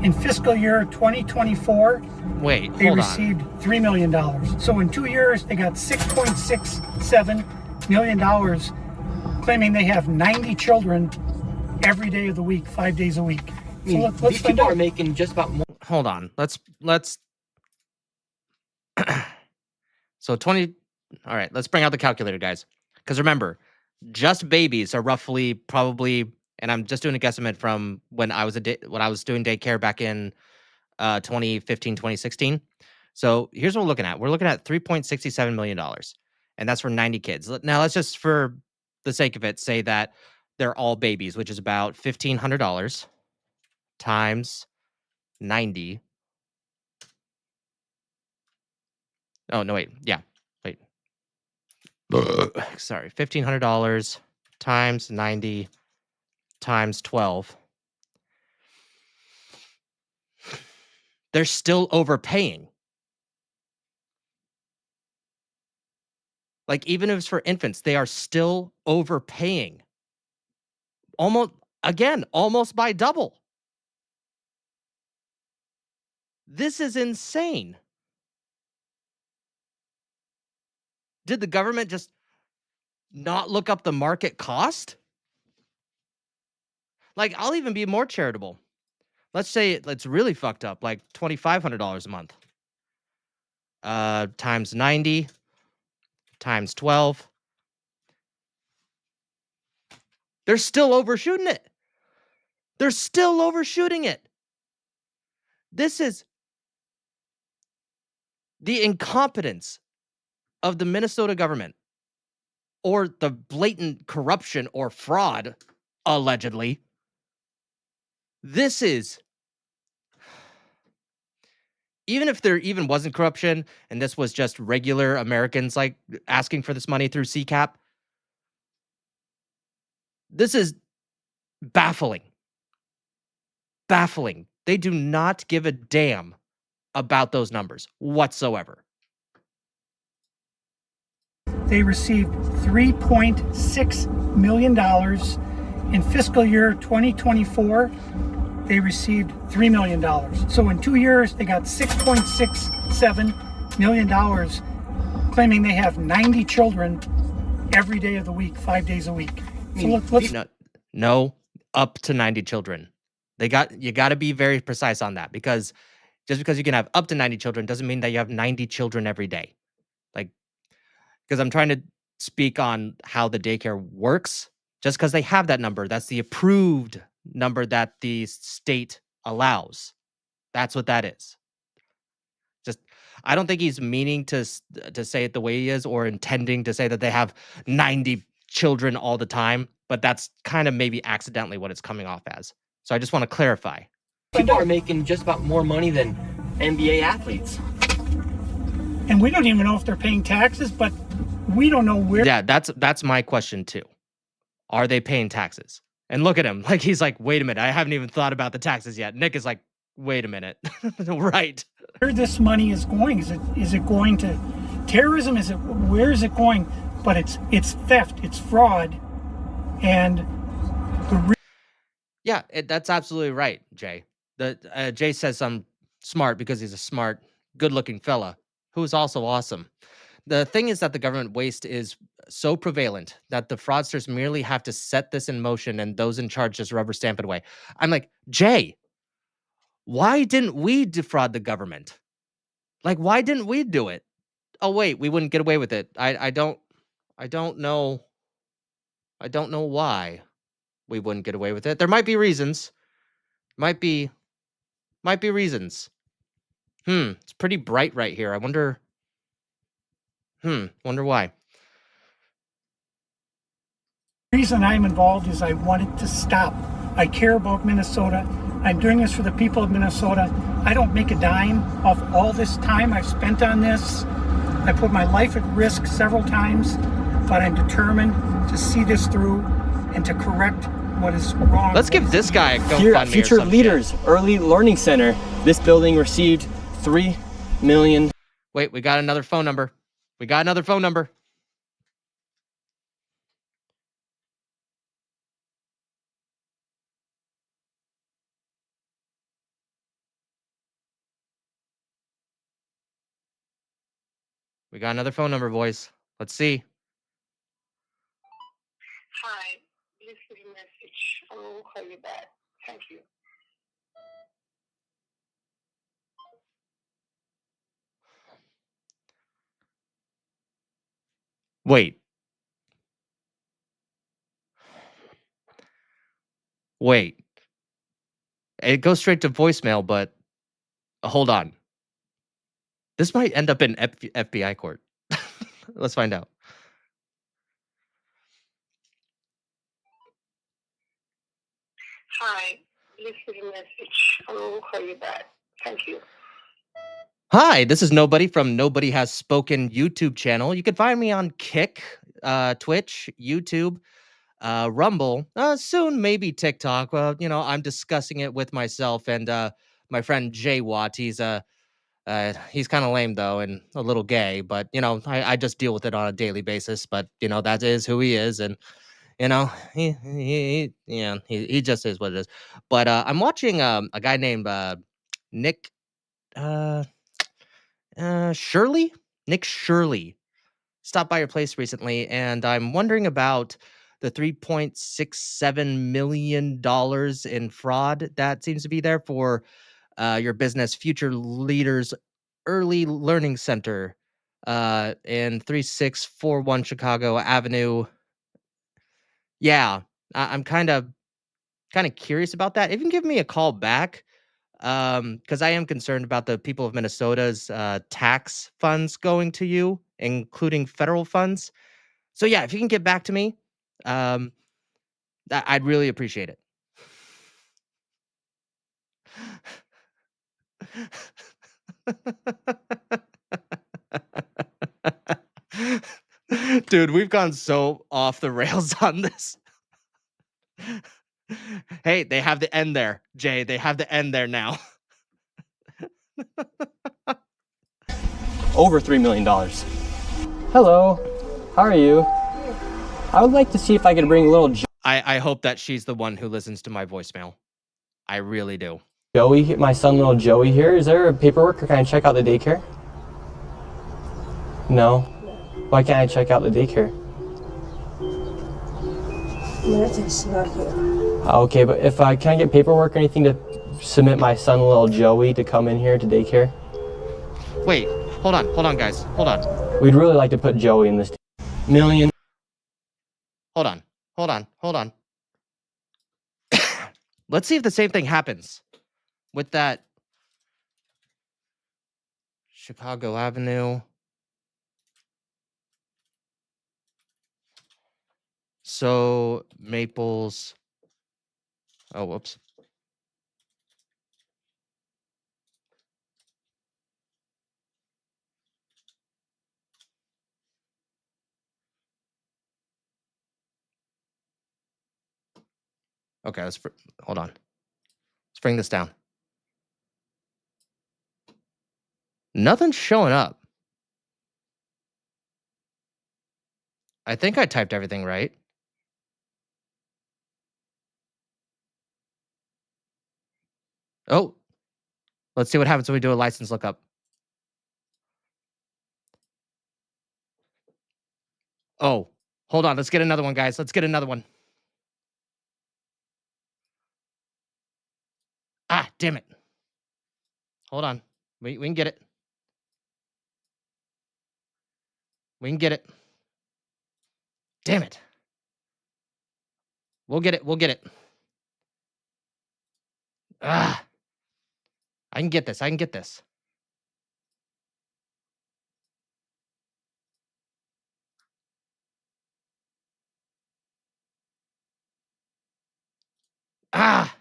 In fiscal year 2024, Wait, they hold received $3 million. So in 2 years, they got $6.67 million, claiming they have 90 children every day of the week, 5 days a week. So let's These find people are out. making just about more. Hold on. Let's so 20. All right, let's bring out the calculator, guys. Because remember, just babies are roughly probably, and I'm just doing a guesstimate from when I was doing daycare back in 2015, 2016. So here's what we're looking at. We're looking at $3.67 million, and that's for 90 kids. Now, let's just, for the sake of it, say that they're all babies, which is about $1,500 times 90. Oh, no, wait. Yeah, wait. Sorry, $1,500 times 90 times 12. They're still overpaying. Like, even if it's for infants, they are still overpaying. Almost by double. This is insane. Did the government just not look up the market cost? Like, I'll even be more charitable. Let's say it's really fucked up, like $2,500 a month. Times 90 times 12. They're still overshooting it. They're still overshooting it. This is the incompetence of the Minnesota government, or the blatant corruption or fraud, allegedly. This is, even if there even wasn't corruption and this was just regular Americans like asking for this money through CCAP, this is baffling. Baffling. They do not give a damn about those numbers whatsoever. They received $3.6 million. In fiscal year 2024, they received $3 million. So in 2 years, they got $6.67 million, claiming they have 90 children every day of the week, 5 days a week. So let's no, up to 90 children. You got to be very precise on that, because just because you can have up to 90 children doesn't mean that you have 90 children every day. Like, because I'm trying to speak on how the daycare works. Just because they have that number, that's the approved number that the state allows. That's what that is. Just, I don't think he's meaning to say it the way he is, or intending to say that they have 90 children all the time, but that's kind of maybe accidentally what it's coming off as. So I just want to clarify. People are making just about more money than NBA athletes. And we don't even know if they're paying taxes, but we don't know where. Yeah, that's my question too. Are they paying taxes? And look at him. Like, he's like, wait a minute, I haven't even thought about the taxes yet. Nick is like, wait a minute. Right. Where this money is going. Is it going to terrorism? Where is it going? But it's theft, it's fraud, and that's absolutely right, Jay. Jay says I'm smart because he's a smart, good-looking fella who is also awesome. The thing is that the government waste is so prevalent that the fraudsters merely have to set this in motion, and those in charge just rubber stamp it away. I'm like, Jay, why didn't we defraud the government? Like, why didn't we do it? Oh wait, we wouldn't get away with it. I don't know. I don't know why we wouldn't get away with it. There might be reasons. Might be reasons. It's pretty bright right here. I wonder why. The reason I'm involved is I want it to stop. I care about Minnesota. I'm doing this for the people of Minnesota. I don't make a dime off all this time I've spent on this. I put my life at risk several times, but I'm determined to see this through and to correct what is wrong. Let's give this guy a GoFundMe. Here at Future Leaders Early Learning Center, this building received $3 million. Wait, we got another phone number. We got another phone number. We got another phone number, boys. Let's see. Hi, this is a message. I will call you back. Thank you. Wait. It goes straight to voicemail, but hold on. This might end up in FBI court. Let's find out. Hi, this is a message. I will call you back. Thank you. Hi, this is Nobody from Nobody Has Spoken YouTube channel. You can find me on Kick, Twitch, YouTube, Rumble, soon maybe TikTok. Well, you know, I'm discussing it with myself and my friend Jay Watt. He's kind of lame though and a little gay, but you know, I just deal with it on a daily basis. But you know, that is who he is, and you know, he just is what it is. But I'm watching a guy named Nick uh, Shirley, Nick Shirley, stopped by your place recently, and I'm wondering about the $3.67 million in fraud that seems to be there for your business, Future Leaders Early Learning Center, in 3641 Chicago Avenue. Yeah, I'm kind of curious about that. If you can give me a call back, because I am concerned about the people of Minnesota's tax funds going to you, including federal funds. So yeah, if you can get back to me, um, I'd really appreciate it. Dude, we've gone so off the rails on this. Hey, they have the end there, Jay. They have the end there now. Over $3 million. Hello, how are you? I would like to see if I could bring a little I hope that she's the one who listens to my voicemail. I really do. Joey, my son, little Joey here. Is there paperwork or can I check out the daycare? No. Why can't I check out the daycare? It's not here. Okay, but if I can't get paperwork or anything to submit my son, little Joey, to come in here to daycare? Wait, hold on, guys. Hold on. We'd really like to put Joey in this million. Hold on. Let's see if the same thing happens with that Chicago Avenue. So Maples. Oh, whoops. Okay, hold on. Let's bring this down. Nothing's showing up. I think I typed everything right. Oh, let's see what happens when we do a license lookup. Oh, hold on. Let's get another one, guys. Let's get another one. Ah, damn it. Hold on. We can get it. We can get it. Damn it. We'll get it. We'll get it. Ah. I can get this. I can get this. Ah.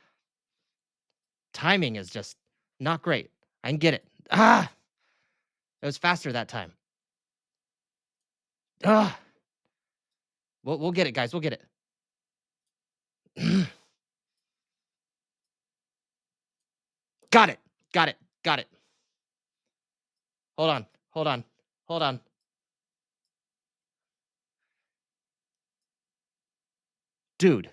Timing is just not great. I can get it. Ah. It was faster that time. Ah. We'll get it, guys. We'll get it. Got it. Got it. Got it. Hold on. Hold on. Hold on. Dude.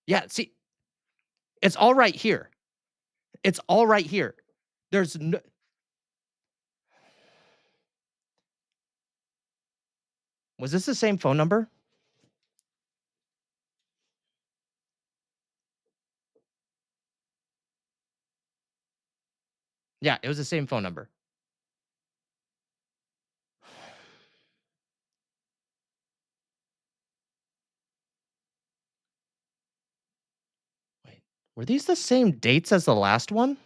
Yeah, see, it's all right here. It's all right here. There's no. Was this the same phone number? Yeah, it was the same phone number. Were these the same dates as the last one?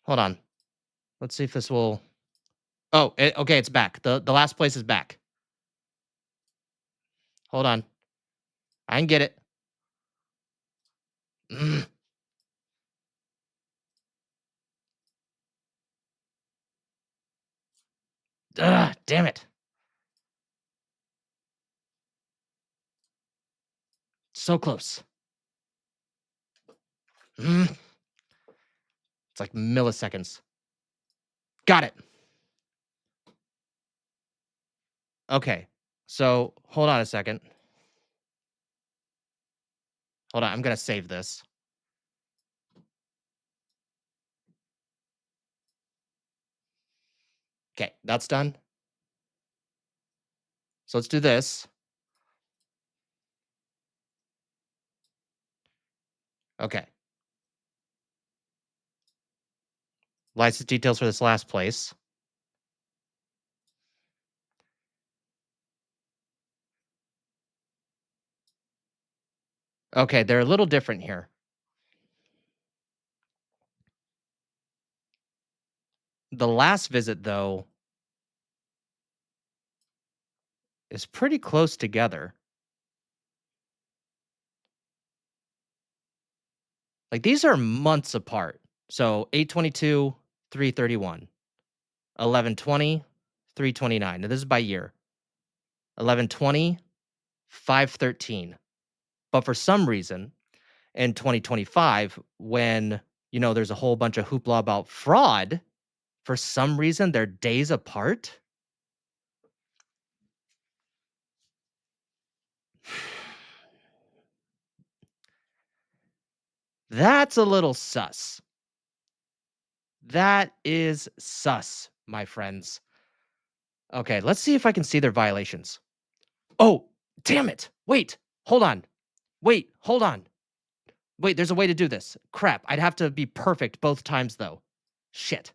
Hold on. Let's see if this will... Oh, okay, it's back. The last place is back. Hold on. I can get it. Damn it. So close. It's like milliseconds. Got it. Okay. So, hold on a second. Hold on, I'm going to save this. Okay, that's done. So let's do this. Okay. License details for this last place. Okay, they're a little different here. The last visit, though, is pretty close together. Like, these are months apart. So 8/22, 3/31, 11/20, 3/29. Now this is by year. 11/20, 5/13. But for some reason, in 2025, when there's a whole bunch of hoopla about fraud, for some reason they're days apart. That's a little sus. That is sus, my friends. Okay, let's see if I can see their violations. Oh, damn it. Wait, hold on. Wait, hold on. Wait, there's a way to do this. Crap, I'd have to be perfect both times, though. Shit.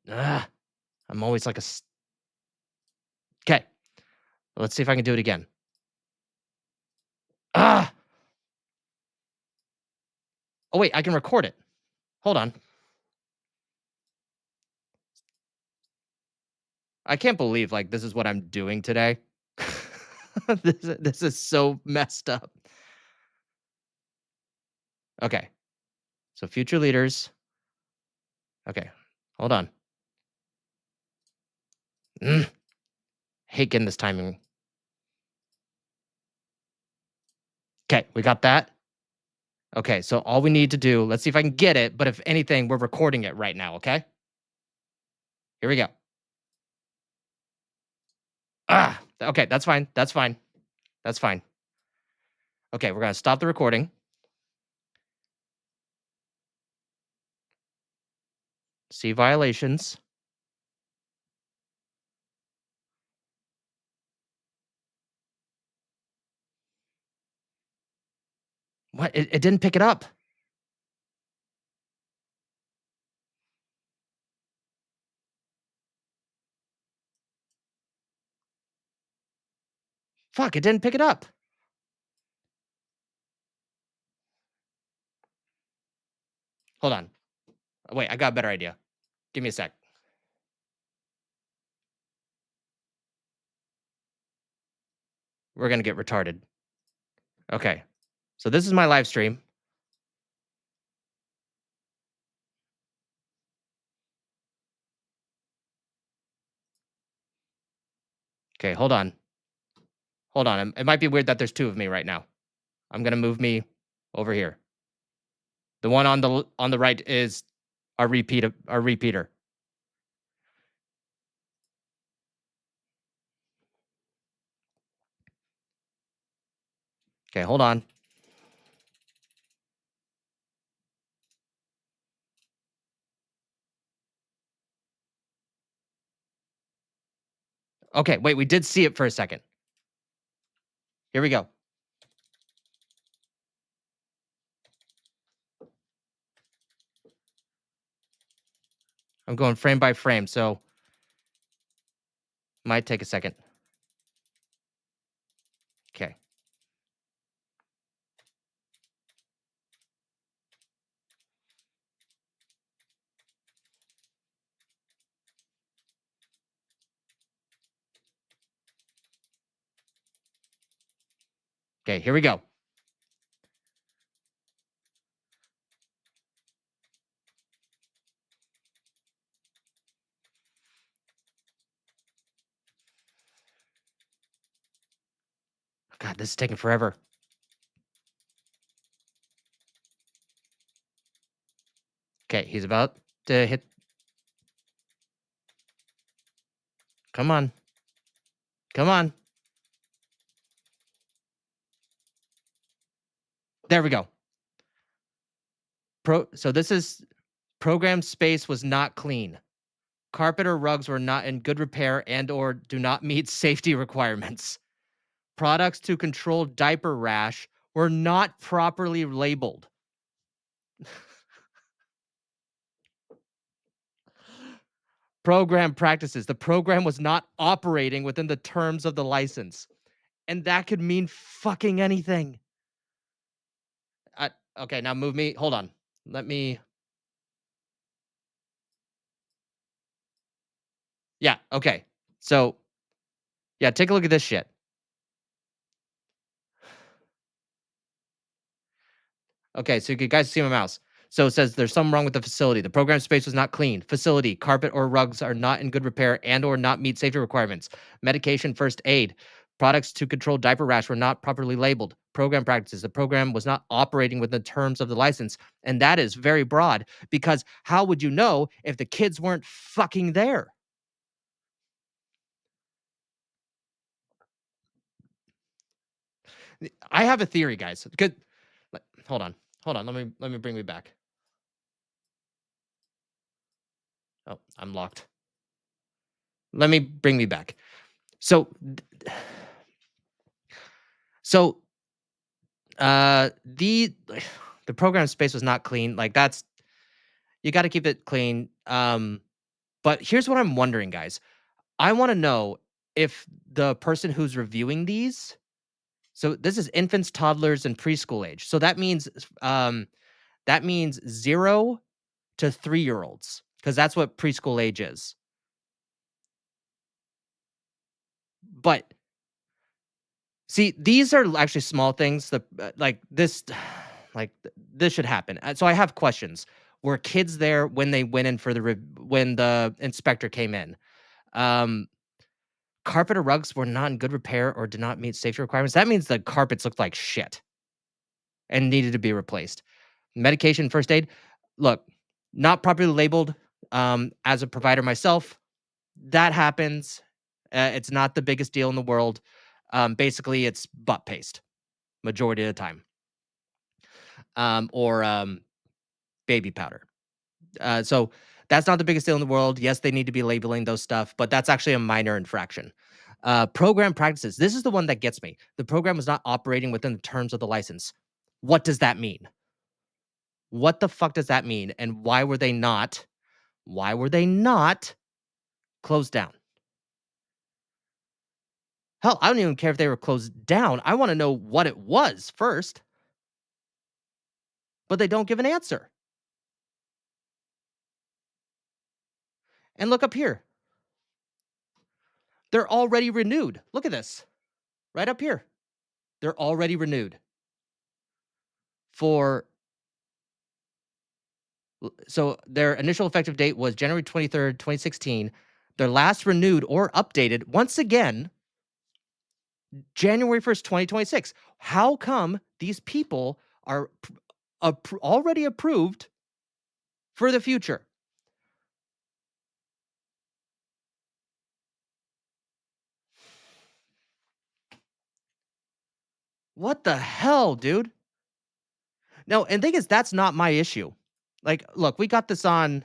I'm always like a... Okay, let's see if I can do it again. Oh, wait, I can record it. Hold on. I can't believe, like, this is what I'm doing today. This is so messed up. Okay. So future leaders. Okay. Hold on. Hate getting this timing. Okay, we got that. Okay, so all we need to do, let's see if I can get it, but if anything, we're recording it right now, okay? Here we go. Okay, that's fine. That's fine. That's fine. Okay, we're going to stop the recording. See violations. What? It didn't pick it up. Fuck, it didn't pick it up. Hold on. Wait, I got a better idea. Give me a sec. We're going to get retarded. Okay. So this is my live stream. Okay, hold on. Hold on. It might be weird that there's two of me right now. I'm going to move me over here. The one on the right is our repeater. Okay, hold on. Okay, wait, we did see it for a second. Here we go. I'm going frame by frame, so might take a second. Okay. Okay, here we go. God, this is taking forever. Okay, he's about to hit. Come on. Come on. There we go. So this is program space was not clean. Carpet or rugs were not in good repair and or do not meet safety requirements. Products to control diaper rash were not properly labeled. Program practices. The program was not operating within the terms of the license. And that could mean fucking anything. Okay, now move me. Hold on. Let me. Yeah, okay. So, yeah, take a look at this shit. Okay, so you guys see my mouse. So it says there's something wrong with the facility. The program space was not clean. Facility, carpet or rugs are not in good repair and or not meet safety requirements. Medication, first aid. Products to control diaper rash were not properly labeled. Program practices. The program was not operating within the terms of the license. And that is very broad because how would you know if the kids weren't fucking there? I have a theory, guys. Good. Hold on. Let me bring me back. Oh, I'm locked. Let me bring me back. So the program space was not clean. Like that's you got to keep it clean. But here's what I'm wondering, guys. I want to know if the person who's reviewing these. So this is infants, toddlers, and preschool age. So that means 0 to 3-year-olds because that's what preschool age is. But see, these are actually small things. Like this should happen. So I have questions. Were kids there when they went in for when the inspector came in? Carpet or rugs were not in good repair or did not meet safety requirements. That means the carpets looked like shit and needed to be replaced. Medication, first aid. Look, not properly labeled. As a provider myself, that happens. It's not the biggest deal in the world. Basically, it's butt paste majority of the time, or baby powder. So that's not the biggest deal in the world. Yes, they need to be labeling those stuff, but that's actually a minor infraction. Program practices. This is the one that gets me. The program was not operating within the terms of the license. What does that mean? What the fuck does that mean? And why were they not closed down? Hell, I don't even care if they were closed down. I want to know what it was first. But they don't give an answer. And look up here. They're already renewed. Look at this. Right up here. They're already renewed. So their initial effective date was January 23rd, 2016. Their last renewed or updated, once again, January 1st, 2026. How come these people are already approved for the future? What the hell, dude? No, and the thing is, that's not my issue. Like, look, we got this on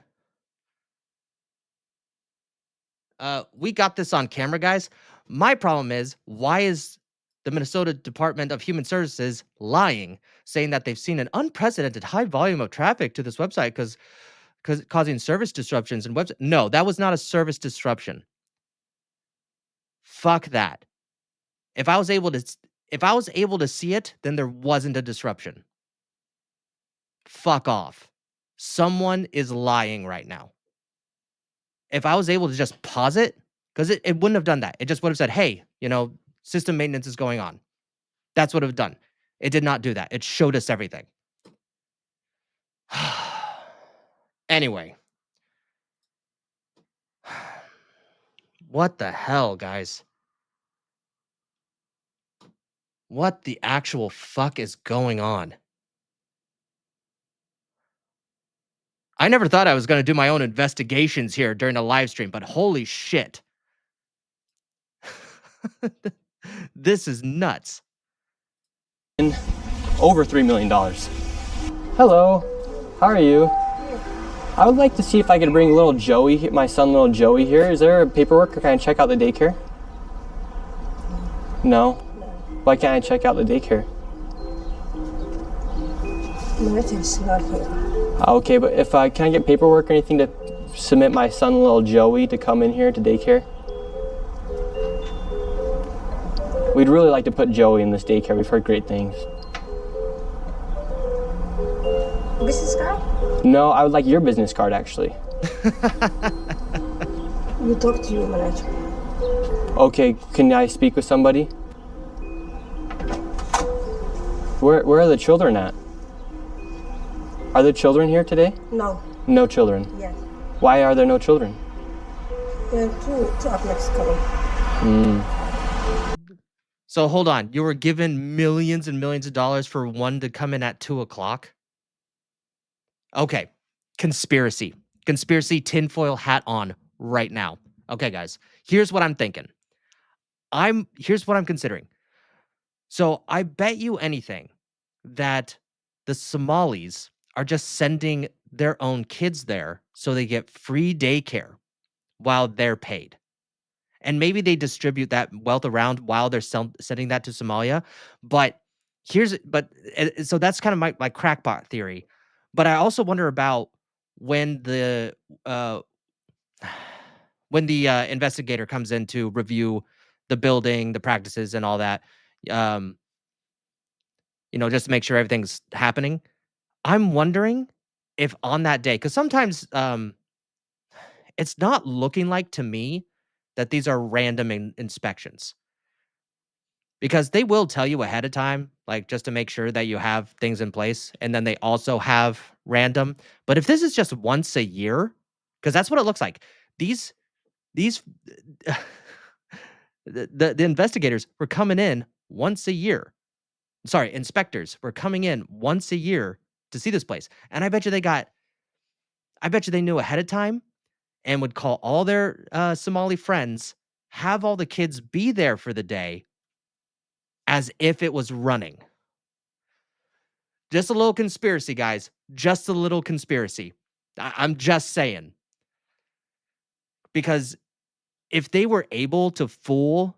camera, guys. My problem is, why is the Minnesota Department of Human Services lying, saying that they've seen an unprecedented high volume of traffic to this website causing service disruptions and website. No, that was not a service disruption. Fuck that. If I was able to see it, then there wasn't a disruption. Fuck off. Someone is lying right now. If I was able to just pause it, because it wouldn't have done that. It just would have said, hey, system maintenance is going on. That's what it would have done. It did not do that. It showed us everything. Anyway. What the hell, guys? What the actual fuck is going on? I never thought I was going to do my own investigations here during a live stream, but holy shit. This is nuts. Over $3 million. Hello, how are you? I would like to see if I could bring little Joey, my son little Joey here. Is there paperwork or can I check out the daycare? No? Why can't I check out the daycare? No, it's not here. Okay, but if can I get paperwork or anything to submit my son little Joey to come in here to daycare? We'd really like to put Joey in this daycare. We've heard great things. Business card? No, I would like your business card actually. You talk to your manager. Okay, can I speak with somebody? Where are the children at? Are there children here today? No. No children? Yes. Why are there no children? There are two up next coming. So hold on. You were given millions and millions of dollars for one to come in at 2:00? Okay. Conspiracy. Conspiracy tinfoil hat on right now. Okay, guys. Here's what I'm thinking. Here's what I'm considering. So I bet you anything that the Somalis are just sending their own kids there so they get free daycare while they're paid. And maybe they distribute that wealth around while they're sending that to Somalia. So that's kind of my crackpot theory. But I also wonder about when the investigator comes in to review the building, the practices, and all that, just to make sure everything's happening. I'm wondering if on that day, because sometimes it's not looking like to me that these are random inspections. Because they will tell you ahead of time, like just to make sure that you have things in place. And then they also have random. But if this is just once a year, because that's what it looks like. The investigators were coming in once a year. Sorry, inspectors were coming in once a year to see this place. And I bet you they knew ahead of time and would call all their Somali friends, have all the kids be there for the day as if it was running. Just a little conspiracy, guys. Just a little conspiracy. I'm just saying. Because if they were able to fool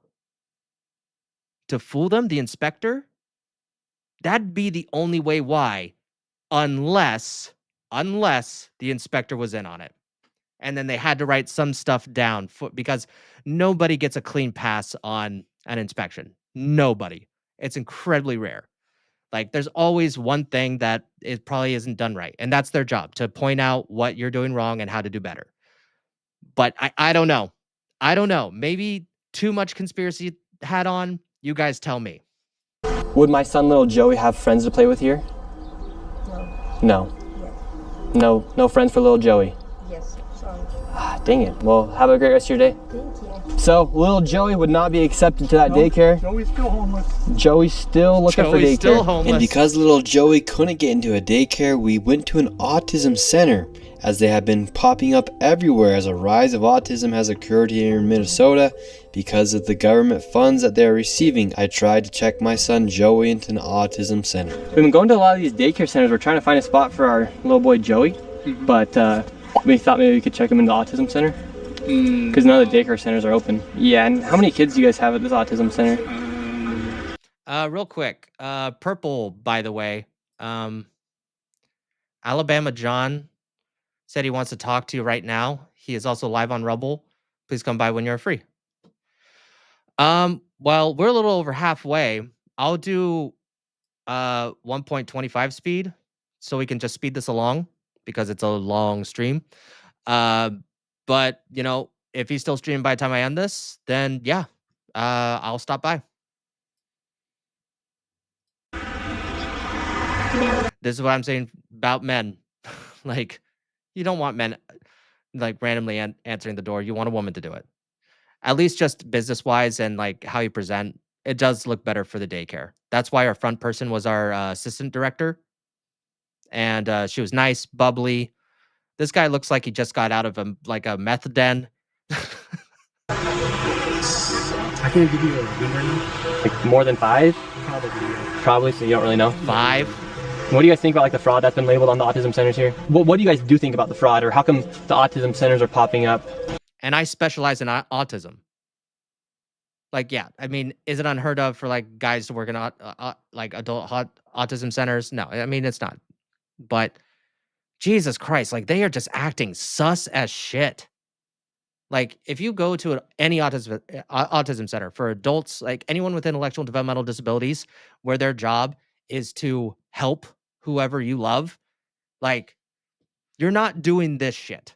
them, the inspector, that'd be the only way why, unless the inspector was in on it. And then they had to write some stuff down because nobody gets a clean pass on an inspection. Nobody. It's incredibly rare. Like, there's always one thing that it probably isn't done right. And that's their job, to point out what you're doing wrong and how to do better. But I don't know. I don't know. Maybe too much conspiracy hat on. You guys tell me. Would my son little Joey have friends to play with here? No. No. Yes. No friends for little Joey. Yes. Sorry. Dang it. Well, have a great rest of your day. Thank you. So, little Joey would not be accepted to that daycare. Joey's still homeless. Joey's still looking for daycare. Still homeless. And because little Joey couldn't get into a daycare, we went to an autism center, as they have been popping up everywhere as a rise of autism has occurred here in Minnesota because of the government funds that they are receiving. I tried to check my son Joey into an autism center. We've been going to a lot of these daycare centers. We're trying to find a spot for our little boy Joey, but we thought maybe we could check him in the autism center. Because none of the daycare centers are open. Yeah, and how many kids do you guys have at this autism center? Real quick. Purple, by the way. Alabama John Said he wants to talk to you right now. He is also live on Rumble. Please come by when you're free. Well, we're a little over halfway. I'll do 1.25 speed so we can just speed this along because it's a long stream. But you know, if he's still streaming by the time I end this, then yeah, I'll stop by. This is what I'm saying about men. Like, you don't want men like randomly answering the door. You want a woman to do it. At least just business wise and like how you present. It does look better for the daycare. That's why our front person was our assistant director. And she was nice, bubbly. This guy looks like he just got out of a meth den. I can't give you a number now. Like more than 5? Probably, so you don't really know. 5. What do you guys think about like the fraud that's been labeled on the autism centers here? What do you guys do think about the fraud, or how come the autism centers are popping up? And I specialize in autism. Like, yeah, I mean, is it unheard of for like guys to work in like adult autism centers? No, I mean, it's not. But Jesus Christ, like they are just acting sus as shit. Like if you go to any autism center for adults, like anyone with intellectual and developmental disabilities, where their job is to help whoever you love, like you're not doing this shit.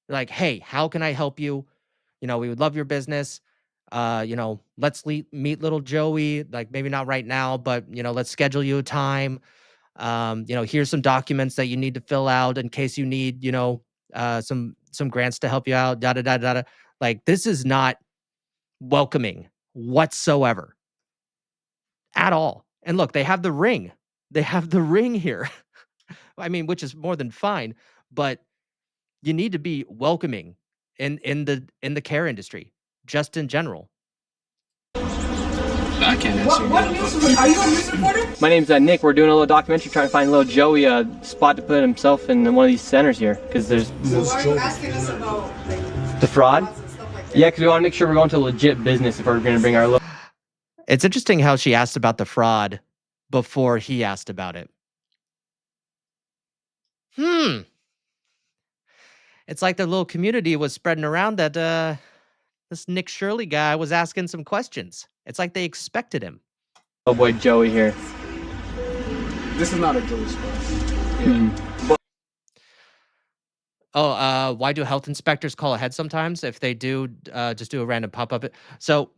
Like, hey, how can I help you? You know, we would love your business. You know, let's meet little Joey. Like maybe not right now, but you know, let's schedule you a time. You know, here's some documents that you need to fill out in case you need, you know, some grants to help you out. Da da da da da. Like this is not welcoming whatsoever, at all. And look, they have the ring. They have the ring here. I mean, which is more than fine, but you need to be welcoming in the care industry, just in general. I can't answer. What news? Are you a news reporter? My name's Nick. We're doing a little documentary trying to find little Joey a spot to put himself in one of these centers here, because there's. So why are you asking us about like, the fraud? Like yeah, because we want to make sure we're going to legit business if we're going to bring our little. It's interesting how she asked about the fraud before he asked about it. It's like the little community was spreading around that this Nick Shirley guy was asking some questions. It's like they expected him. Oh boy, Joey here. This is not a Joey spot. Oh, why do health inspectors call ahead sometimes? If they do, just do a random pop-up. So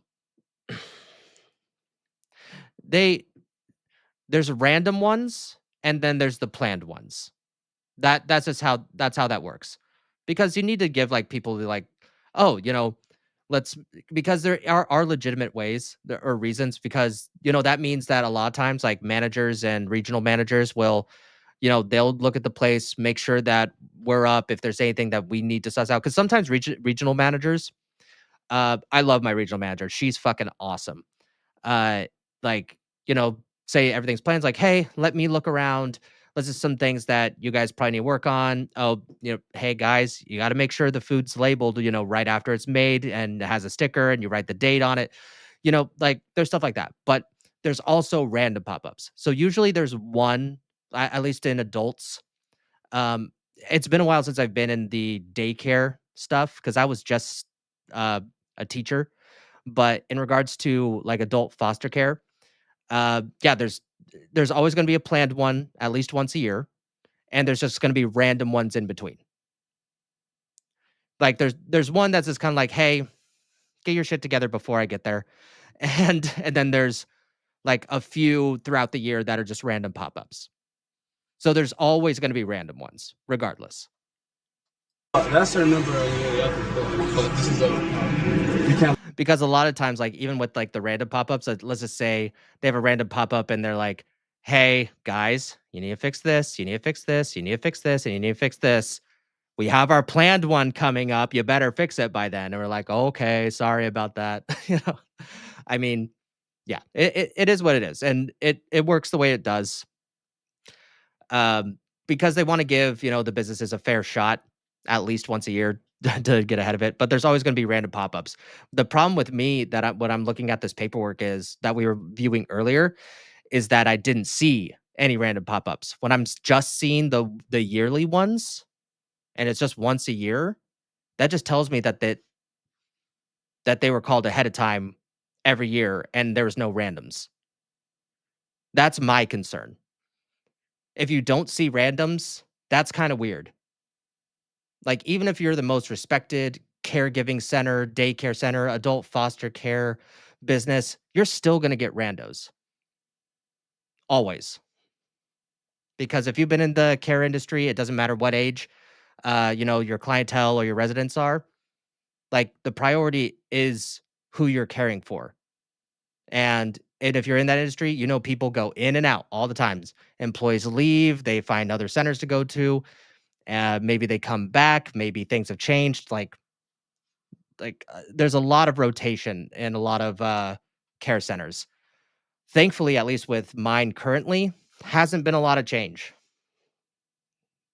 there's random ones and then there's the planned ones. That's just how that works. Because you need to give like people like, oh, you know, because there are legitimate ways or reasons, because, you know, that means that a lot of times like managers and regional managers will, you know, they'll look at the place, make sure that we're up if there's anything that we need to suss out. Because sometimes regional managers, I love my regional manager. She's fucking awesome. Like, you know, say everything's planned, like, hey, let me look around. Let's just some things that you guys probably need to work on. Oh, you know, hey guys, you got to make sure the food's labeled, you know, right after it's made and it has a sticker and you write the date on it. You know, like there's stuff like that. But there's also random pop-ups. So usually there's one, at least in adults. It's been a while since I've been in the daycare stuff because I was just a teacher. But in regards to like adult foster care, yeah, there's always going to be a planned one at least once a year, and there's just going to be random ones in between. Like there's one that's just kind of like, hey, get your shit together before I get there, and then there's like a few throughout the year that are just random pop-ups. So there's always going to be random ones, regardless. That's their number, but this is you can't. Because a lot of times, like even with like the random pop-ups, let's just say they have a random pop-up and they're like, hey guys, you need to fix this, you need to fix this, you need to fix this, and you need to fix this. We have our planned one coming up. You better fix it by then. And we're like, okay, sorry about that. You know, I mean, yeah, it is what it is. And it works the way it does. Because they want to give, you know, the businesses a fair shot at least once a year to get ahead of it. But there's always going to be random pop-ups. The problem with me when I'm looking at this paperwork is that we were viewing earlier is that I didn't see any random pop-ups. When I'm just seeing the yearly ones, and it's just once a year, that just tells me that they were called ahead of time every year and there was no randoms. That's my concern. If you don't see randoms, that's kind of weird. Like, even if you're the most respected caregiving center, daycare center, adult foster care business, you're still going to get randos. Always. Because if you've been in the care industry, it doesn't matter what age, your clientele or your residents are, like, the priority is who you're caring for. And if you're in that industry, people go in and out all the times. Employees leave, they find other centers to go to. Maybe they come back. Maybe things have changed. There's a lot of rotation in a lot of care centers. Thankfully, at least with mine currently, hasn't been a lot of change.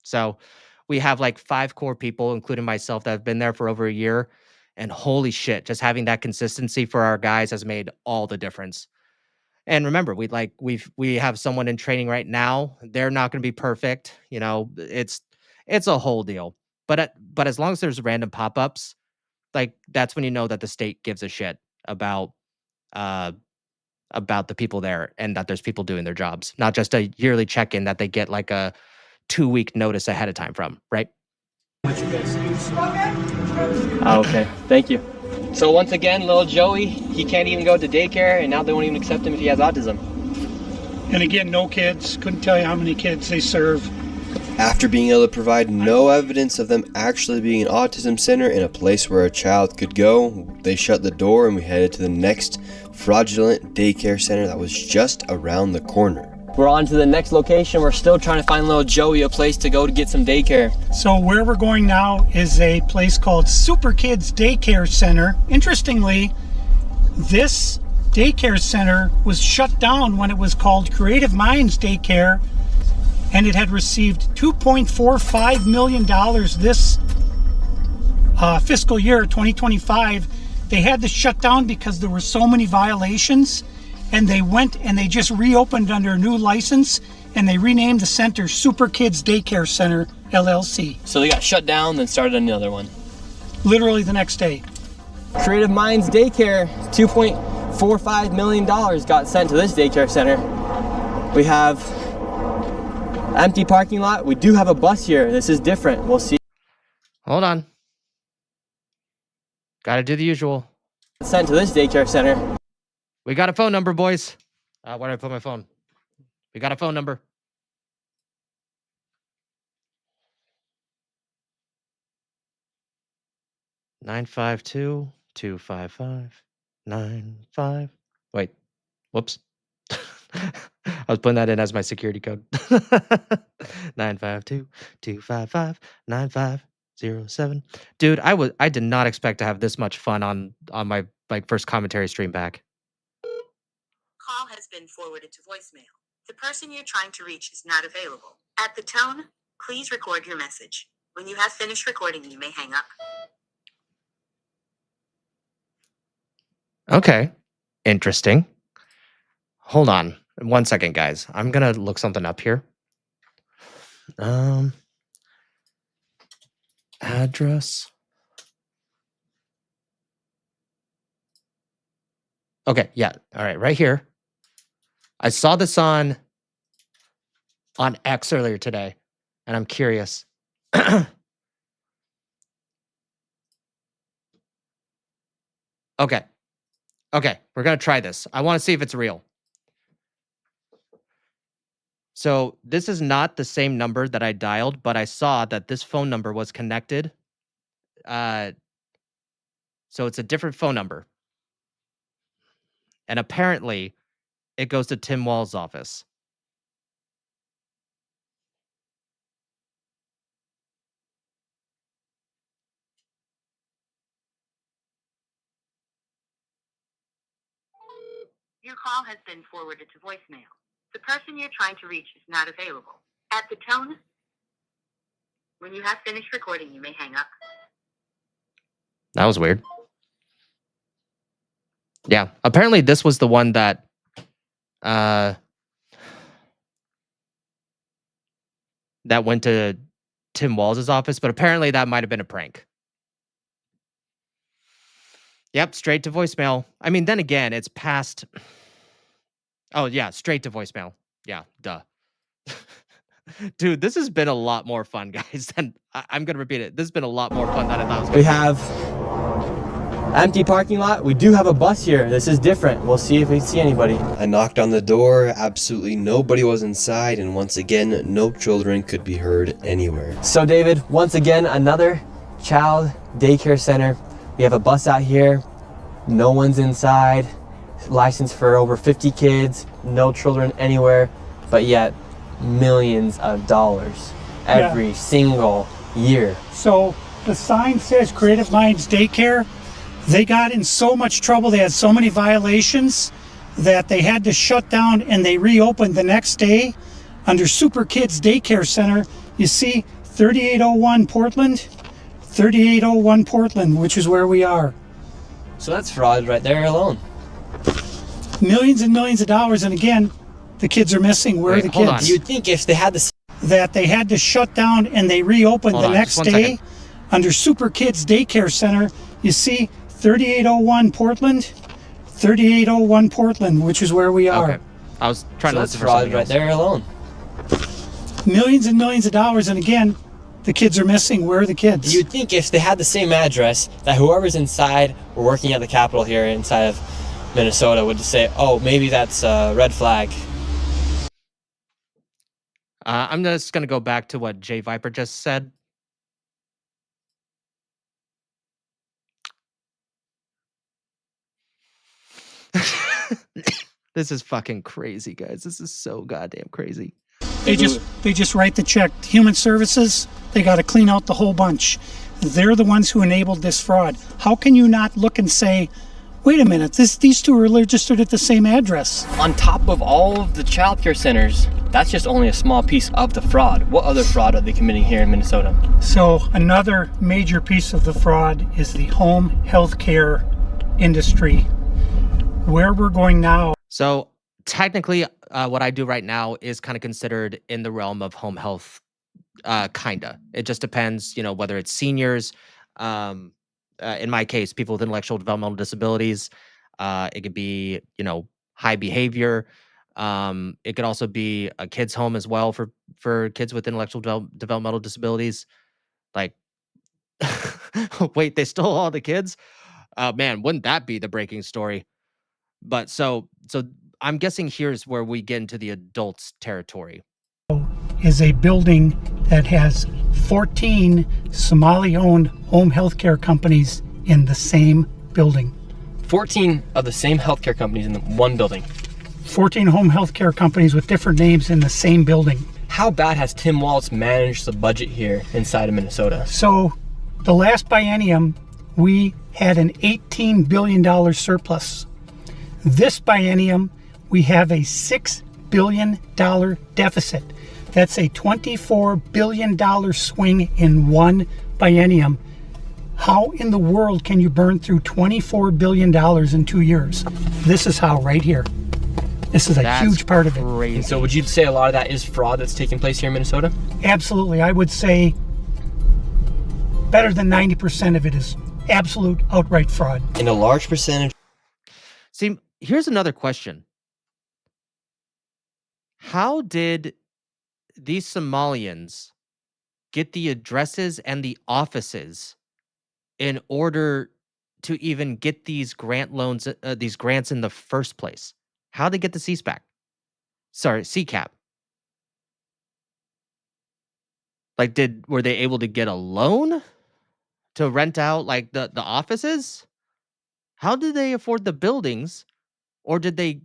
So we have like 5 core people, including myself, that have been there for over a year. And holy shit, just having that consistency for our guys has made all the difference. And remember, we have someone in training right now. They're not going to be perfect. It's a whole deal. But as long as there's random pop-ups, like, that's when you know that the state gives a shit about the people there and that there's people doing their jobs, not just a yearly check-in that they get like a 2-week notice ahead of time from, right? Okay, thank you. So once again, little Joey, he can't even go to daycare, and now they won't even accept him if he has autism. And again, no kids. Couldn't tell you how many kids they serve. After being able to provide no evidence of them actually being an autism center and a place where a child could go, they shut the door and we headed to the next fraudulent daycare center that was just around the corner. We're on to the next location. We're still trying to find little Joey a place to go to get some daycare. So where we're going now is a place called Super Kids Daycare Center. Interestingly, this daycare center was shut down when it was called Creative Minds Daycare, and it had received $2.45 million this fiscal year, 2025. They had to shut down because there were so many violations, and they went and they just reopened under a new license, and they renamed the center Super Kids Daycare Center, LLC. So they got shut down, then started another one. Literally the next day. Creative Minds Daycare, $2.45 million got sent to this daycare center. We have empty parking lot. We do have a bus here. This is different. We'll see. Hold on. Gotta do the usual. Sent to this daycare center. We got a phone number, boys. Where did I put my phone? We got a phone number. Nine 255-95. Wait. Whoops. I was putting that in as my security code. 952-255-9507. Dude, I did not expect to have this much fun on my first commentary stream back. Call has been forwarded to voicemail. The person you're trying to reach is not available. At the tone, please record your message. When you have finished recording, you may hang up. Okay. Interesting. Hold on. 1 second, guys. I'm going to look something up here. Address. Okay, yeah. All right, right here. I saw this on X earlier today, and I'm curious. Okay, we're going to try this. I want to see if it's real. So this is not the same number that I dialed, but I saw that this phone number was connected. So it's a different phone number. And apparently, it goes to Tim Walz's office. Your call has been forwarded to voicemail. The person you're trying to reach is not available. At the tone, when you have finished recording, you may hang up. That was weird. Yeah, apparently this was the one that that went to Tim Walz's office, but apparently that might have been a prank. Yep, straight to voicemail. I mean, then again, it's past. Oh, yeah, straight to voicemail. Yeah, duh. Dude, this has been a lot more fun, guys. Than I'm going to repeat it. This has been a lot more fun than I thought it was going to be. We have empty parking lot. We do have a bus here. This is different. We'll see if we see anybody. I knocked on the door, absolutely nobody was inside, and once again, no children could be heard anywhere. So David, once again, another child daycare center. We have a bus out here. No one's inside. Licensed for over 50 kids. No children anywhere. But yet, millions of dollars every single year. So the sign says Creative Minds Daycare. They got in so much trouble, they had so many violations that they had to shut down, and they reopened the next day under Super Kids Daycare Center. You see 3801 Portland, 3801 Portland, which is where we are. So that's fraud right there alone. Millions and millions of dollars, and again, the kids are missing. Where are the hold kids? on. You'd think if they had the That they had to shut down, and they reopened Hold the on, next just one day second. under Super Kids Daycare Center. You see 3801 Portland, 3801 Portland, which is where we are. Okay. I was trying so to that's listen for fraud something right else. there alone. Millions and millions of dollars, and again, the kids are missing. Where are the kids? You'd think if they had the same address, that whoever's inside or working at the Capitol here inside of Minnesota would just say, oh, maybe that's a red flag. I'm just going to go back to what Jay Viper just said. This is fucking crazy, guys. This is so goddamn crazy. They just write the check. Human Services, they got to clean out the whole bunch. They're the ones who enabled this fraud. How can you not look and say, wait a minute, these two are registered at the same address? On top of all of the childcare centers, that's just only a small piece of the fraud. What other fraud are they committing here in Minnesota? So another major piece of the fraud is the home health care industry. Where we're going now. So technically, what I do right now is kind of considered in the realm of home health, kinda. It just depends, whether it's seniors, in my case, people with intellectual developmental disabilities. It could be, high behavior. It could also be a kids' home as well for kids with intellectual developmental disabilities. Like, wait, they stole all the kids? Man, wouldn't that be the breaking story? But so I'm guessing here's where we get into the adults territory. Is a building that has 14 Somali-owned home healthcare companies in the same building. 14 of the same healthcare companies in one building. 14 home healthcare companies with different names in the same building. How bad has Tim Walz managed the budget here inside of Minnesota? So the last biennium, we had an $18 billion surplus. This biennium, we have a $6 billion deficit. That's a $24 billion swing in one biennium. How in the world can you burn through $24 billion in 2 years? This is how, right here. This is a huge part of it. And so would you say a lot of that is fraud that's taking place here in Minnesota? Absolutely. I would say better than 90% of it is absolute outright fraud. And a large percentage. See, here's another question. How did these Somalians get the addresses and the offices in order to even get these grant loans, these grants in the first place? How'd they get the CCAP? Like, were they able to get a loan to rent out like the offices? How did they afford the buildings? Or did they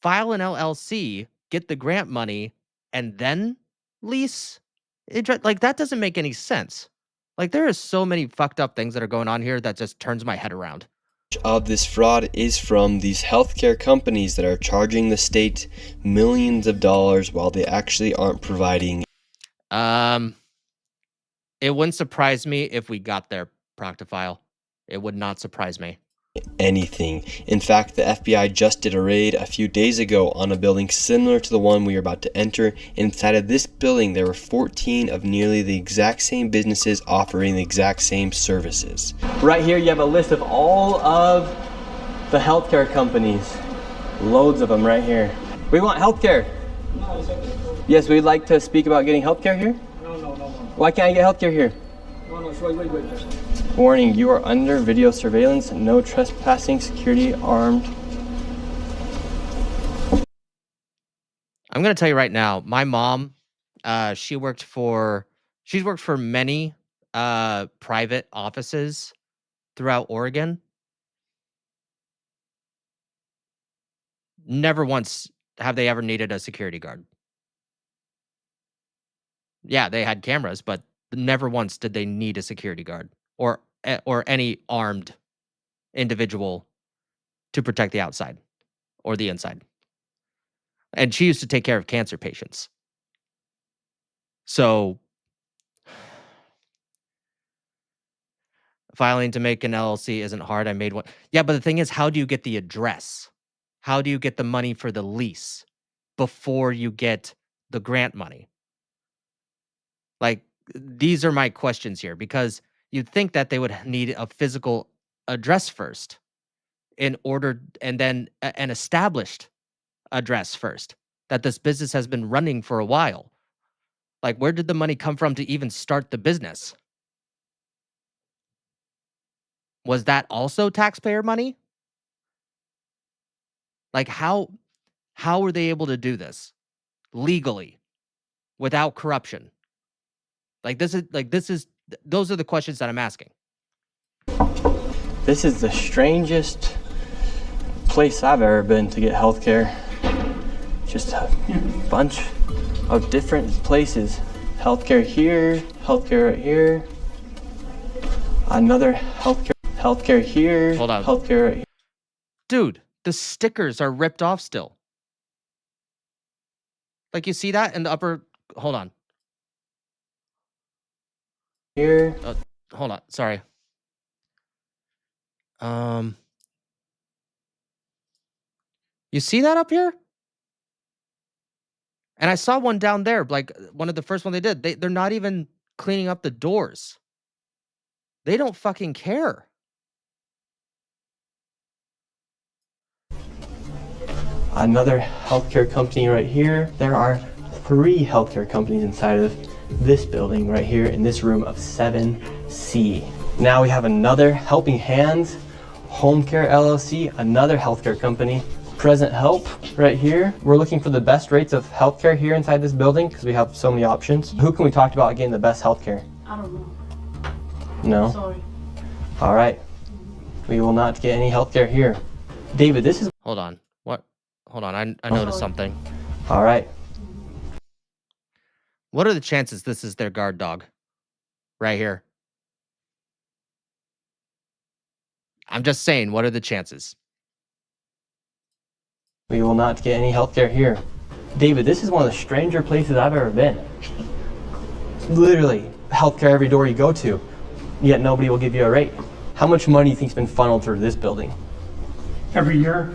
file an LLC, get the grant money, and then lease? Like, that doesn't make any sense. Like, there are so many fucked up things that are going on here that just turns my head around. Of this fraud is from these healthcare companies that are charging the state millions of dollars while they actually aren't providing. It wouldn't surprise me if we got their Proctofile. It would not surprise me. anything. In fact, the FBI just did a raid a few days ago on a building similar to the one we are about to enter. Inside of this building, there were 14 of nearly the exact same businesses offering the exact same services. Right here, you have a list of all of the healthcare companies. Loads of them right here. We want healthcare. Yes, we'd like to speak about getting healthcare here. No. Why can't I get healthcare here? Wait. Warning, you are under video surveillance. No trespassing, security, armed. I'm going to tell you right now, my mom, she's worked for many private offices throughout Oregon. Never once have they ever needed a security guard. Yeah, they had cameras, but never once did they need a security guard or any armed individual to protect the outside or the inside. And she used to take care of cancer patients. So filing to make an LLC isn't hard. I made one. Yeah, but the thing is, how do you get the address? How do you get the money for the lease before you get the grant money? Like, these are my questions here, because you'd think that they would need a physical address first in order, and then an established address first, that this business has been running for a while. Like, where did the money come from to even start the business? Was that also taxpayer money? Like, how were they able to do this legally without corruption? Those are the questions that I'm asking. This is the strangest place I've ever been to get healthcare. Just a bunch of different places. Healthcare here, healthcare right here. Another healthcare here. Hold on. Healthcare right here. Dude, the stickers are ripped off still. Like, you see that in the upper, hold on. Here. Hold on, sorry. You see that up here? And I saw one down there, like one of the first one they did. They're not even cleaning up the doors. They don't fucking care. Another healthcare company right here. There are 3 healthcare companies inside of this building right here in this room of 7C. Now we have another Helping Hands Home Care LLC, another healthcare company. Present Help right here. We're looking for the best rates of healthcare here inside this building because we have so many options. Who can we talk about getting the best healthcare? I don't know. No? Sorry. All right. We will not get any healthcare here. David, this is... Hold on. What? Hold on. I noticed something. All right. What are the chances this is their guard dog? Right here. I'm just saying, what are the chances? We will not get any healthcare here. David, this is one of the stranger places I've ever been. Literally, healthcare every door you go to, yet nobody will give you a rate. How much money do you think's been funneled through this building? Every year,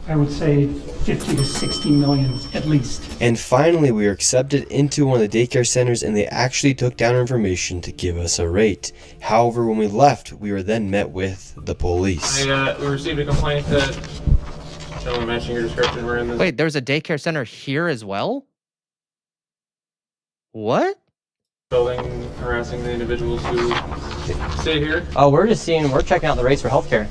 I would say 50 to 60 million at least. And finally, we were accepted into one of the daycare centers, and they actually took down our information to give us a rate. However, when we left, we were then met with the police. We received a complaint that gentleman matching your description were in this. Wait, there's a daycare center here as well? What? Building, harassing the individuals who stay here. Oh, we're checking out the rates for healthcare.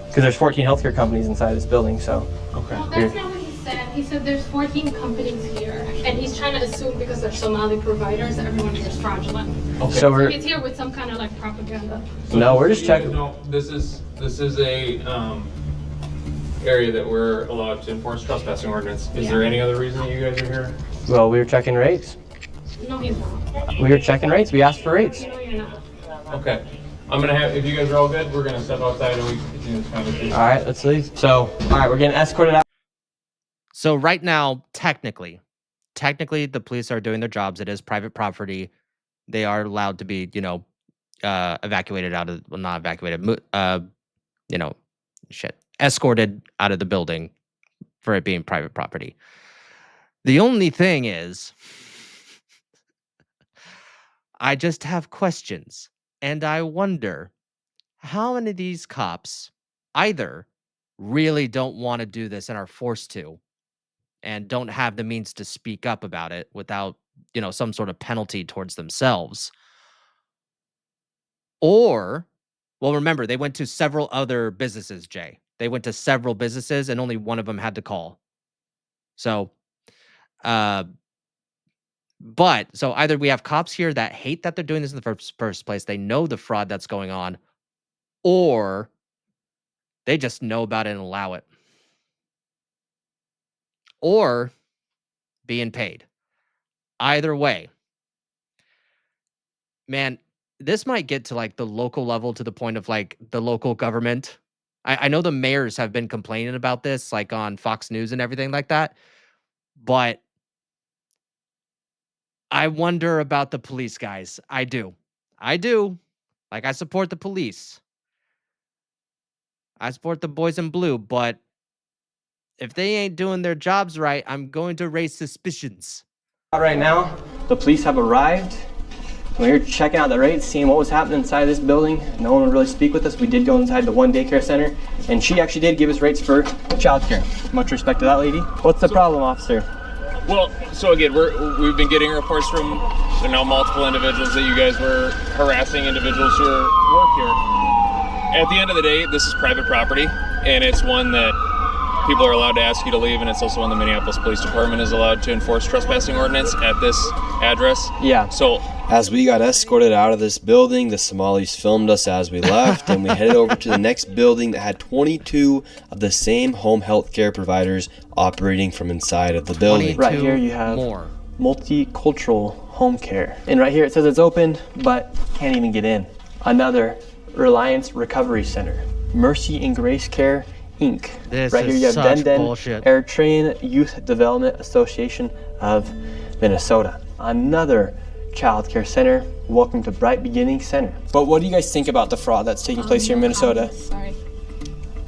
Because there's 14 healthcare companies inside this building, so. Okay. Well, that's not what he said. He said there's 14 companies here, and he's trying to assume because they're Somali providers that everyone here is fraudulent. Okay. So He's here with some kind of like propaganda. No, we're just checking. No, this is a area that we're allowed to enforce trespassing ordinance. Is there any other reason that you guys are here? Well, we were checking rates. No, he's not. We were checking rates. We asked for rates. No, you're not. Okay. I'm gonna have, if you guys are all good, we're gonna step outside and we can continue this conversation. All right, let's leave. So, all right, we're getting escorted out. So right now, technically, the police are doing their jobs. It is private property. They are allowed to be, evacuated out of, well, not evacuated, escorted out of the building for it being private property. The only thing is, I just have questions, and I wonder how many of these cops either really don't want to do this and are forced to, and don't have the means to speak up about it without, some sort of penalty towards themselves. Or, well, remember, they went to several other businesses, Jay. They went to several businesses and only one of them had to call. So, so either we have cops here that hate that they're doing this in the first place, they know the fraud that's going on, or they just know about it and allow it. Or being paid. Either way, man, this might get to like the local level, to the point of like the local government. I know the mayors have been complaining about this, like on Fox News and everything like that. But I wonder about the police guys. I do. Like, I support the police. I support the boys in blue, but if they ain't doing their jobs right, I'm going to raise suspicions. Right now, the police have arrived. We're here checking out the rates, seeing what was happening inside this building. No one would really speak with us. We did go inside the one daycare center, and she actually did give us rates for childcare. Much respect to that lady. What's the problem, officer? Well, so again, we've been getting reports from multiple individuals that you guys were harassing individuals who work here. At the end of the day, this is private property, and it's one that people are allowed to ask you to leave, and it's also one the Minneapolis Police Department is allowed to enforce trespassing ordinance at this address. Yeah. So as we got escorted out of this building, the Somalis filmed us as we left, and we headed over to the next building that had 22 of the same home health care providers operating from inside of the building. Right here you have more multicultural home care. And right here it says it's open, but can't even get in. Another Reliance Recovery Center. Mercy and Grace Care, Inc. Right here you have Den Eritrean Youth Development Association of Minnesota. Another child care center. Welcome to Bright Beginning Center. But what do you guys think about the fraud that's taking place here in Minnesota? Sorry.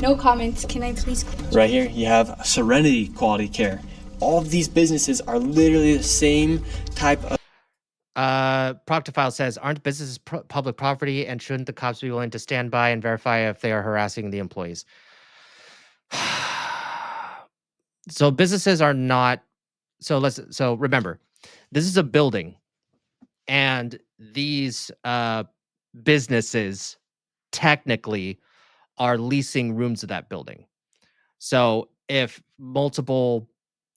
No comments. Can I please? Right here you have Serenity Quality Care. All of these businesses are literally the same type of... Proctofile says, aren't businesses public property, and shouldn't the cops be willing to stand by and verify if they are harassing the employees? So businesses are not. So remember, this is a building, and these businesses technically are leasing rooms of that building. So if multiple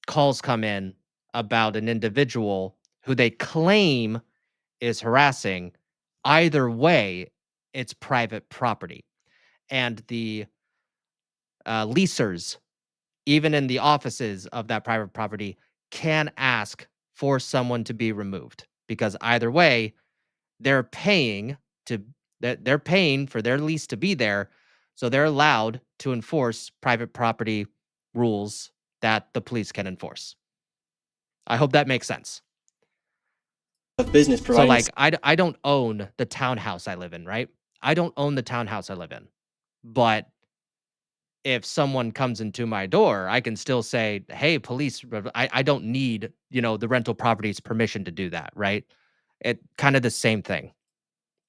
calls come in about an individual who they claim is harassing, either way, it's private property. And the leasers, even in the offices of that private property, can ask for someone to be removed, because either way, they're paying for their lease to be there, so they're allowed to enforce private property rules that the police can enforce. I hope that makes sense. Of business providing. So, like, I don't own the townhouse I live in, right? I don't own the townhouse I live in. But if someone comes into my door, I can still say, hey, police, I don't need, the rental property's permission to do that, right? It kind of the same thing.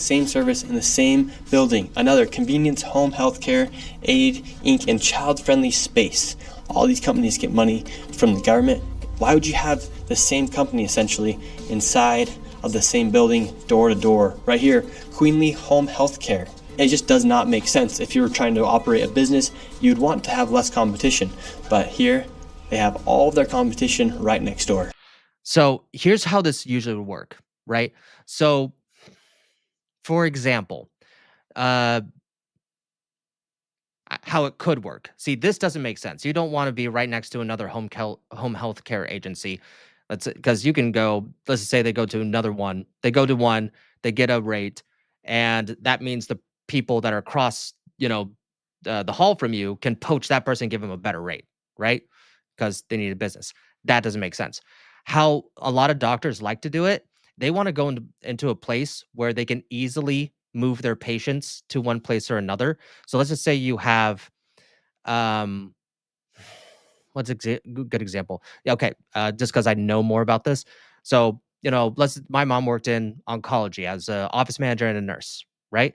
Same service in the same building. Another Convenience Home Healthcare, Aid, Inc., and Child Friendly Space. All these companies get money from the government. Why would you have the same company essentially inside of the same building, door to door? Right here, Queenly Home Healthcare. It just does not make sense. If you were trying to operate a business, you'd want to have less competition. But here, they have all of their competition right next door. So here's how this usually would work, right? So, for example, how it could work. See, this doesn't make sense. You don't want to be right next to another home health care agency. Because you can go, let's say they go to another one. They go to one, they get a rate, and that means the people that are across, the hall from you can poach that person and give them a better rate, right? Because they need a business. That doesn't make sense. How a lot of doctors like to do it, they want to go into a place where they can easily move their patients to one place or another. So let's just say you have, what's good example? Yeah, okay, just because I know more about this. So my mom worked in oncology as an office manager and a nurse, right?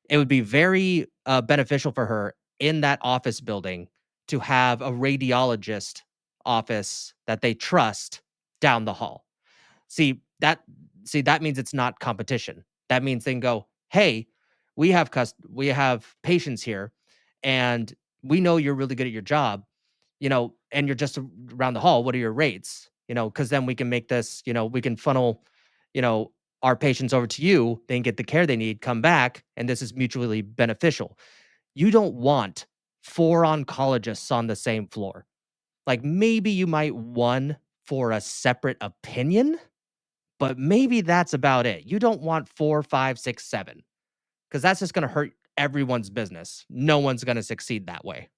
It would be very beneficial for her in that office building to have a radiologist office that they trust down the hall. See, that means it's not competition. That means they can go, "Hey, we have patients here, and we know you're really good at your job, and you're just around the hall. What are your rates? Because then we can make this, we can funnel, our patients over to you. They can get the care they need, come back, and this is mutually beneficial. You don't want 4 oncologists on the same floor. Like maybe you might one for a separate opinion, but maybe that's about it. You don't want 4, 5, 6, 7, because that's just going to hurt everyone's business. No one's going to succeed that way.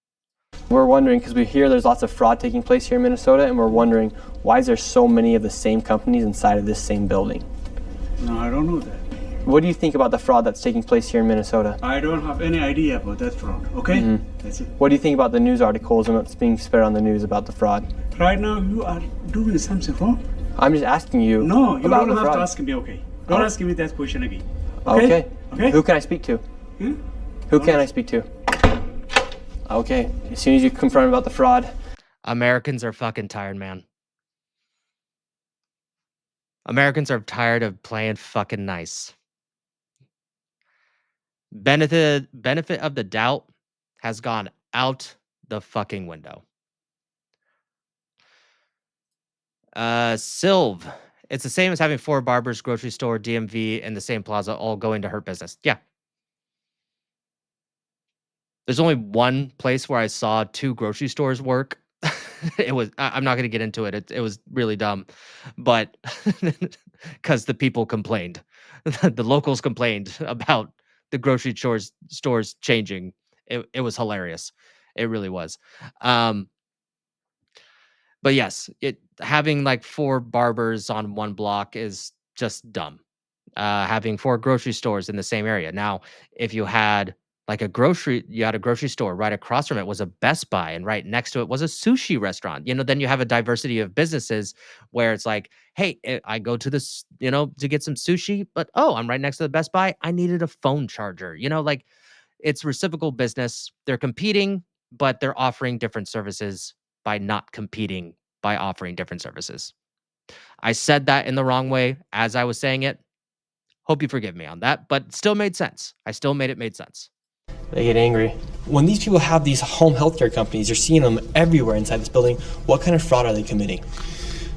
We're wondering, because we hear there's lots of fraud taking place here in Minnesota, and we're wondering, why is there so many of the same companies inside of this same building? No, I don't know that. What do you think about the fraud that's taking place here in Minnesota? I don't have any idea about that fraud, okay? That's it. What do you think about the news articles and what's being spread on the news about the fraud? Right now, you are doing something wrong. I'm just asking you. No, you about don't the have fraud. to ask me, okay? Don't ask me that question again. Okay. Okay? Who can I speak to? Who can I speak to? Okay. As soon as you confront about the fraud. Americans are fucking tired, man. Americans are tired of playing fucking nice. Benefit of the doubt has gone out the fucking window. Sylv. It's the same as having 4 barbers, grocery store, DMV, in the same plaza, all going to hurt business. Yeah. There's only one place where I saw 2 grocery stores work. I'm not going to get into it. It was really dumb, but because the people complained, the locals complained about the grocery stores changing. It was hilarious. It really was. But yes, having like 4 barbers on one block is just dumb. Having 4 grocery stores in the same area. Now, if you had a grocery store right across from it was a Best Buy, and right next to it was a sushi restaurant. Then you have a diversity of businesses where it's like, hey, I go to this, to get some sushi, but I'm right next to the Best Buy. I needed a phone charger. It's reciprocal business. They're competing, but they're offering different services by not competing, by offering different services. I said that in the wrong way as I was saying it. Hope you forgive me on that, but still made sense. I still made it made sense. They get angry. When these people have these home healthcare companies, you're seeing them everywhere inside this building. What kind of fraud are they committing?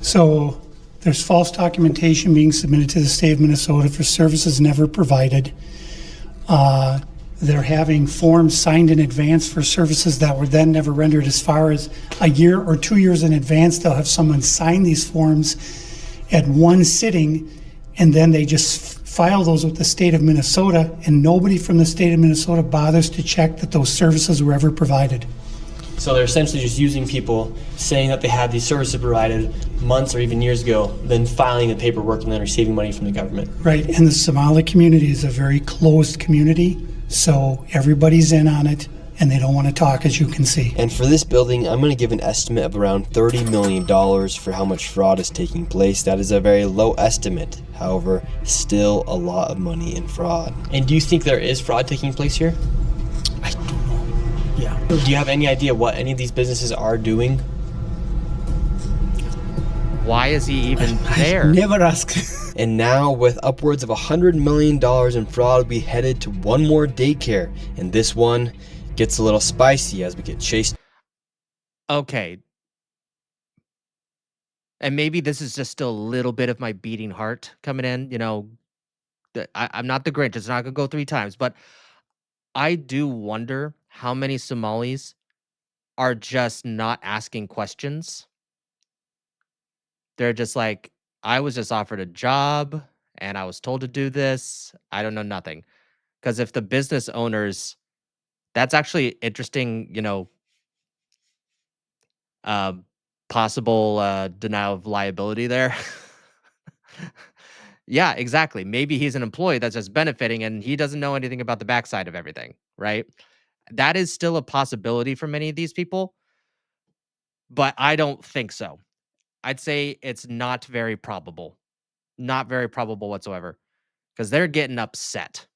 So there's false documentation being submitted to the state of Minnesota for services never provided. They're having forms signed in advance for services that were then never rendered. As far as a year or 2 years in advance, they'll have someone sign these forms at one sitting, and then they just file those with the state of Minnesota, and nobody from the state of Minnesota bothers to check that those services were ever provided. So they're essentially just using people, saying that they had these services provided months or even years ago, then filing the paperwork and then receiving money from the government. Right, and the Somali community is a very closed community, so everybody's in on it, and they don't want to talk, as you can see. And for this building, I'm going to give an estimate of around $30 million for how much fraud is taking place. That is a very low estimate. However, still a lot of money in fraud. And do you think there is fraud taking place here? I don't know. Yeah. Do you have any idea what any of these businesses are doing? Why is he even there? Never ask. And now, with upwards of $100 million in fraud, we headed to one more daycare. And this one gets a little spicy as we get chased. Okay. And maybe this is just still a little bit of my beating heart coming in. I'm not the Grinch. It's not going to go 3 times. But I do wonder how many Somalis are just not asking questions. They're just like, I was just offered a job and I was told to do this. I don't know nothing. Because if the business owners, that's actually interesting, possible denial of liability there. Yeah, exactly. Maybe he's an employee that's just benefiting and he doesn't know anything about the backside of everything, right? That is still a possibility for many of these people, but I don't think so. I'd say it's not very probable. Not very probable whatsoever, because they're getting upset.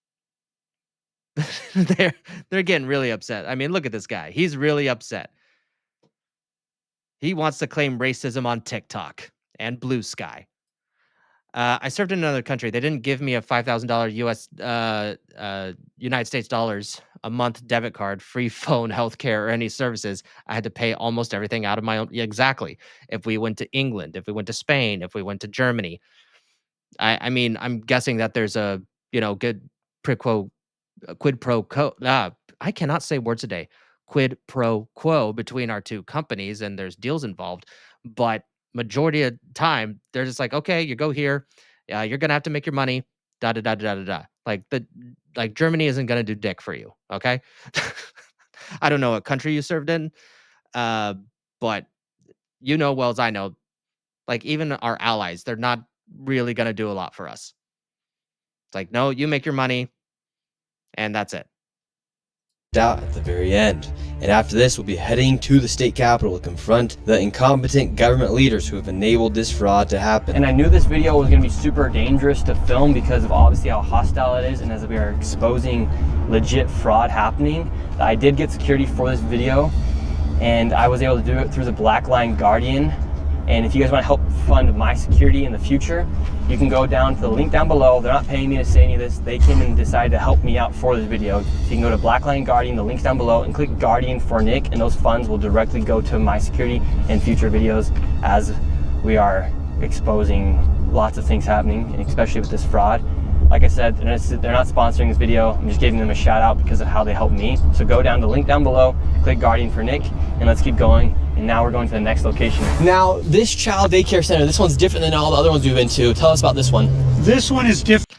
they're getting really upset. I mean, look at this guy. He's really upset. He wants to claim racism on TikTok and Blue Sky. I served in another country. They didn't give me a $5,000 US United States dollars a month debit card, free phone, healthcare, or any services. I had to pay almost everything out of my own. Yeah, exactly. If we went to England, if we went to Spain, if we went to Germany, I mean, I'm guessing that there's a good quid pro quo. I cannot say words today. Quid pro quo between our two companies, and there's deals involved. But majority of time, they're just like, okay, you go here, you're gonna have to make your money. Da da da da da da. Like Germany isn't gonna do dick for you. Okay. I don't know what country you served in, but well as I know, like even our allies, they're not really gonna do a lot for us. It's like, no, you make your money, and that's it. Out at the very end. And after this, we'll be heading to the state capitol to confront the incompetent government leaders who have enabled this fraud to happen. And I knew this video was going to be super dangerous to film because of obviously how hostile it is, and as we are exposing legit fraud happening. I did get security for this video, and I was able to do it through the Black Line Guardian. And if you guys want to help fund my security in the future, you can go down to the link down below. They're not paying me to say any of this. They came and decided to help me out for this video. So you can go to Black Line Guardian, the link's down below, and click Guardian for Nick, and those funds will directly go to my security and future videos as we are exposing lots of things happening, and especially with this fraud. Like I said, they're not sponsoring this video. I'm just giving them a shout out because of how they helped me. So go down to the link down below, click Guardian for Nick, and let's keep going. And now we're going to the next location. Now, this child daycare center, this one's different than all the other ones we've been to. Tell us about this one. This one is different.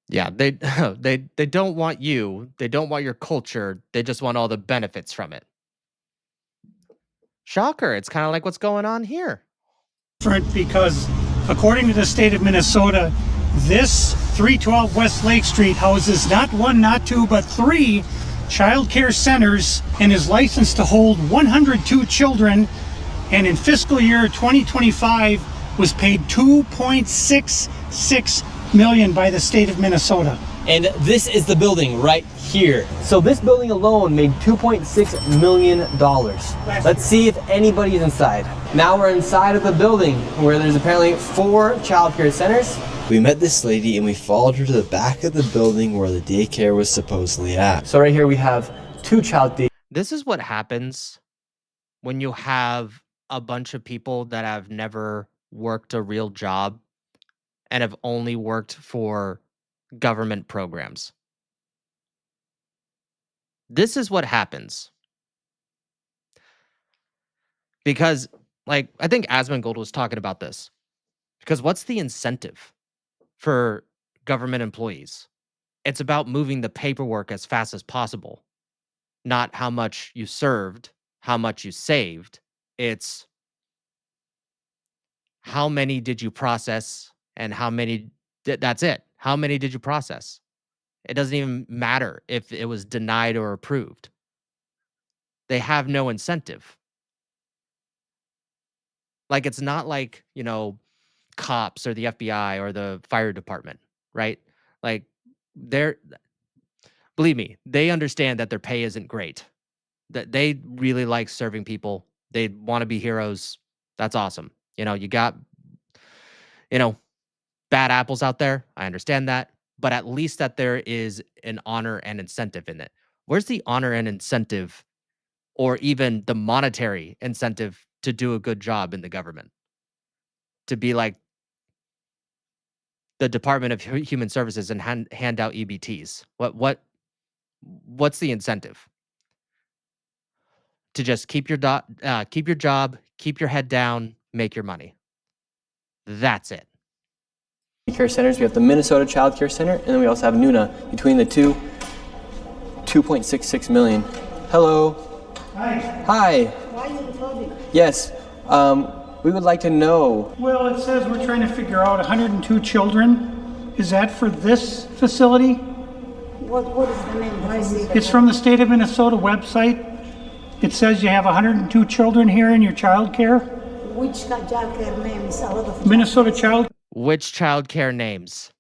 Yeah, they don't want you. They don't want your culture. They just want all the benefits from it. Shocker. It's kind of like what's going on here. Different because according to the state of Minnesota, this 312 West Lake Street houses not one, not two, but 3 child care centers and is licensed to hold 102 children, and in fiscal year 2025 was paid $2.66 million by the state of Minnesota. And this is the building right here. So this building alone made $2.6 million. Let's see if anybody is inside. Now we're inside of the building where there's apparently 4 child care centers. We met this lady and we followed her to the back of the building where the daycare was supposedly at. So right here we have 2 child daycare. This is what happens when you have a bunch of people that have never worked a real job and have only worked for government programs. This is what happens. Because, like, I think Asmongold was talking about this. Because what's the incentive for government employees? It's about moving the paperwork as fast as possible, not how much you served, how much you saved. It's how many did you process and how many, that's it. How many did you process? It doesn't even matter if it was denied or approved. They have no incentive. Like, it's not like, cops or the FBI or the fire department, right? Like, believe me, they understand that their pay isn't great. That they really like serving people. They want to be heroes. That's awesome. You got, bad apples out there. I understand that. But at least that there is an honor and incentive in it. Where's the honor and incentive, or even the monetary incentive to do a good job in the government? To be like the Department of Human Services and hand out EBTs. What's the incentive? To just keep your job, keep your head down, make your money. That's it. Care centers. We have the Minnesota Child Care Center, and then we also have Nuna. Between the two, $2.66 million. Hello. Hi. Hi. Why are you closing? Yes. we would like to know. Well, it says we're trying to figure out 102 children. Is that for this facility? What is the name? Why is it? It's from the state of Minnesota website. It says you have 102 children here in your child care. Which child care name is a lot of Minnesota child. Which child care names?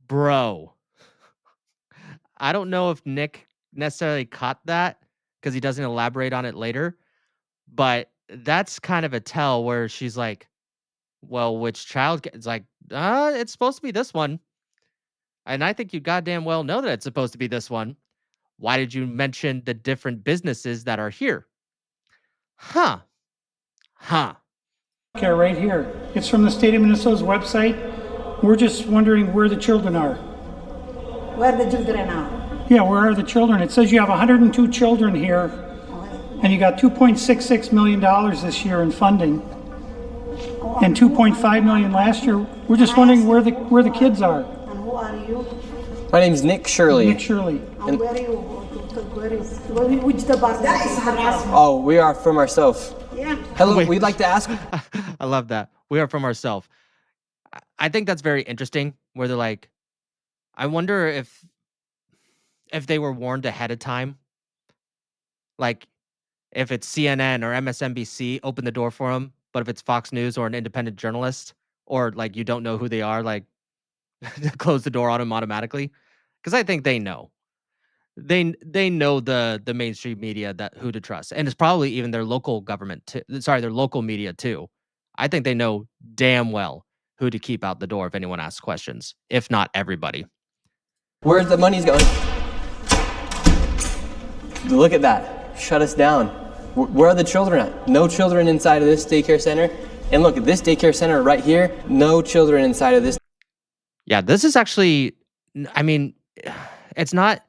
Bro. I don't know if Nick necessarily caught that because he doesn't elaborate on it later, but that's kind of a tell where she's like, well, which child? It's like, it's supposed to be this one. And I think you goddamn well know that it's supposed to be this one. Why did you mention the different businesses that are here? Huh. Care right here. It's from the state of Minnesota's website. We're just wondering where the children are. Where the children are? Yeah, where are the children? It says you have 102 children here, and you got $2.66 million this year in funding, and $2.5 million last year. We're just wondering where the kids are. And who are you? My name's Nick Shirley. Nick Shirley. And where are you? Which department? That is harassment. Oh, we are from ourselves. Yeah. Hello, Wait. we'd like to ask. I love that. We are from ourselves. I think that's very interesting where they're like, I wonder if they were warned ahead of time. Like if it's CNN or MSNBC, open the door for them. But if it's Fox News or an independent journalist or like you don't know who they are, like close the door on them automatically. Because I think they know. They know the mainstream media that who to trust. And it's probably even their local government too. Sorry, their local media too. I think they know damn well who to keep out the door if anyone asks questions, if not everybody. Where's the money's going? Look at that. Shut us down. Where are the children at? No children inside of this daycare center. And look at this daycare center right here. No children inside of this. Yeah, this is actually, I mean, it's not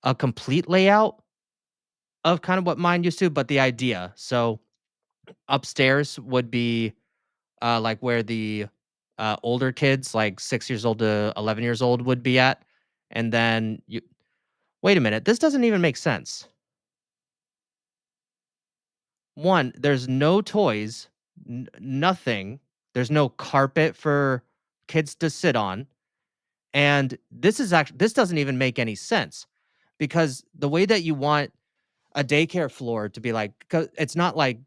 a complete layout of kind of what mine used to, but the idea. So upstairs would be like where the older kids, like 6 years old to 11 years old would be at. And then you, wait a minute, this doesn't even make sense. One, there's no toys, nothing. There's no carpet for kids to sit on. And this doesn't even make any sense because the way that you want a daycare floor to be like, 'cause it's not like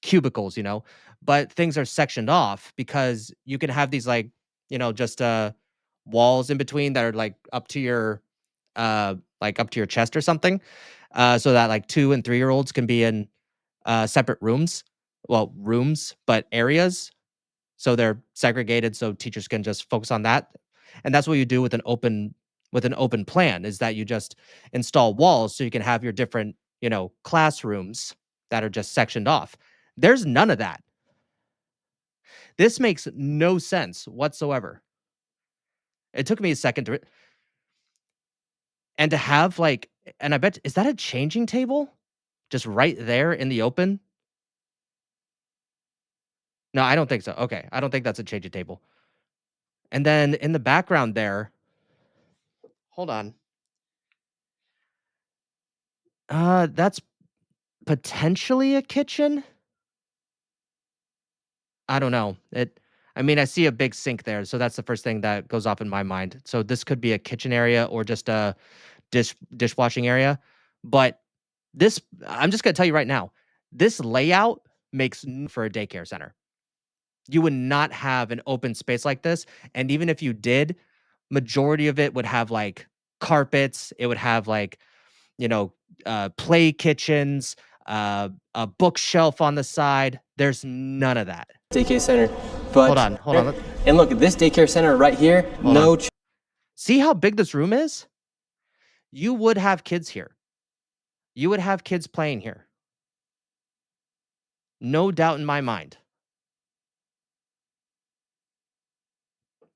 cubicles, you know, but things are sectioned off because you can have these like, you know, just walls in between that are like up to your chest or something, so that like 2 and 3 year olds can be in separate rooms, but areas, so they're segregated so teachers can just focus on that. And that's what you do with an open plan, is that you just install walls so you can have your different, you know, classrooms that are just sectioned off. There's none of that. This makes no sense whatsoever. It took me a second to, and to have like, and I bet, is that a changing table? Just right there in the open? No, I don't think so. Okay, I don't think that's a changing table. And then in the background there, hold on. That's potentially a kitchen. I don't know. I mean, I see a big sink there, so that's the first thing that goes off in my mind. So this could be a kitchen area or just a dishwashing area. But this, I'm just gonna tell you right now, this layout makes for a daycare center. You would not have an open space like this, and even if you did, majority of it would have like carpets. It would have like, you know, play kitchens, a bookshelf on the side. There's none of that. Daycare center. But hold on. And look at this daycare center right here. See how big this room is? You would have kids here. You would have kids playing here. No doubt in my mind.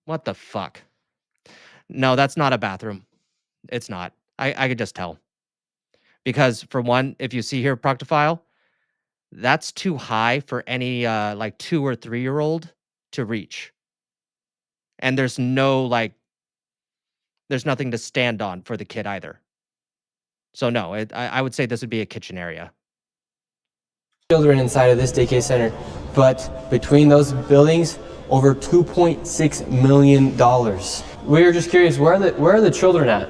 What the fuck? No, that's not a bathroom. It's not. I could just tell. Because for one, if you see here, Proctofile, that's too high for any like 2 or 3 year old to reach. And there's nothing to stand on for the kid either. So no, I would say this would be a kitchen area. Children inside of this daycare center. But between those buildings, over $2.6 million. We were just curious, where are the children at?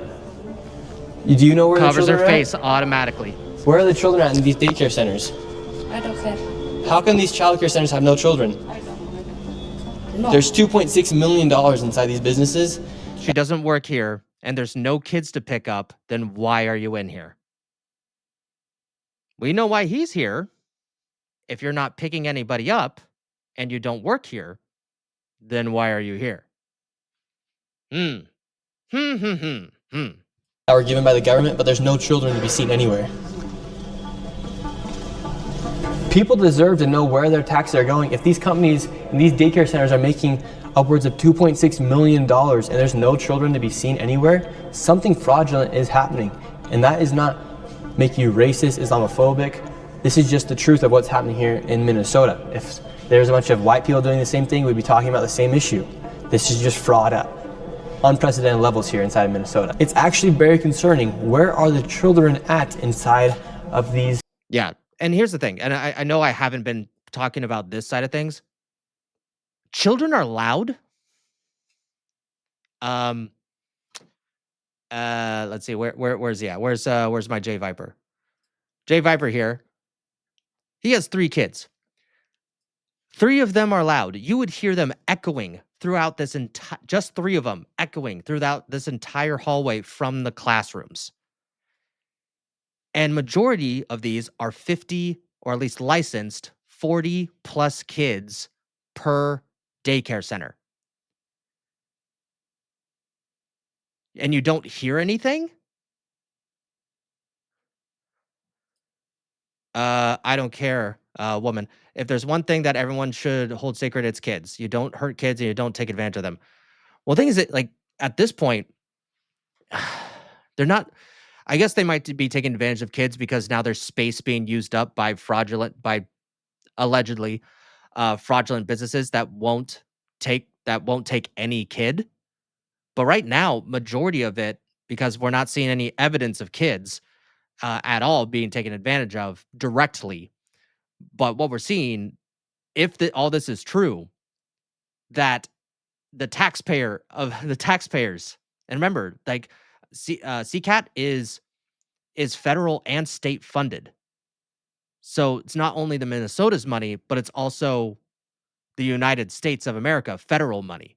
Do you know where Covers the children her are face at? automatically. Where are the children at in these daycare centers? I don't care. How come these childcare centers have no children? No. There's $2.6 million inside these businesses. She doesn't work here, and there's no kids to pick up, then why are you in here? We know why he's here. If you're not picking anybody up and you don't work here, then why are you here? That were given by the government, but there's no children to be seen anywhere. People deserve to know where their taxes are going. If these companies and these daycare centers are making upwards of $2.6 million and there's no children to be seen anywhere, something fraudulent is happening. And that is not make you racist, Islamophobic. This is just the truth of what's happening here in Minnesota. If there's a bunch of white people doing the same thing, we'd be talking about the same issue. This is just fraud at unprecedented levels here inside of Minnesota. It's actually very concerning. Where are the children at inside of these? Yeah, and here's the thing, and I know I haven't been talking about this side of things. Children are loud. Let's see, where's he at? Where's my J Viper? J Viper here. He has 3 kids. 3 of them are loud. You would hear them echoing throughout this just 3 of them echoing throughout this entire hallway from the classrooms. And majority of these are 50 or at least licensed 40 plus kids per daycare center. And you don't hear anything? I don't care, woman. If there's one thing that everyone should hold sacred, it's kids. You don't hurt kids and you don't take advantage of them. Well, the thing is that, like, at this point, they're not, I guess they might be taking advantage of kids because now there's space being used up by allegedly fraudulent businesses that won't take any kid. But right now, majority of it, because we're not seeing any evidence of kids at all being taken advantage of directly. But what we're seeing, if all this is true, that the taxpayers, and remember, like CCAT is federal and state funded. So it's not only the Minnesota's money, but it's also the United States of America federal money.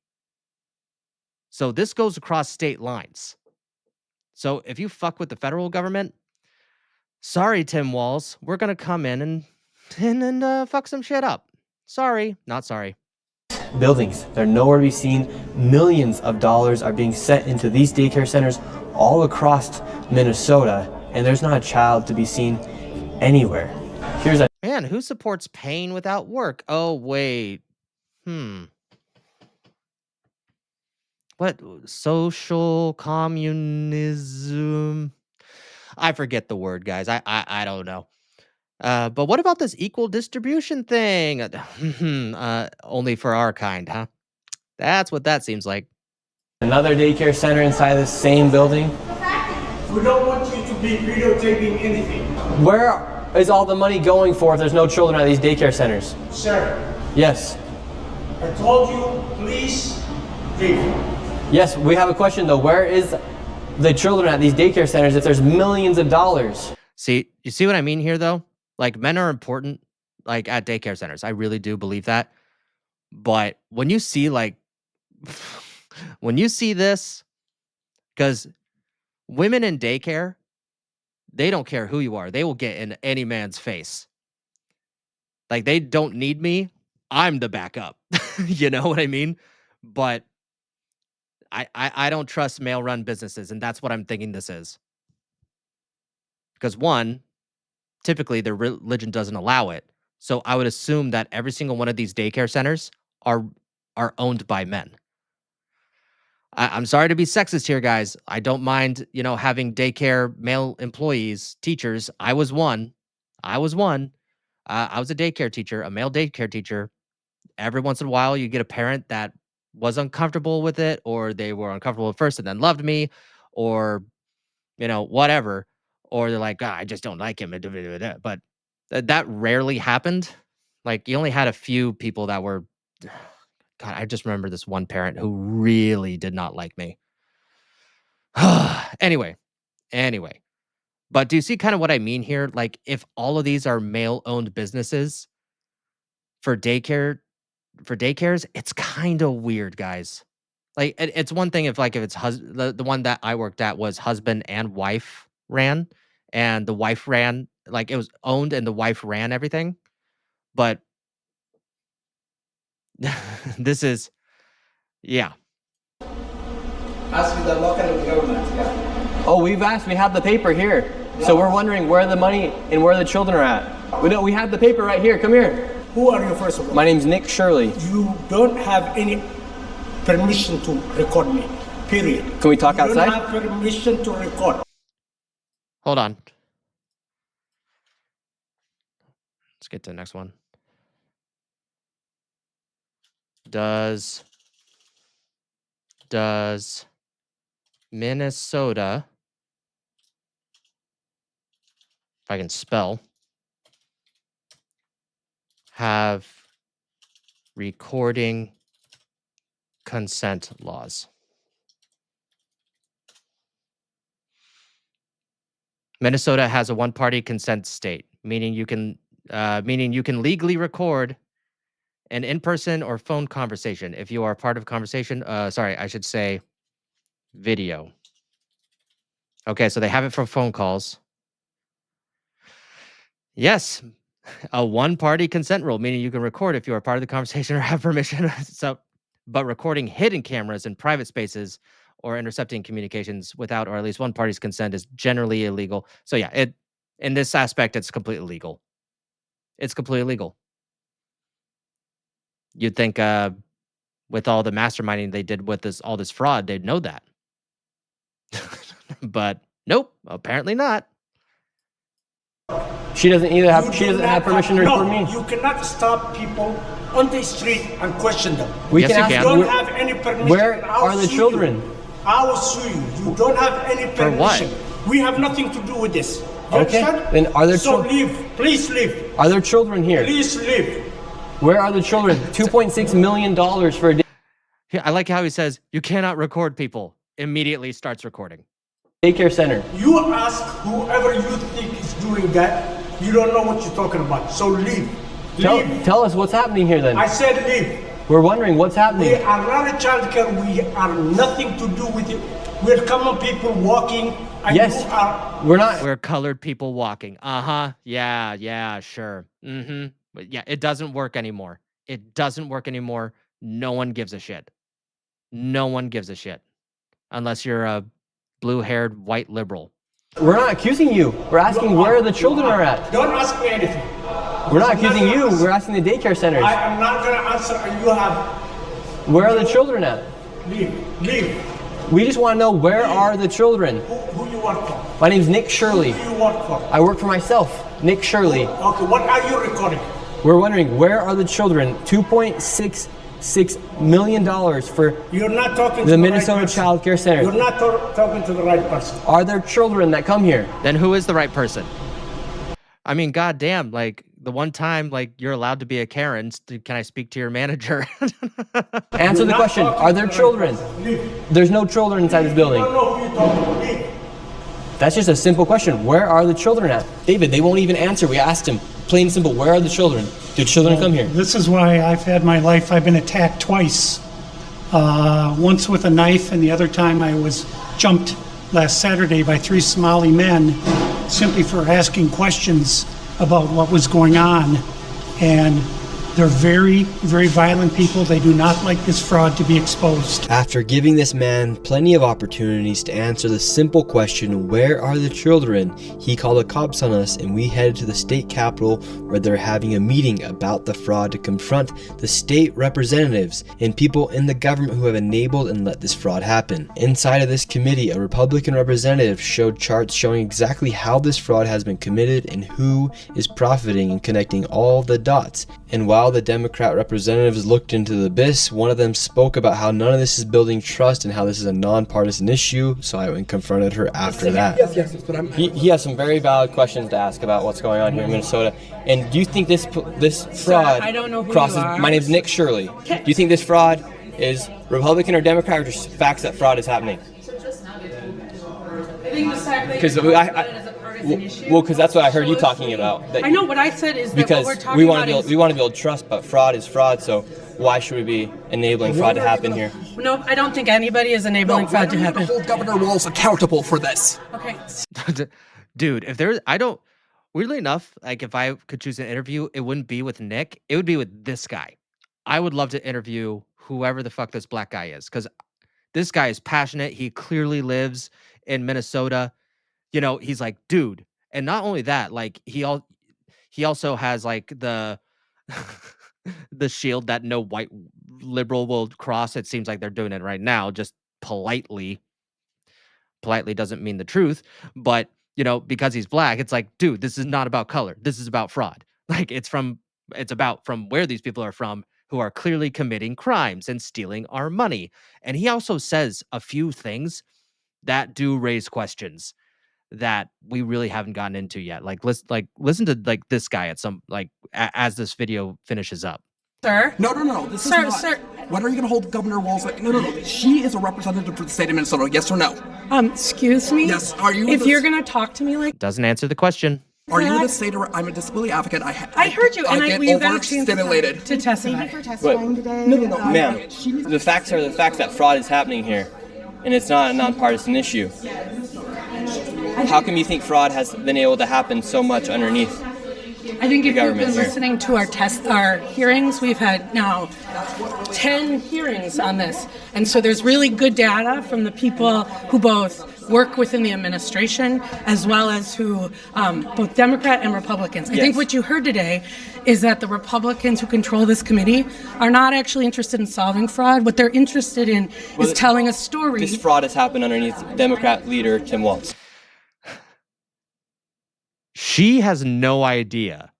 So this goes across state lines. So if you fuck with the federal government, sorry, Tim Walz, we're gonna come in and fuck some shit up. Sorry, not sorry. Buildings, they're nowhere to be seen. Millions of dollars are being sent into these daycare centers all across Minnesota, and there's not a child to be seen anywhere. Here's a man who supports pain without work. Oh wait, what social communism? I forget the word, guys. I don't know. But what about this equal distribution thing? Only for our kind, huh? That's what that seems like. Another daycare center inside the same building. We don't want you to be videotaping anything. Where is all the money going for if there's no children at these daycare centers? Sir. Yes. I told you, please leave. Yes, we have a question though. Where is the children at these daycare centers if there's millions of dollars? See, you see what I mean here though? Like, men are important, like, at daycare centers. I really do believe that. But when you see, like, when you see this, because women in daycare, they don't care who you are. They will get in any man's face. Like, they don't need me. I'm the backup. You know what I mean? But I don't trust male-run businesses, and that's what I'm thinking this is. Because one, typically their religion doesn't allow it. So I would assume that every single one of these daycare centers are owned by men. I'm sorry to be sexist here, guys. I don't mind, having daycare male employees, teachers. I was one. I was a daycare teacher, a male daycare teacher. Every once in a while, you get a parent that was uncomfortable with it, or they were uncomfortable at first and then loved me, or, whatever. Or they're like, I just don't like him. But that rarely happened. Like, you only had a few people that were, God, I just remember this one parent who really did not like me. Anyway. But do you see kind of what I mean here? Like, if all of these are male-owned businesses for daycares, it's kind of weird, guys. Like, it's one thing if it's the one that I worked at was husband and wife ran, and the wife ran, like, it was owned and the wife ran everything. But this is, yeah. Ask you the local government, yeah. Oh, we have the paper here. So we're wondering where the money and where the children are at. We have the paper right here. Come here. Who are you, first of all? My name's Nick Shirley. You don't have any permission to record me, period. Can we talk outside? You don't have permission to record. Hold on. Let's get to the next one. Does Minnesota, if I can spell, have recording consent laws? Minnesota has a one-party consent state, meaning you can legally record an in-person or phone conversation if you are part of conversation. Sorry, I should say video. Okay, so they have it for phone calls. Yes, a one-party consent rule, meaning you can record if you are part of the conversation or have permission. But recording hidden cameras in private spaces or intercepting communications without or at least one party's consent is generally illegal. So yeah, in this aspect, it's completely legal. It's completely legal. You'd think with all the masterminding they did with all this fraud, they'd know that. But nope, apparently not. She doesn't have permission to record me. You cannot stop people on the street and question them. Yes, you can. You don't have any permission. Where are the children? I will sue you. You don't have any permission. For what? We have nothing to do with this. You Okay. understand? Then are there So leave. Please leave. Are there children here? Please leave. Where are the children? $2.6 million for a day. Yeah, I like how he says, you cannot record people. Immediately starts recording. Daycare center. You ask whoever you think is doing that. You don't know what you're talking about. So leave. Leave. Tell us what's happening here then. I said leave. We're wondering what's happening. We are not a child care. We are nothing to do with it. We're common people walking. And Yes. you are. We're not. We're colored people walking. Uh-huh. Yeah, sure. Mm-hmm. But yeah, it doesn't work anymore. It doesn't work anymore. No one gives a shit. No one gives a shit. Unless you're a blue-haired white liberal. We're not accusing you. We're asking where the children are at. Don't ask me anything. We're not accusing you. We're asking the daycare centers. I am not going to answer. And you have. Where are the children at? Leave. Leave. We just want to know where are the children. Who you work for? My name's Nick Shirley. Who you work for? I work for myself, Nick Shirley. Okay, what are you recording? We're wondering where are the children? $2.66 million for You're not talking to the Minnesota right Child Care Center. You're not talking to the right person. Are there children that come here? Then who is the right person? I mean, goddamn, like the one time, like you're allowed to be a Karen. Can I speak to your manager? Answer the question. Are there children? There's no children inside this building. I don't know who you're talking to. Leave. That's just a simple question. Where are the children at? David, they won't even answer. We asked him, plain and simple, where are the children? Do children come here? This is why I've had my life. I've been attacked twice. Once with a knife, and the other time I was jumped last Saturday by 3 Somali men simply for asking questions about what was going on. And they're very, very violent people. They do not like this fraud to be exposed. After giving this man plenty of opportunities to answer the simple question, where are the children, he called the cops on us and we headed to the state capitol where they're having a meeting about the fraud to confront the state representatives and people in the government who have enabled and let this fraud happen. Inside of this committee, a Republican representative showed charts showing exactly how this fraud has been committed and who is profiting and connecting all the dots. And while how the Democrat representatives looked into the abyss. One of them spoke about how none of this is building trust and how this is a nonpartisan issue, so I went and confronted her after that. Yes, but he has some very valid questions to ask about what's going on here in Minnesota. And do you think this fraud I don't know who crosses... you are. My name's Nick Shirley. Do you think this fraud is Republican or Democrat, or just facts that fraud is happening? Because because that's what I heard you talking about. I know what I said is that because what we're talking about is... we want to build trust, but fraud is fraud. So why should we be enabling fraud to happen here? No, I don't think anybody is enabling fraud to happen. Hold Governor Walz accountable for this. Okay. Dude, if there's, weirdly enough, like if I could choose an interview, it wouldn't be with Nick. It would be with this guy. I would love to interview whoever the fuck this black guy is, because this guy is passionate. He clearly lives in Minnesota. You know, he's like, dude. And not only that, like he also has like the the shield that no white liberal will cross. It seems like they're doing it right now, just politely. Politely doesn't mean the truth, but you know, because he's black, it's like, dude, this is not about color. This is about fraud. Like it's about from where these people are from, who are clearly committing crimes and stealing our money. And he also says a few things that do raise questions that we really haven't gotten into yet. Like listen to like this guy at some as this video finishes up. Sir? No. This is not. Sir. When are you going to hold Governor Walz? No. She is a representative for the state of Minnesota. Yes or no? Excuse me? Yes. Are you? If you're going to talk to me like... Doesn't answer the question. Are you the state? I'm a disability advocate. I heard you, and get we've got a chance overstimulated. to testify. Thank you for testifying today. No. Ma'am, the facts are the facts that fraud is happening here, and it's not a nonpartisan issue. How come you think fraud has been able to happen so much underneath? I think if you've been here. listening to our hearings, we've had now 10 hearings on this. And so there's really good data from the people who both work within the administration as well as who, both Democrat and Republicans. I think what you heard today is that the Republicans who control this committee are not actually interested in solving fraud. What they're interested in is telling a story. This fraud has happened underneath Democrat leader Tim Walz. She has no idea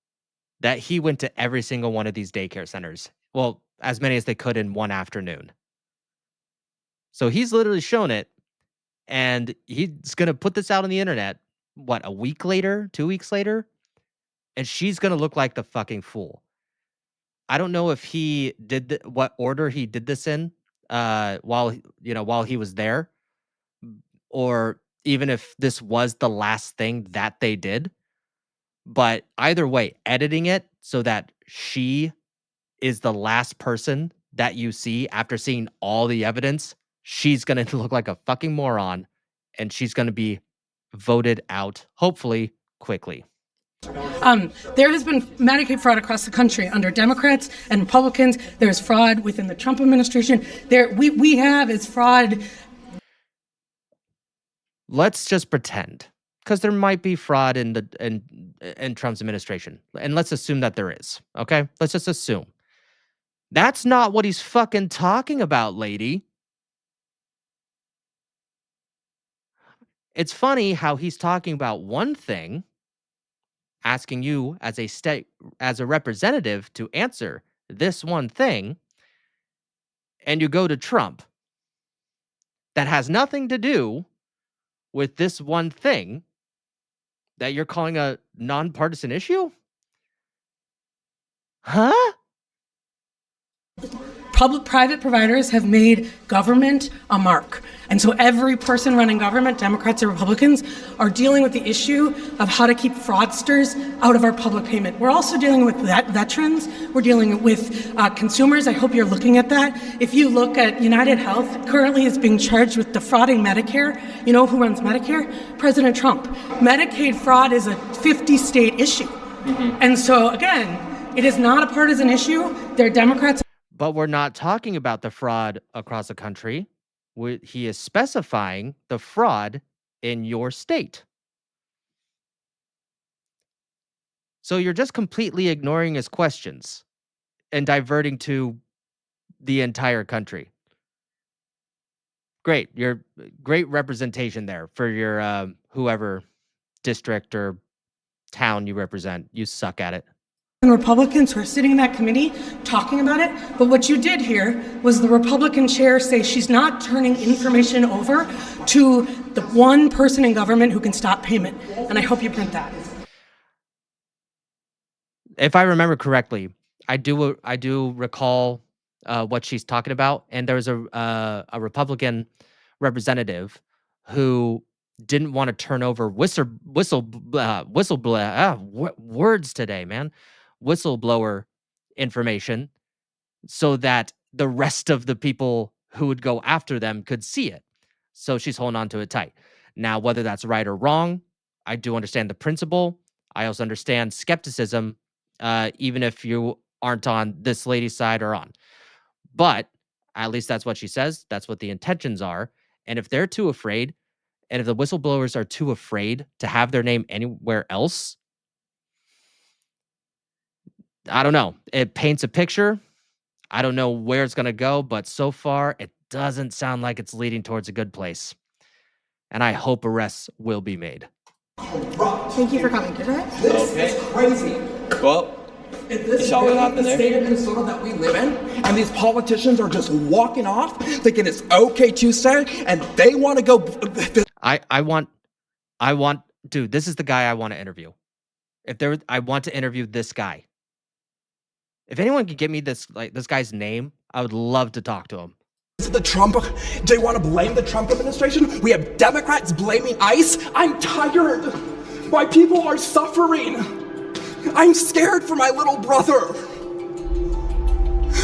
that he went to every single one of these daycare centers. Well, as many as they could in one afternoon. So he's literally shown it, and he's going to put this out on the internet, what, a week later, 2 weeks later? And she's going to look like the fucking fool. I don't know if he did what order he did this in while he was there, or even if this was the last thing that they did. But either way, editing it so that she is the last person that you see after seeing all the evidence, she's going to look like a fucking moron, and she's going to be voted out, hopefully, quickly. There has been Medicaid fraud across the country under Democrats and Republicans. There's fraud within the Trump administration. We have is fraud. Let's just pretend, because there might be fraud in Trump's administration, and let's assume that there is. Okay, let's just assume. That's not what he's fucking talking about, lady. It's funny how he's talking about one thing, asking you as a representative to answer this one thing, and you go to Trump. That has nothing to do with this one thing that you're calling a nonpartisan issue? Huh? Private providers have made government a mark. And so every person running government, Democrats or Republicans, are dealing with the issue of how to keep fraudsters out of our public payment. We're also dealing with veterans. We're dealing with consumers. I hope you're looking at that. If you look at United Health, currently is being charged with defrauding Medicare. You know who runs Medicare? President Trump. Medicaid fraud is a 50-state issue. And so, again, it is not a partisan issue. They're Democrats. But we're not talking about the fraud across the country. He is specifying the fraud in your state. So you're just completely ignoring his questions and diverting to the entire country. Great. You're great representation there for your whoever district or town you represent. You suck at it. and Republicans who are sitting in that committee talking about it. But what you did here was the Republican chair say she's not turning information over to the one person in government who can stop payment. And I hope you print that. If I remember correctly, I do recall what she's talking about. And there was a Republican representative who didn't want to turn over words today, man. Whistleblower information so that the rest of the people who would go after them could see it. So she's holding on to it tight. Now, whether that's right or wrong, I do understand the principle. I also understand skepticism, even if you aren't on this lady's side or on. But at least that's what she says. That's what the intentions are. And if they're too afraid, and if the whistleblowers are too afraid to have their name anywhere else, I don't know. It paints a picture. I don't know where it's going to go, but so far, it doesn't sound like it's leading towards a good place. And I hope arrests will be made. Thank you for coming today. This is crazy. Well, If this is really the state of Minnesota that we live in, and these politicians are just walking off, thinking it's okay Tuesday, and they want to go. I want, dude, this is the guy I want to interview. I want to interview this guy. If anyone could give me this guy's name, I would love to talk to him. Is it the Trump? Do you want to blame the Trump administration? We have Democrats blaming ICE. I'm tired. My people are suffering. I'm scared for my little brother.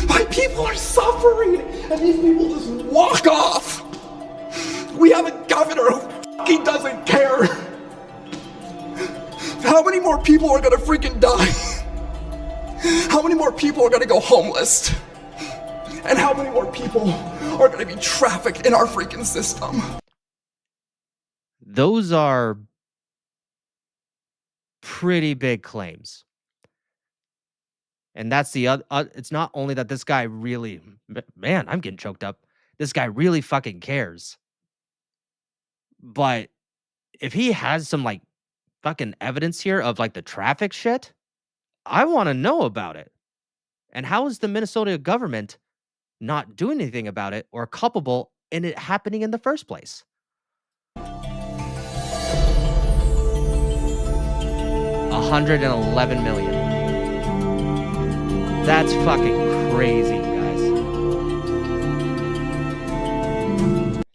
My people are suffering, and these people just walk off. We have a governor who fucking doesn't care. How many more people are gonna freaking die? How many more people are gonna go homeless? And how many more people are gonna be trafficked in our freaking system? Those are pretty big claims. And that's the other, it's not only that this guy really, man, I'm getting choked up. This guy really fucking cares. But if he has some like fucking evidence here of like the traffic shit, I want to know about it. And how is the Minnesota government not doing anything about it or culpable in it happening in the first place? $111 million. That's fucking crazy, guys.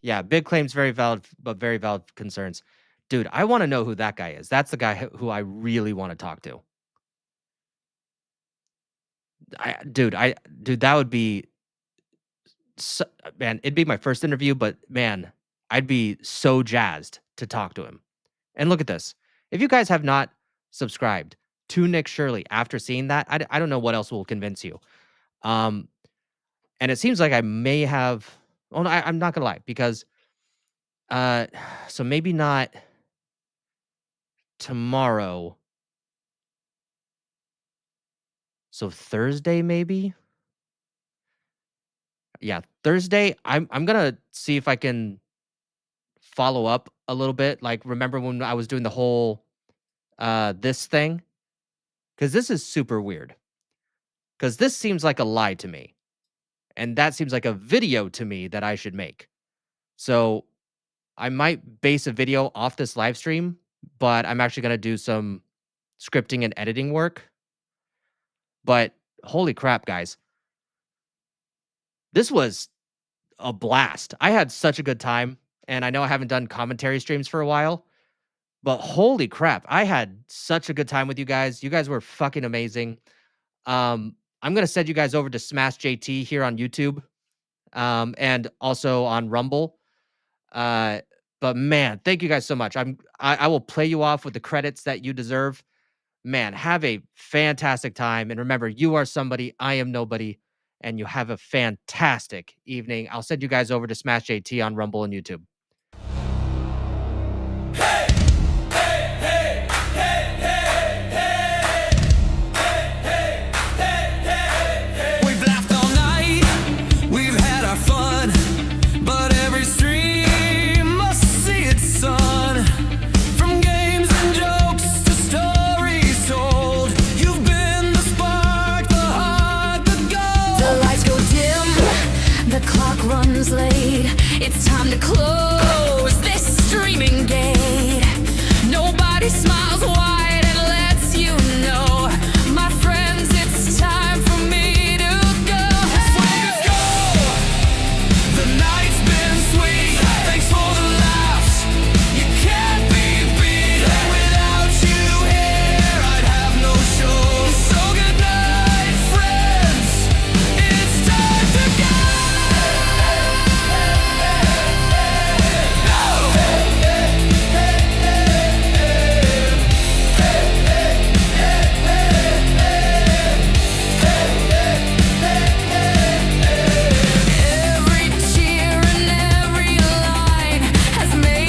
Yeah, big claims, very valid, but very valid concerns. Dude, I want to know who that guy is. That's the guy who I really want to talk to. Dude, that would be, man, it'd be my first interview, but man, I'd be so jazzed to talk to him. And look at this. If you guys have not subscribed to Nick Shirley after seeing that, I don't know what else will convince you. And it seems like I may have, well, I'm not going to lie, because, so maybe not tomorrow. So Thursday, maybe? Yeah, Thursday, I'm going to see if I can follow up a little bit. Like, remember when I was doing the whole, this thing? Because this is super weird. Because this seems like a lie to me. And that seems like a video to me that I should make. So I might base a video off this live stream, but I'm actually going to do some scripting and editing work. But holy crap, guys. This was a blast. I had such a good time. And I know I haven't done commentary streams for a while. But holy crap, I had such a good time with you guys. You guys were fucking amazing. I'm going to send you guys over to Smash JT here on YouTube. And also on Rumble. But man, thank you guys so much. I will play you off with the credits that you deserve. Man, have a fantastic time. And remember, you are somebody, I am nobody. And you have a fantastic evening. I'll send you guys over to Smash JT on Rumble and YouTube. From games and jokes to stories told, you've been the close.